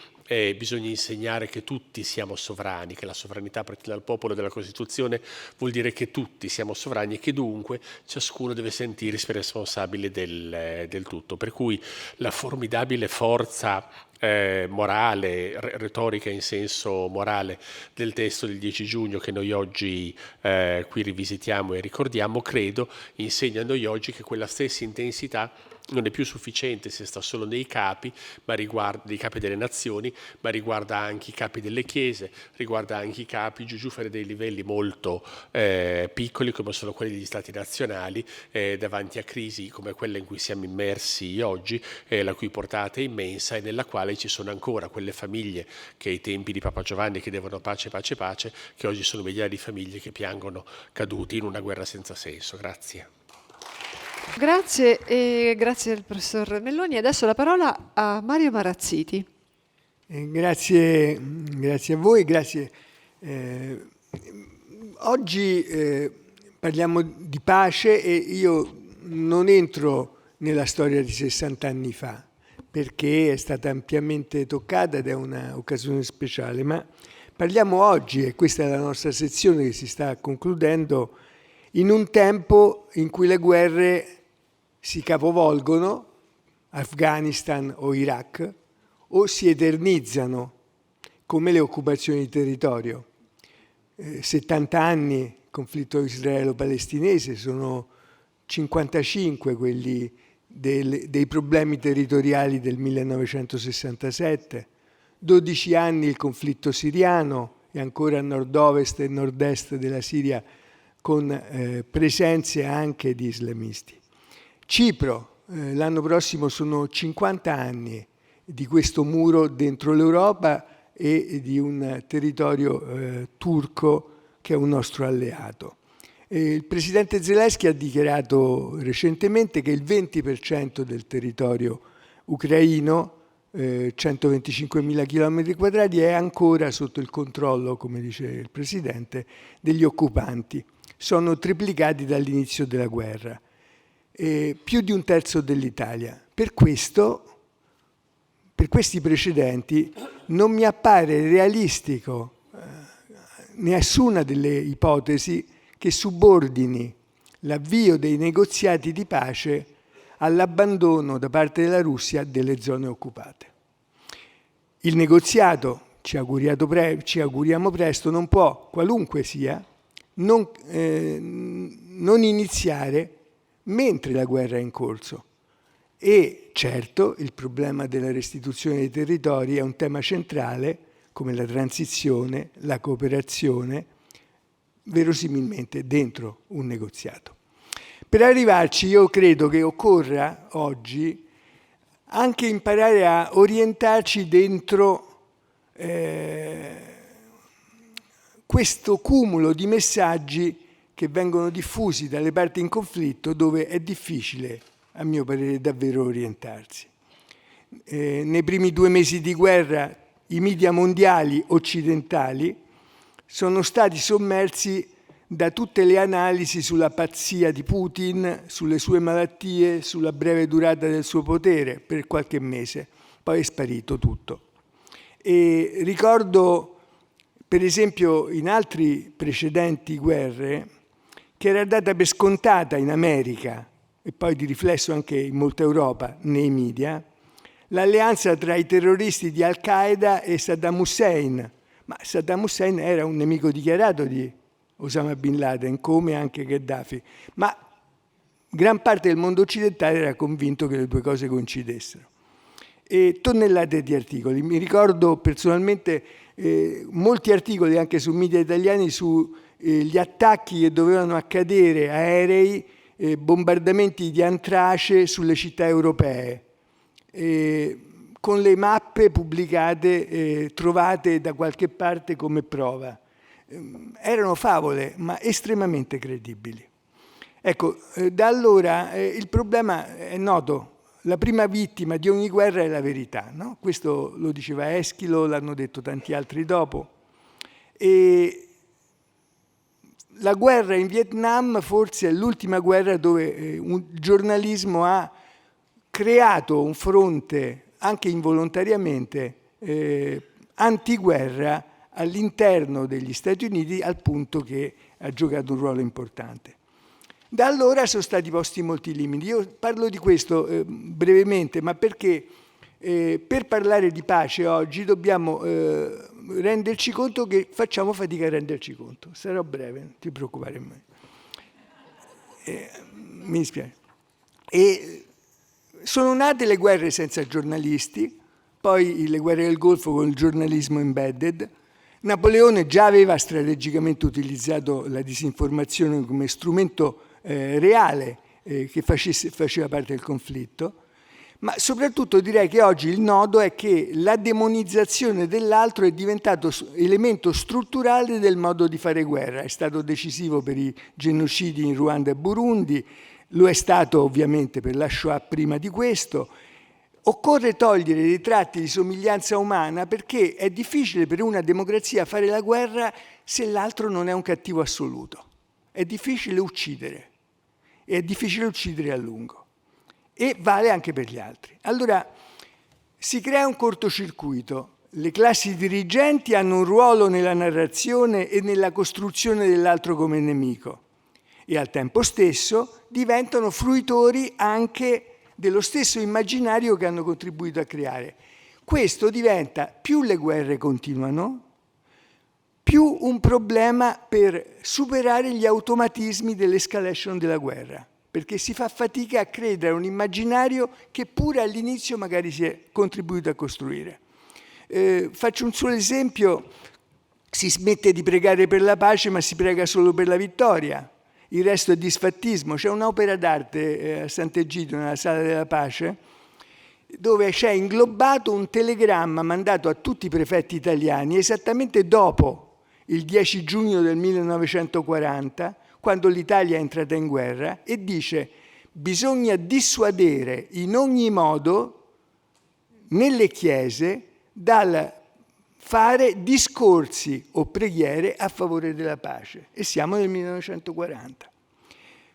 L: bisogna insegnare che tutti siamo sovrani, che la sovranità parte dal popolo della Costituzione vuol dire che tutti siamo sovrani e che dunque ciascuno deve sentirsi responsabile del tutto. Per cui la formidabile forza morale, retorica in senso morale del testo del 10 giugno che noi oggi qui rivisitiamo e ricordiamo, credo, insegna a noi oggi che quella stessa intensità non è più sufficiente se sta solo nei capi, ma riguarda i capi delle nazioni, ma riguarda anche i capi delle chiese, riguarda anche i capi giù fare dei livelli molto piccoli come sono quelli degli stati nazionali davanti a crisi come quella in cui siamo immersi oggi, la cui portata è immensa e nella quale ci sono ancora quelle famiglie che ai tempi di Papa Giovanni chiedevano pace, pace, pace, che oggi sono migliaia di famiglie che piangono caduti in una guerra senza senso. Grazie.
A: Grazie e grazie al professor Melloni. Adesso la parola a Mario Marazziti.
C: Grazie a voi, grazie. Oggi parliamo di pace e io non entro nella storia di 60 anni fa perché è stata ampiamente toccata ed è un'occasione speciale, ma parliamo oggi, e questa è la nostra sezione che si sta concludendo, in un tempo in cui le guerre si capovolgono, Afghanistan o Iraq, o si eternizzano, come le occupazioni di territorio. 70 anni conflitto israelo-palestinese, sono 55 quelli dei problemi territoriali del 1967, 12 anni il conflitto siriano e ancora a nord-ovest e nord-est della Siria con presenze anche di islamisti. Cipro, l'anno prossimo sono 50 anni di questo muro dentro l'Europa e di un territorio turco che è un nostro alleato. Il presidente Zelensky ha dichiarato recentemente che il 20% del territorio ucraino, 125.000 km quadrati, è ancora sotto il controllo, come dice il presidente, degli occupanti. Sono triplicati dall'inizio della guerra, più di un terzo dell'Italia. Per questi precedenti non mi appare realistico nessuna delle ipotesi che subordini l'avvio dei negoziati di pace all'abbandono da parte della Russia delle zone occupate. Il negoziato, ci auguriamo presto, non può, qualunque sia, non iniziare mentre la guerra è in corso. E certo il problema della restituzione dei territori è un tema centrale, come la transizione, la cooperazione, verosimilmente dentro un negoziato. Per arrivarci io credo che occorra oggi anche imparare a orientarci dentro questo cumulo di messaggi che vengono diffusi dalle parti in conflitto, dove è difficile, a mio parere, davvero orientarsi. Nei primi 2 mesi di guerra i media mondiali occidentali sono stati sommersi da tutte le analisi sulla pazzia di Putin, sulle sue malattie, sulla breve durata del suo potere per qualche mese, poi è sparito tutto. E ricordo, per esempio, in altri precedenti guerre, che era data per scontata in America e poi di riflesso anche in molta Europa, nei media, l'alleanza tra i terroristi di Al-Qaeda e Saddam Hussein. Ma Saddam Hussein era un nemico dichiarato di Osama Bin Laden, come anche Gheddafi, ma gran parte del mondo occidentale era convinto che le due cose coincidessero. E tonnellate di articoli. Mi ricordo personalmente molti articoli anche su media italiani sugli attacchi che dovevano accadere, aerei, bombardamenti di antrace sulle città europee, con le mappe pubblicate, trovate da qualche parte come prova. Erano favole, ma estremamente credibili. Ecco, da allora il problema è noto. La prima vittima di ogni guerra è la verità, no? Questo lo diceva Eschilo, l'hanno detto tanti altri dopo. E la guerra in Vietnam forse è l'ultima guerra dove il giornalismo ha creato un fronte, anche involontariamente, antiguerra all'interno degli Stati Uniti, al punto che ha giocato un ruolo importante. Da allora sono stati posti molti limiti. Io parlo di questo brevemente, ma perché per parlare di pace oggi dobbiamo renderci conto che facciamo fatica a renderci conto. Sarò breve, non ti preoccupare. Mi dispiace. E sono nate le guerre senza giornalisti, poi le guerre del Golfo con il giornalismo embedded. Napoleone già aveva strategicamente utilizzato la disinformazione come strumento reale che faceva parte del conflitto, ma soprattutto direi che oggi il nodo è che la demonizzazione dell'altro è diventato elemento strutturale del modo di fare guerra. È stato decisivo per i genocidi in Ruanda e Burundi, lo è stato ovviamente per la Shoah prima di questo. Occorre togliere dei tratti di somiglianza umana perché è difficile per una democrazia fare la guerra se l'altro non è un cattivo assoluto. È difficile uccidere. E è difficile uccidere a lungo. E vale anche per gli altri. Allora si crea un cortocircuito. Le classi dirigenti hanno un ruolo nella narrazione e nella costruzione dell'altro come nemico e al tempo stesso diventano fruitori anche dello stesso immaginario che hanno contribuito a creare. Questo diventa, più le guerre continuano, più un problema per superare gli automatismi dell'escalation della guerra, perché si fa fatica a credere a un immaginario che pure all'inizio magari si è contribuito a costruire. Faccio un solo esempio: si smette di pregare per la pace, ma si prega solo per la vittoria. Il resto è disfattismo. C'è un'opera d'arte a Sant'Egidio, nella Sala della Pace, dove c'è inglobato un telegramma mandato a tutti i prefetti italiani esattamente dopo il 10 giugno del 1940, quando l'Italia è entrata in guerra, e dice: bisogna dissuadere in ogni modo nelle chiese dal fare discorsi o preghiere a favore della pace. E siamo nel 1940.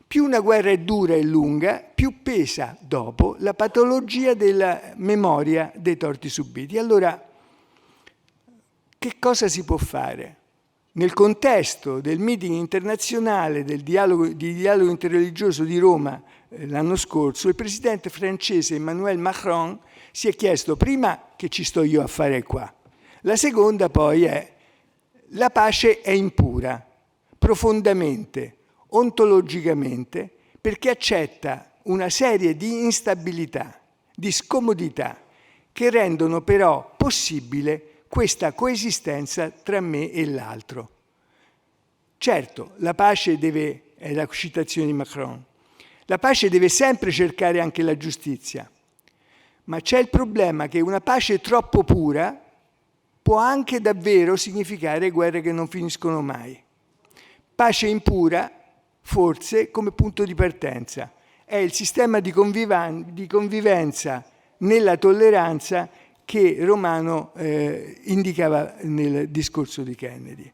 C: Più una guerra è dura e lunga, più pesa dopo la patologia della memoria dei torti subiti. Allora, che cosa si può fare? Nel contesto del meeting internazionale di dialogo interreligioso di Roma l'anno scorso, il presidente francese Emmanuel Macron si è chiesto prima: che ci sto io a fare qua? La seconda poi è: la pace è impura, profondamente, ontologicamente, perché accetta una serie di instabilità, di scomodità, che rendono però possibile questa coesistenza tra me e l'altro. Certo, la pace deve, è la citazione di Macron, la pace deve sempre cercare anche la giustizia, ma c'è il problema che una pace troppo pura può anche davvero significare guerre che non finiscono mai. Pace impura, forse, come punto di partenza, è il sistema di convivenza nella tolleranza che Romano indicava nel discorso di Kennedy.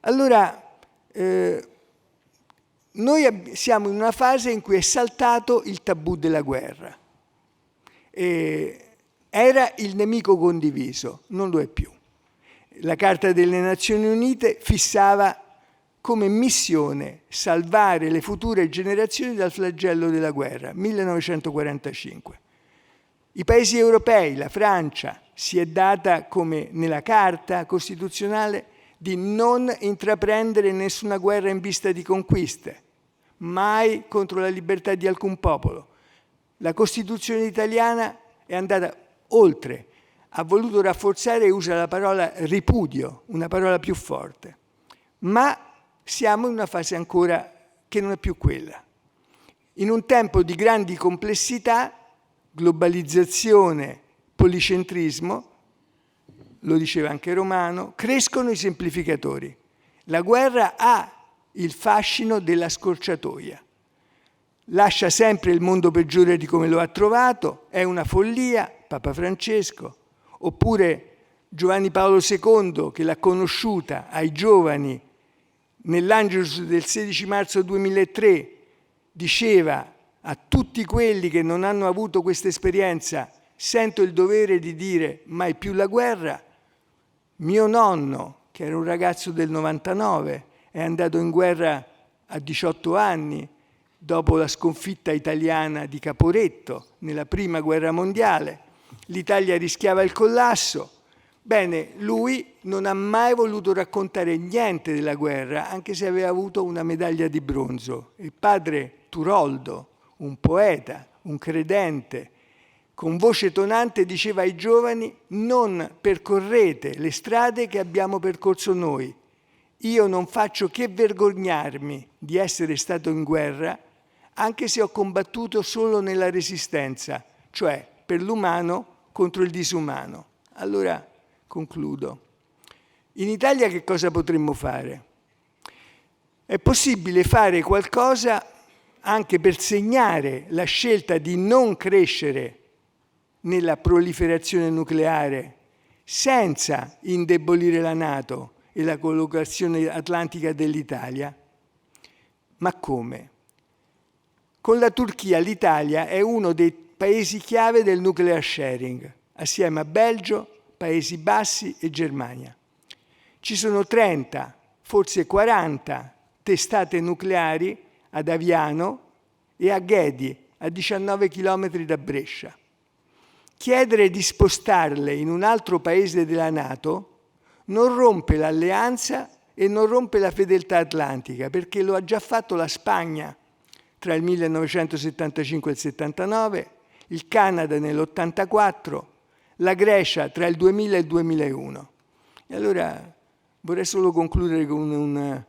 C: Allora, noi siamo in una fase in cui è saltato il tabù della guerra. Era il nemico condiviso, non lo è più. La Carta delle Nazioni Unite fissava come missione salvare le future generazioni dal flagello della guerra, 1945. I paesi europei, la Francia, si è data come nella Carta Costituzionale di non intraprendere nessuna guerra in vista di conquiste, mai contro la libertà di alcun popolo. La Costituzione italiana è andata oltre, ha voluto rafforzare e usa la parola ripudio, una parola più forte. Ma siamo in una fase ancora che non è più quella. In un tempo di grandi complessità, globalizzazione, policentrismo, lo diceva anche Romano, crescono i semplificatori. La guerra ha il fascino della scorciatoia. Lascia sempre il mondo peggiore di come lo ha trovato, è una follia, Papa Francesco, oppure Giovanni Paolo II, che l'ha conosciuta ai giovani nell'Angelus del 16 marzo 2003, diceva a tutti quelli che non hanno avuto questa esperienza: sento il dovere di dire mai più la guerra. Mio nonno, che era un ragazzo del 99, è andato in guerra a 18 anni, dopo la sconfitta italiana di Caporetto nella Prima Guerra Mondiale. L'Italia rischiava il collasso. Bene, lui non ha mai voluto raccontare niente della guerra, anche se aveva avuto una medaglia di bronzo. Il padre Turoldo, un poeta, un credente, con voce tonante diceva ai giovani: non percorrete le strade che abbiamo percorso noi. Io non faccio che vergognarmi di essere stato in guerra, anche se ho combattuto solo nella resistenza, cioè per l'umano contro il disumano. Allora, concludo. In Italia che cosa potremmo fare? È possibile fare qualcosa anche per segnare la scelta di non crescere nella proliferazione nucleare senza indebolire la NATO e la collocazione atlantica dell'Italia? Ma come? Con la Turchia l'Italia è uno dei paesi chiave del nuclear sharing, assieme a Belgio, Paesi Bassi e Germania. Ci sono 30, forse 40 testate nucleari ad Aviano e a Ghedi, a 19 chilometri da Brescia. Chiedere di spostarle in un altro paese della NATO non rompe l'alleanza e non rompe la fedeltà atlantica, perché lo ha già fatto la Spagna tra il 1975 e il 79, il Canada nell'84, la Grecia tra il 2000 e il 2001. E allora vorrei solo concludere con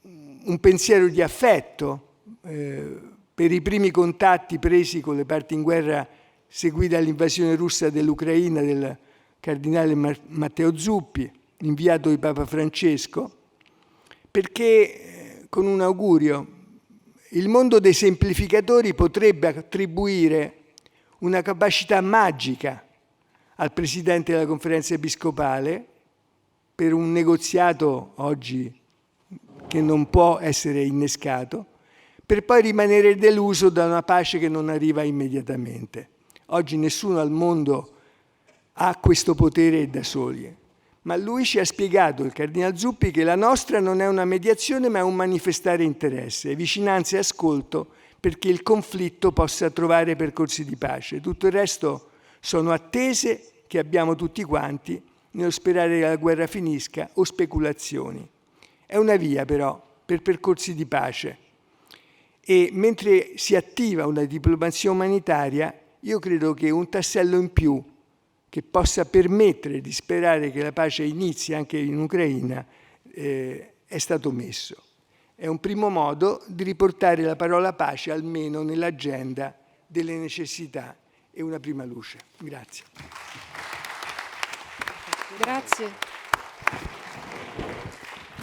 C: un pensiero di affetto per i primi contatti presi con le parti in guerra seguita all'invasione russa dell'Ucraina del cardinale Matteo Zuppi, inviato di Papa Francesco, perché con un augurio: il mondo dei semplificatori potrebbe attribuire una capacità magica al Presidente della Conferenza Episcopale per un negoziato oggi che non può essere innescato, per poi rimanere deluso da una pace che non arriva immediatamente. Oggi nessuno al mondo ha questo potere da soli, ma lui ci ha spiegato, il Cardinal Zuppi, che la nostra non è una mediazione ma è un manifestare interesse, vicinanza e ascolto perché il conflitto possa trovare percorsi di pace. Tutto il resto sono attese che abbiamo tutti quanti nello sperare che la guerra finisca o speculazioni. È una via però per percorsi di pace e mentre si attiva una diplomazia umanitaria io credo che un tassello in più che possa permettere di sperare che la pace inizi anche in Ucraina è stato messo. È un primo modo di riportare la parola pace almeno nell'agenda delle necessità e una prima luce. Grazie.
A: Grazie.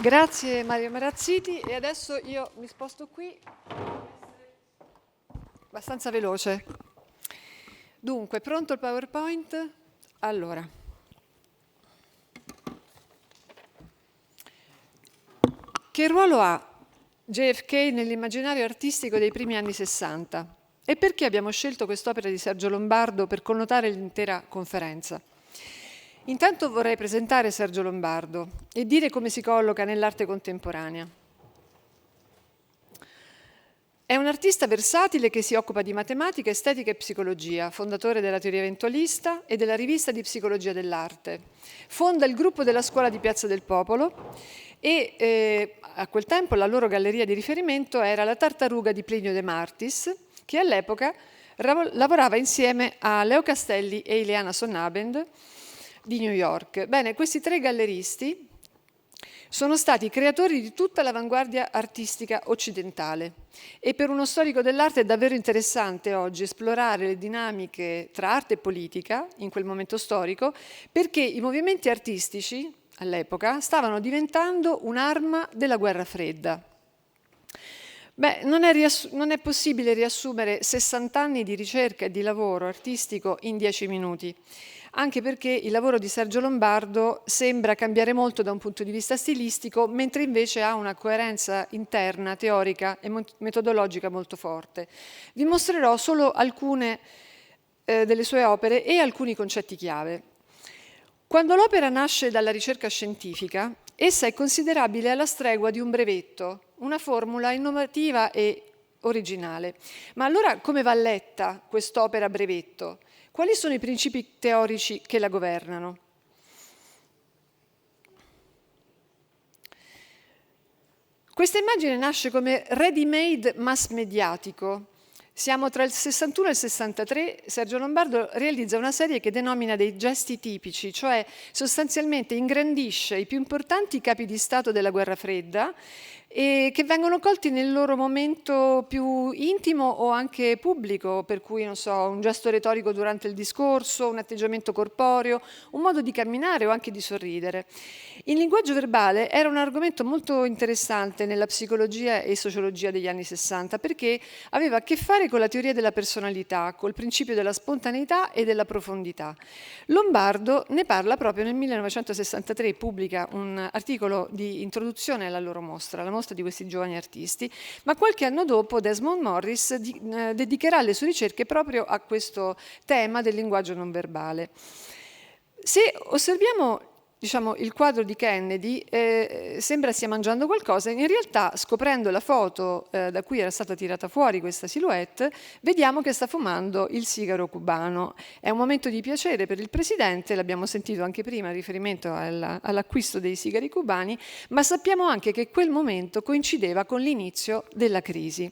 A: Grazie Mario Marazziti e adesso io mi sposto qui, abbastanza veloce. Dunque, pronto il PowerPoint? Allora. Che ruolo ha JFK nell'immaginario artistico dei primi anni 60? E perché abbiamo scelto quest'opera di Sergio Lombardo per connotare l'intera conferenza? Intanto vorrei presentare Sergio Lombardo e dire come si colloca nell'arte contemporanea. È un artista versatile che si occupa di matematica, estetica e psicologia, fondatore della teoria eventualista e della rivista di psicologia dell'arte. Fonda il gruppo della scuola di Piazza del Popolo e a quel tempo la loro galleria di riferimento era la Tartaruga di Plinio De Martis, che all'epoca lavorava insieme a Leo Castelli e Ileana Sonnabend di New York. Bene, questi tre galleristi sono stati i creatori di tutta l'avanguardia artistica occidentale e per uno storico dell'arte è davvero interessante oggi esplorare le dinamiche tra arte e politica in quel momento storico, perché i movimenti artistici all'epoca stavano diventando un'arma della guerra fredda. Beh, non è possibile riassumere 60 anni di ricerca e di lavoro artistico in 10 minuti, anche perché il lavoro di Sergio Lombardo sembra cambiare molto da un punto di vista stilistico, mentre invece ha una coerenza interna, teorica e metodologica molto forte. Vi mostrerò solo alcune delle sue opere e alcuni concetti chiave. Quando l'opera nasce dalla ricerca scientifica, essa è considerabile alla stregua di un brevetto, una formula innovativa e originale. Ma allora come va letta quest'opera brevetto? Quali sono i principi teorici che la governano? Questa immagine nasce come ready-made mass mediatico. Siamo tra il 61 e il 63, Sergio Lombardo realizza una serie che denomina dei gesti tipici, cioè sostanzialmente ingrandisce i più importanti capi di Stato della guerra fredda e che vengono colti nel loro momento più intimo o anche pubblico, per cui, non so, un gesto retorico durante il discorso, un atteggiamento corporeo, un modo di camminare o anche di sorridere. Il linguaggio verbale era un argomento molto interessante nella psicologia e sociologia degli anni 60 perché aveva a che fare con la teoria della personalità, col principio della spontaneità e della profondità. Lombardo ne parla proprio nel 1963, pubblica un articolo di introduzione alla loro mostra, la mostra di questi giovani artisti, ma qualche anno dopo Desmond Morris dedicherà le sue ricerche proprio a questo tema del linguaggio non verbale. Se osserviamo il quadro di Kennedy, sembra stia mangiando qualcosa, in realtà scoprendo la foto da cui era stata tirata fuori questa silhouette, vediamo che sta fumando il sigaro cubano. È un momento di piacere per il presidente, l'abbiamo sentito anche prima in riferimento all'acquisto dei sigari cubani, ma sappiamo anche che quel momento coincideva con l'inizio della crisi.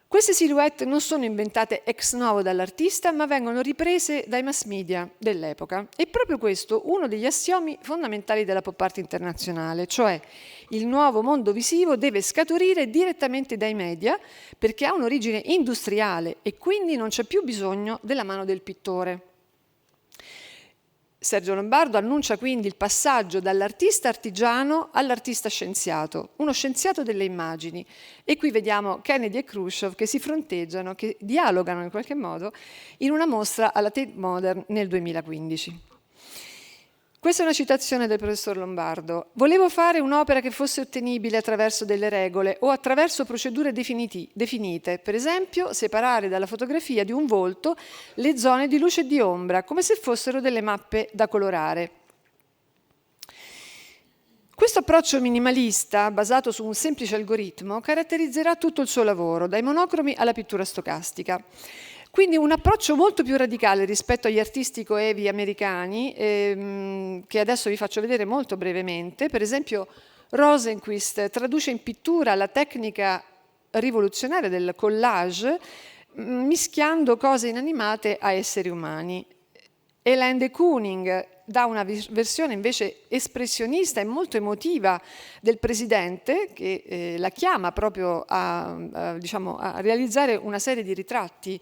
A: Queste silhouette non sono inventate ex novo dall'artista, ma vengono riprese dai mass media dell'epoca. E proprio questo uno degli assiomi fondamentali della pop art internazionale, cioè il nuovo mondo visivo deve scaturire direttamente dai media perché ha un'origine industriale e quindi non c'è più bisogno della mano del pittore. Sergio Lombardo annuncia quindi il passaggio dall'artista artigiano all'artista scienziato, uno scienziato delle immagini. E qui vediamo Kennedy e Khrushchev che si fronteggiano, che dialogano in qualche modo in una mostra alla Tate Modern nel 2015. Questa è una citazione del professor Lombardo. Volevo fare un'opera che fosse ottenibile attraverso delle regole o attraverso procedure definite, per esempio separare dalla fotografia di un volto le zone di luce e di ombra, come se fossero delle mappe da colorare. Questo approccio minimalista, basato su un semplice algoritmo, caratterizzerà tutto il suo lavoro, dai monocromi alla pittura stocastica. Quindi un approccio molto più radicale rispetto agli artisti coevi americani, che adesso vi faccio vedere molto brevemente. Per esempio Rosenquist traduce in pittura la tecnica rivoluzionaria del collage, mischiando cose inanimate a esseri umani. Hélène de Kooning dà una versione invece espressionista e molto emotiva del presidente, che la chiama proprio a realizzare una serie di ritratti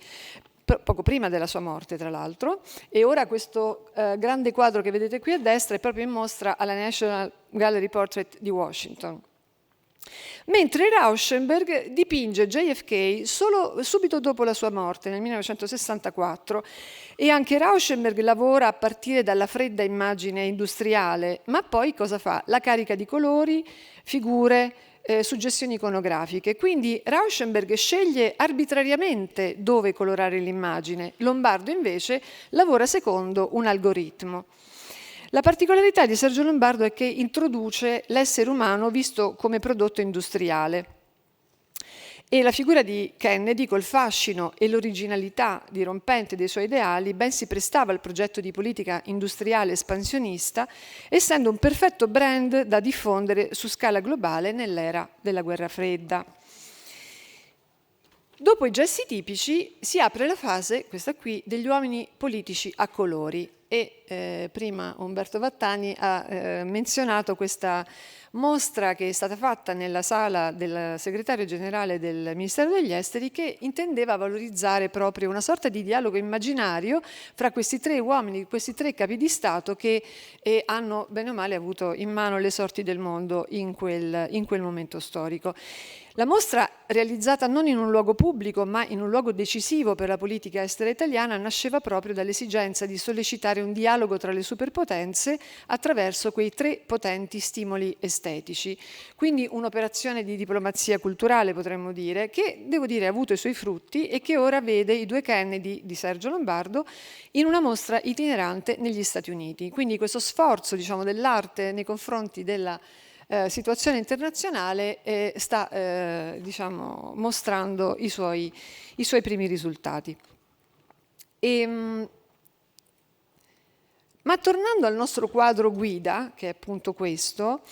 A: poco prima della sua morte, tra l'altro, e ora questo grande quadro che vedete qui a destra è proprio in mostra alla National Gallery Portrait di Washington. Mentre Rauschenberg dipinge JFK subito dopo la sua morte, nel 1964, e anche Rauschenberg lavora a partire dalla fredda immagine industriale, ma poi cosa fa? La carica di colori, figure, suggestioni iconografiche. Quindi Rauschenberg sceglie arbitrariamente dove colorare l'immagine, Lombardo invece lavora secondo un algoritmo. La particolarità di Sergio Lombardo è che introduce l'essere umano visto come prodotto industriale e la figura di Kennedy, col fascino e l'originalità dirompente dei suoi ideali, ben si prestava al progetto di politica industriale espansionista, essendo un perfetto brand da diffondere su scala globale nell'era della guerra fredda. Dopo i gesti tipici si apre la fase, questa qui, degli uomini politici a colori. e prima Umberto Vattani ha menzionato questa mostra che è stata fatta nella sala del segretario generale del Ministero degli Esteri, che intendeva valorizzare proprio una sorta di dialogo immaginario fra questi tre uomini, questi tre capi di Stato che hanno bene o male avuto in mano le sorti del mondo in quel momento storico. La mostra, realizzata non in un luogo pubblico ma in un luogo decisivo per la politica estera italiana, nasceva proprio dall'esigenza di sollecitare un dialogo tra le superpotenze attraverso quei tre potenti stimoli estetici. Quindi un'operazione di diplomazia culturale, potremmo dire, che, devo dire, ha avuto i suoi frutti e che ora vede i due Kennedy di Sergio Lombardo in una mostra itinerante negli Stati Uniti. Quindi questo sforzo, diciamo, dell'arte nei confronti della situazione internazionale sta diciamo, mostrando i suoi primi risultati. Ma tornando al nostro quadro guida, che è appunto questo,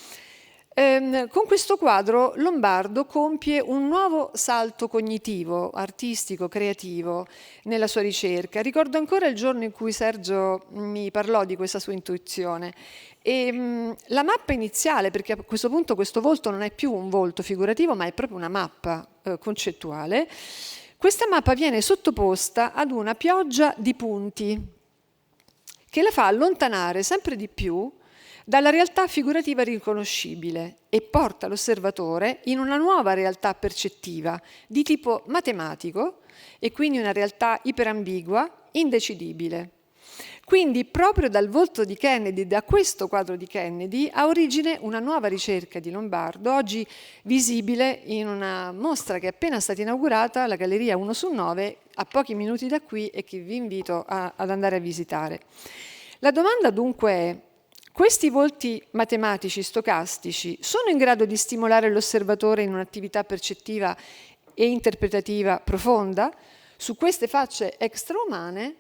A: con questo quadro Lombardo compie un nuovo salto cognitivo, artistico, creativo nella sua ricerca. Ricordo ancora il giorno in cui Sergio mi parlò di questa sua intuizione. La mappa iniziale, perché a questo punto questo volto non è più un volto figurativo, ma è proprio una mappa concettuale, questa mappa viene sottoposta ad una pioggia di punti che la fa allontanare sempre di più dalla realtà figurativa riconoscibile e porta l'osservatore in una nuova realtà percettiva di tipo matematico e quindi una realtà iperambigua, indecidibile. Quindi proprio dal volto di Kennedy, da questo quadro di Kennedy, ha origine una nuova ricerca di Lombardo, oggi visibile in una mostra che è appena stata inaugurata, la Galleria 1 su 9, a pochi minuti da qui, e che vi invito ad andare a visitare. La domanda dunque è: questi volti matematici stocastici sono in grado di stimolare l'osservatore in un'attività percettiva e interpretativa profonda? Su queste facce extraumane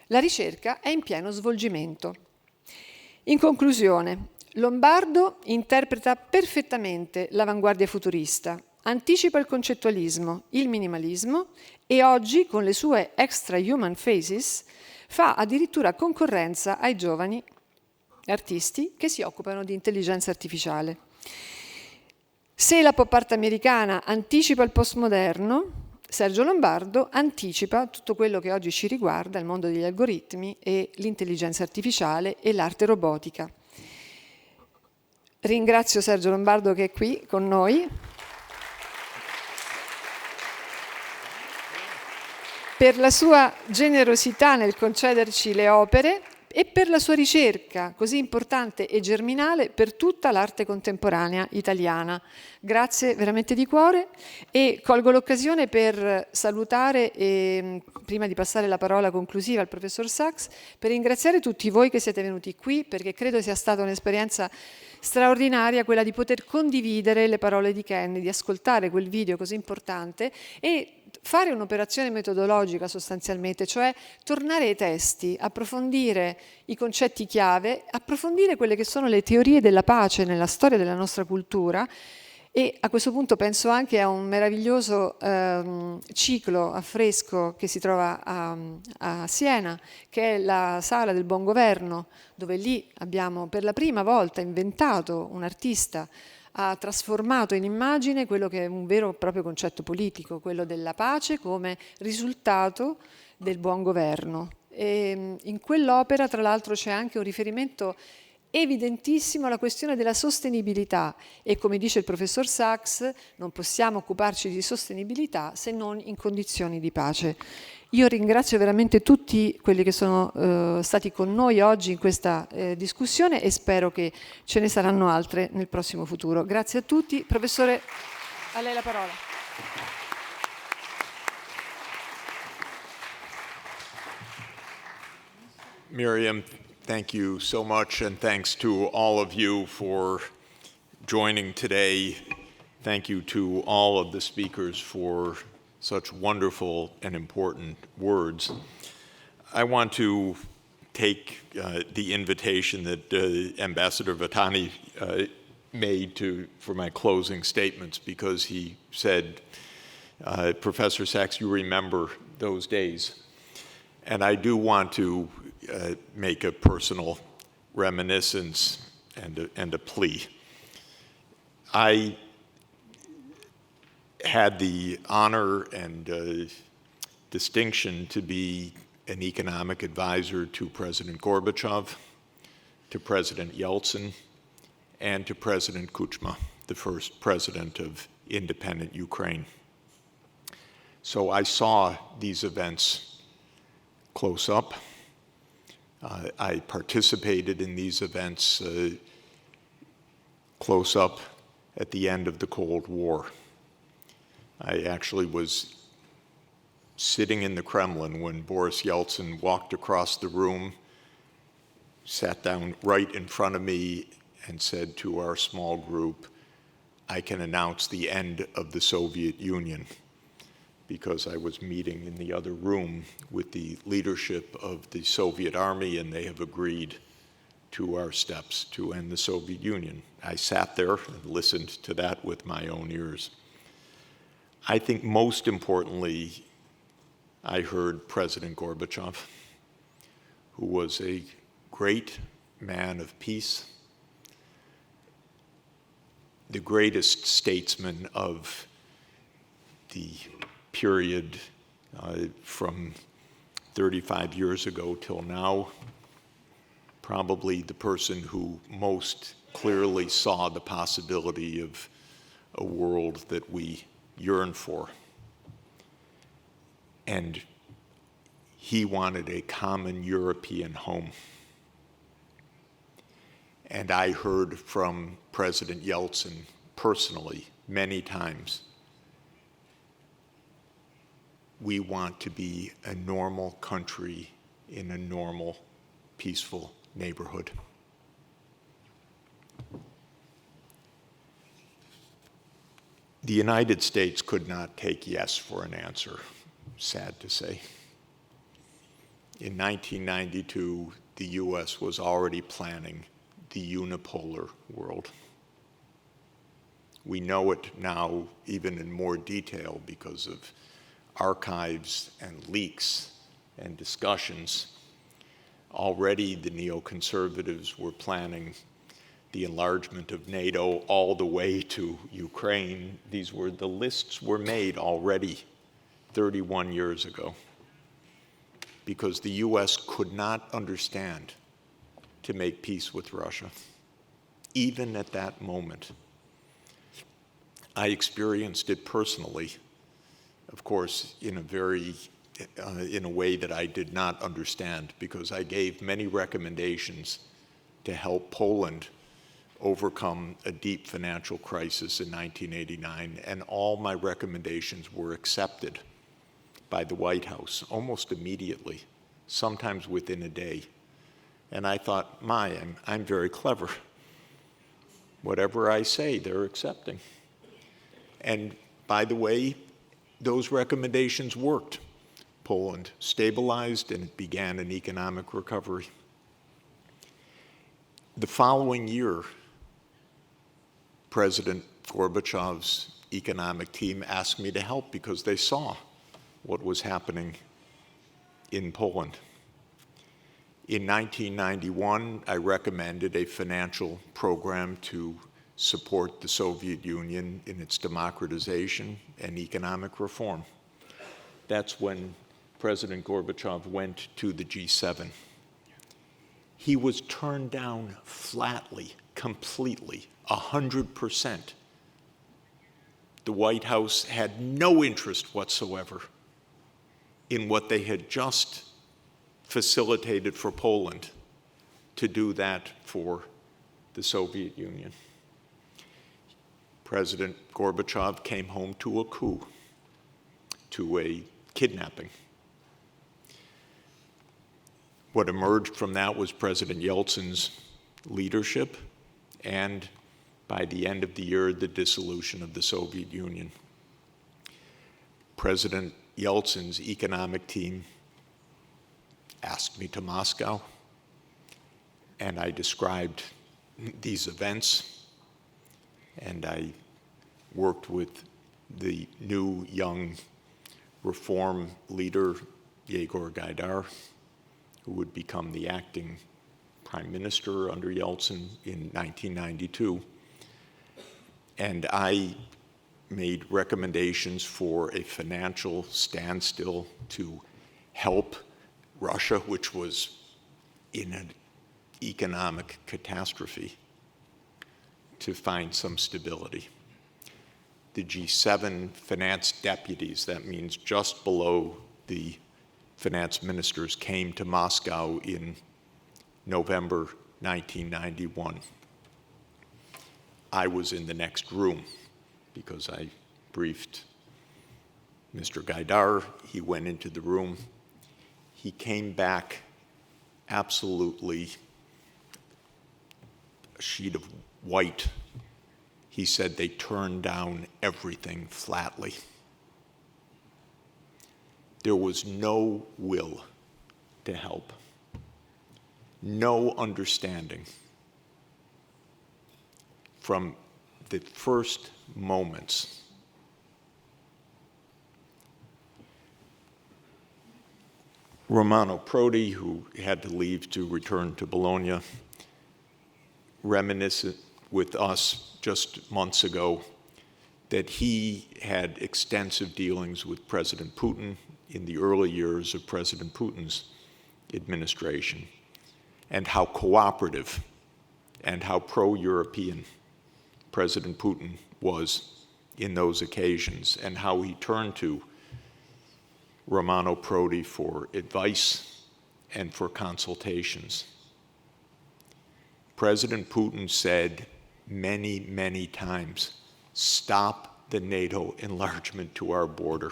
A: la ricerca è in pieno svolgimento. In conclusione, Lombardo interpreta perfettamente l'avanguardia futurista, anticipa il concettualismo, il minimalismo e oggi, con le sue extra-human faces, fa addirittura concorrenza ai giovani artisti che si occupano di intelligenza artificiale. Se la pop art americana anticipa il postmoderno, Sergio Lombardo anticipa tutto quello che oggi ci riguarda, il mondo degli algoritmi e l'intelligenza artificiale e l'arte robotica. Ringrazio Sergio Lombardo che è qui con noi per la sua generosità nel concederci le opere e per la sua ricerca così importante e germinale per tutta l'arte contemporanea italiana. Grazie veramente di cuore e colgo l'occasione per salutare, prima di passare la parola conclusiva al professor Sachs, per ringraziare tutti voi che siete venuti qui, perché credo sia stata un'esperienza straordinaria quella di poter condividere le parole di Kennedy, ascoltare quel video così importante e fare un'operazione metodologica sostanzialmente, cioè tornare ai testi, approfondire i concetti chiave, approfondire quelle che sono le teorie della pace nella storia della nostra cultura. E a questo punto penso anche a un meraviglioso ciclo affresco che si trova a Siena, che è la Sala del Buon Governo, dove lì abbiamo per la prima volta inventato un artista, ha trasformato in immagine quello che è un vero e proprio concetto politico, quello della pace come risultato del buon governo. E in quell'opera, tra l'altro, c'è anche un riferimento evidentissimo alla questione della sostenibilità e, come dice il professor Sachs, non possiamo occuparci di sostenibilità se non in condizioni di pace. Io ringrazio veramente tutti quelli che sono stati con noi oggi in questa discussione e spero che ce ne saranno altre nel prossimo futuro. Grazie a tutti. Professore, a lei la parola.
D: Miriam, thank you so much, and thanks to all of you for joining today. Thank you to all of the speakers for such wonderful and important words. I want to take the invitation that Ambassador Vattani made for my closing statements, because he said, Professor Sachs, you remember those days. And I do want to make a personal reminiscence and a plea. I had the honor and distinction to be an economic advisor to President Gorbachev, to President Yeltsin, and to President Kuchma, the first president of independent Ukraine. So I saw these events close up. I participated in these events close up at the end of the Cold War. I actually was sitting in the Kremlin when Boris Yeltsin walked across the room, sat down right in front of me, and said to our small group, "I can announce the end of the Soviet Union," because I was meeting in the other room with the leadership of the Soviet Army, and they have agreed to our steps to end the Soviet Union. I sat there and listened to that with my own ears. I think most importantly, I heard President Gorbachev, who was a great man of peace, the greatest statesman of the period from 35 years ago till now, probably the person who most clearly saw the possibility of a world that we yearn for. And he wanted a common European home. And I heard from President Yeltsin personally many times, we want to be a normal country in a normal, peaceful neighborhood. The United States could not take yes for an answer, sad to say. In 1992, the US was already planning the unipolar world. We know it now even in more detail because of archives and leaks and discussions. Already the neoconservatives were planning the enlargement of NATO all the way to Ukraine. The lists were made already 31 years ago because the US could not understand to make peace with Russia, even at that moment. I experienced it personally, of course, in a way that I did not understand, because I gave many recommendations to help Poland overcome a deep financial crisis in 1989, and all my recommendations were accepted by the White House almost immediately, sometimes within a day. And I thought, I'm very clever. Whatever I say, they're accepting. And by the way, those recommendations worked. Poland stabilized and it began an economic recovery. The following year, President Gorbachev's economic team asked me to help because they saw what was happening in Poland. In 1991, I recommended a financial program to support the Soviet Union in its democratization and economic reform. That's when President Gorbachev went to the G7. He was turned down flatly, completely, 100%. The White House had no interest whatsoever in what they had just facilitated for Poland to do that for the Soviet Union. President Gorbachev came home to a coup, to a kidnapping. What emerged from that was President Yeltsin's leadership, and by the end of the year, the dissolution of the Soviet Union. President Yeltsin's economic team asked me to Moscow, and I described these events, and I worked with the new young reform leader, Yegor Gaidar, who would become the acting prime minister under Yeltsin in 1992. And I made recommendations for a financial standstill to help Russia, which was in an economic catastrophe, to find some stability. The G7 finance deputies, that means just below the finance ministers, came to Moscow in November 1991. I was in the next room because I briefed Mr. Gaidar. He went into the room. He came back absolutely a sheet of white. He said they turned down everything flatly. There was no will to help, no understanding. From the first moments, Romano Prodi, who had to leave to return to Bologna, reminisced with us just months ago that he had extensive dealings with President Putin in the early years of President Putin's administration, and how cooperative and how pro-European President Putin was in those occasions, and how he turned to Romano Prodi for advice and for consultations. President Putin said many, many times, stop the NATO enlargement to our border.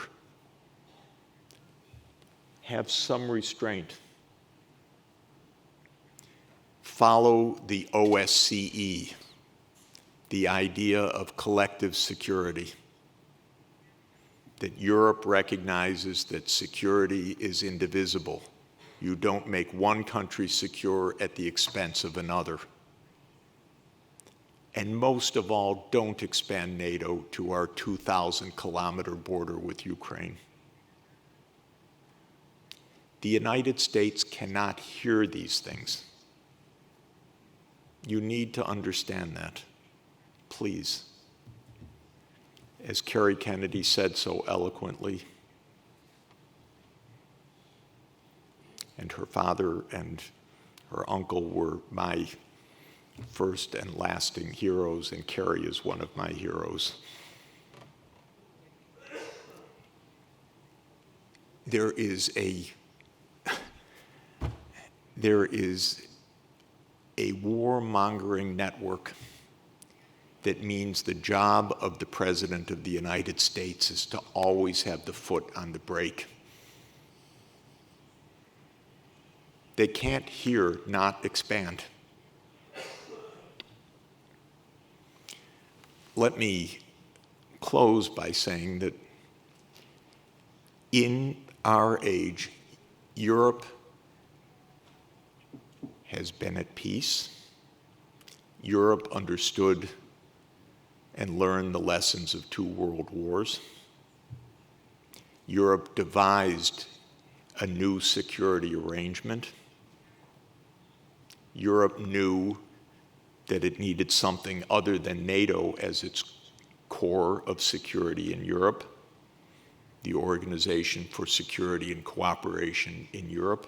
D: Have some restraint. Follow the OSCE, the idea of collective security, that Europe recognizes that security is indivisible. You don't make one country secure at the expense of another. And most of all, don't expand NATO to our 2,000-kilometer border with Ukraine. The United States cannot hear these things. You need to understand that, please. As Kerry Kennedy said so eloquently, and her father and her uncle were my first and lasting heroes, and Kerry is one of my heroes. There is a warmongering network that means the job of the President of the United States is to always have the foot on the brake. They can't hear not expand. Let me close by saying that in our age, Europe has been at peace. Europe understood and learned the lessons of 2 world wars. Europe devised a new security arrangement. Europe knew that it needed something other than NATO as its core of security in Europe, the Organization for Security and Cooperation in Europe.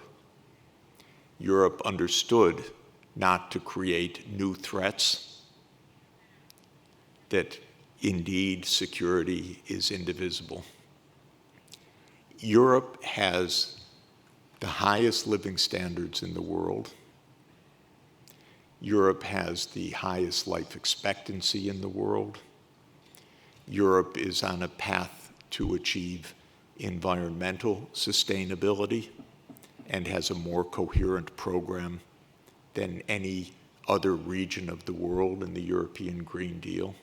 D: Europe understood not to create new threats, that indeed security is indivisible. Europe has the highest living standards in the world. Europe has the highest life expectancy in the world. Europe is on a path to achieve environmental sustainability and has a more coherent program than any other region of the world in the European Green Deal.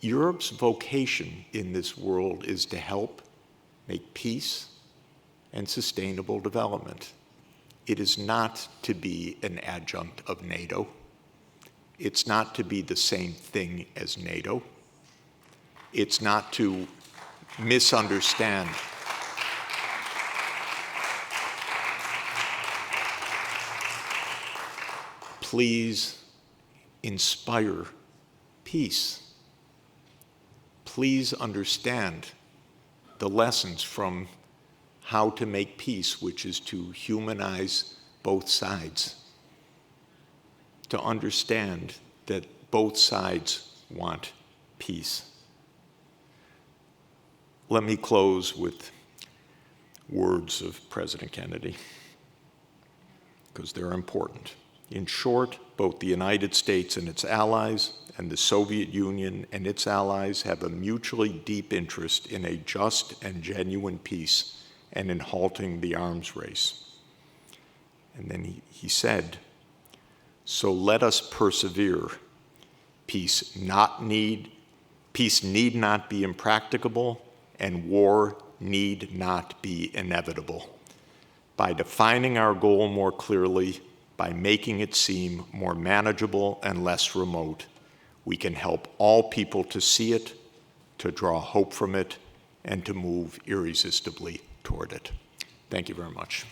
D: Europe's vocation in this world is to help make peace and sustainable development. It is not to be an adjunct of NATO. It's not to be the same thing as NATO. It's not to misunderstand. please inspire peace. Please understand the lessons from how to make peace, which is to humanize both sides, to understand that both sides want peace. Let me close with words of President Kennedy, because they're important. In short, both the United States and its allies and the Soviet Union and its allies have a mutually deep interest in a just and genuine peace and in halting the arms race. And then he said, so let us persevere. Peace need not be impracticable, and war need not be inevitable. By defining our goal more clearly, by making it seem more manageable and less remote, we can help all people to see it, to draw hope from it, and to move irresistibly toward it. Thank you very much.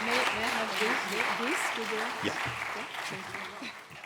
A: May I have this?
D: Yeah.
A: Thank you.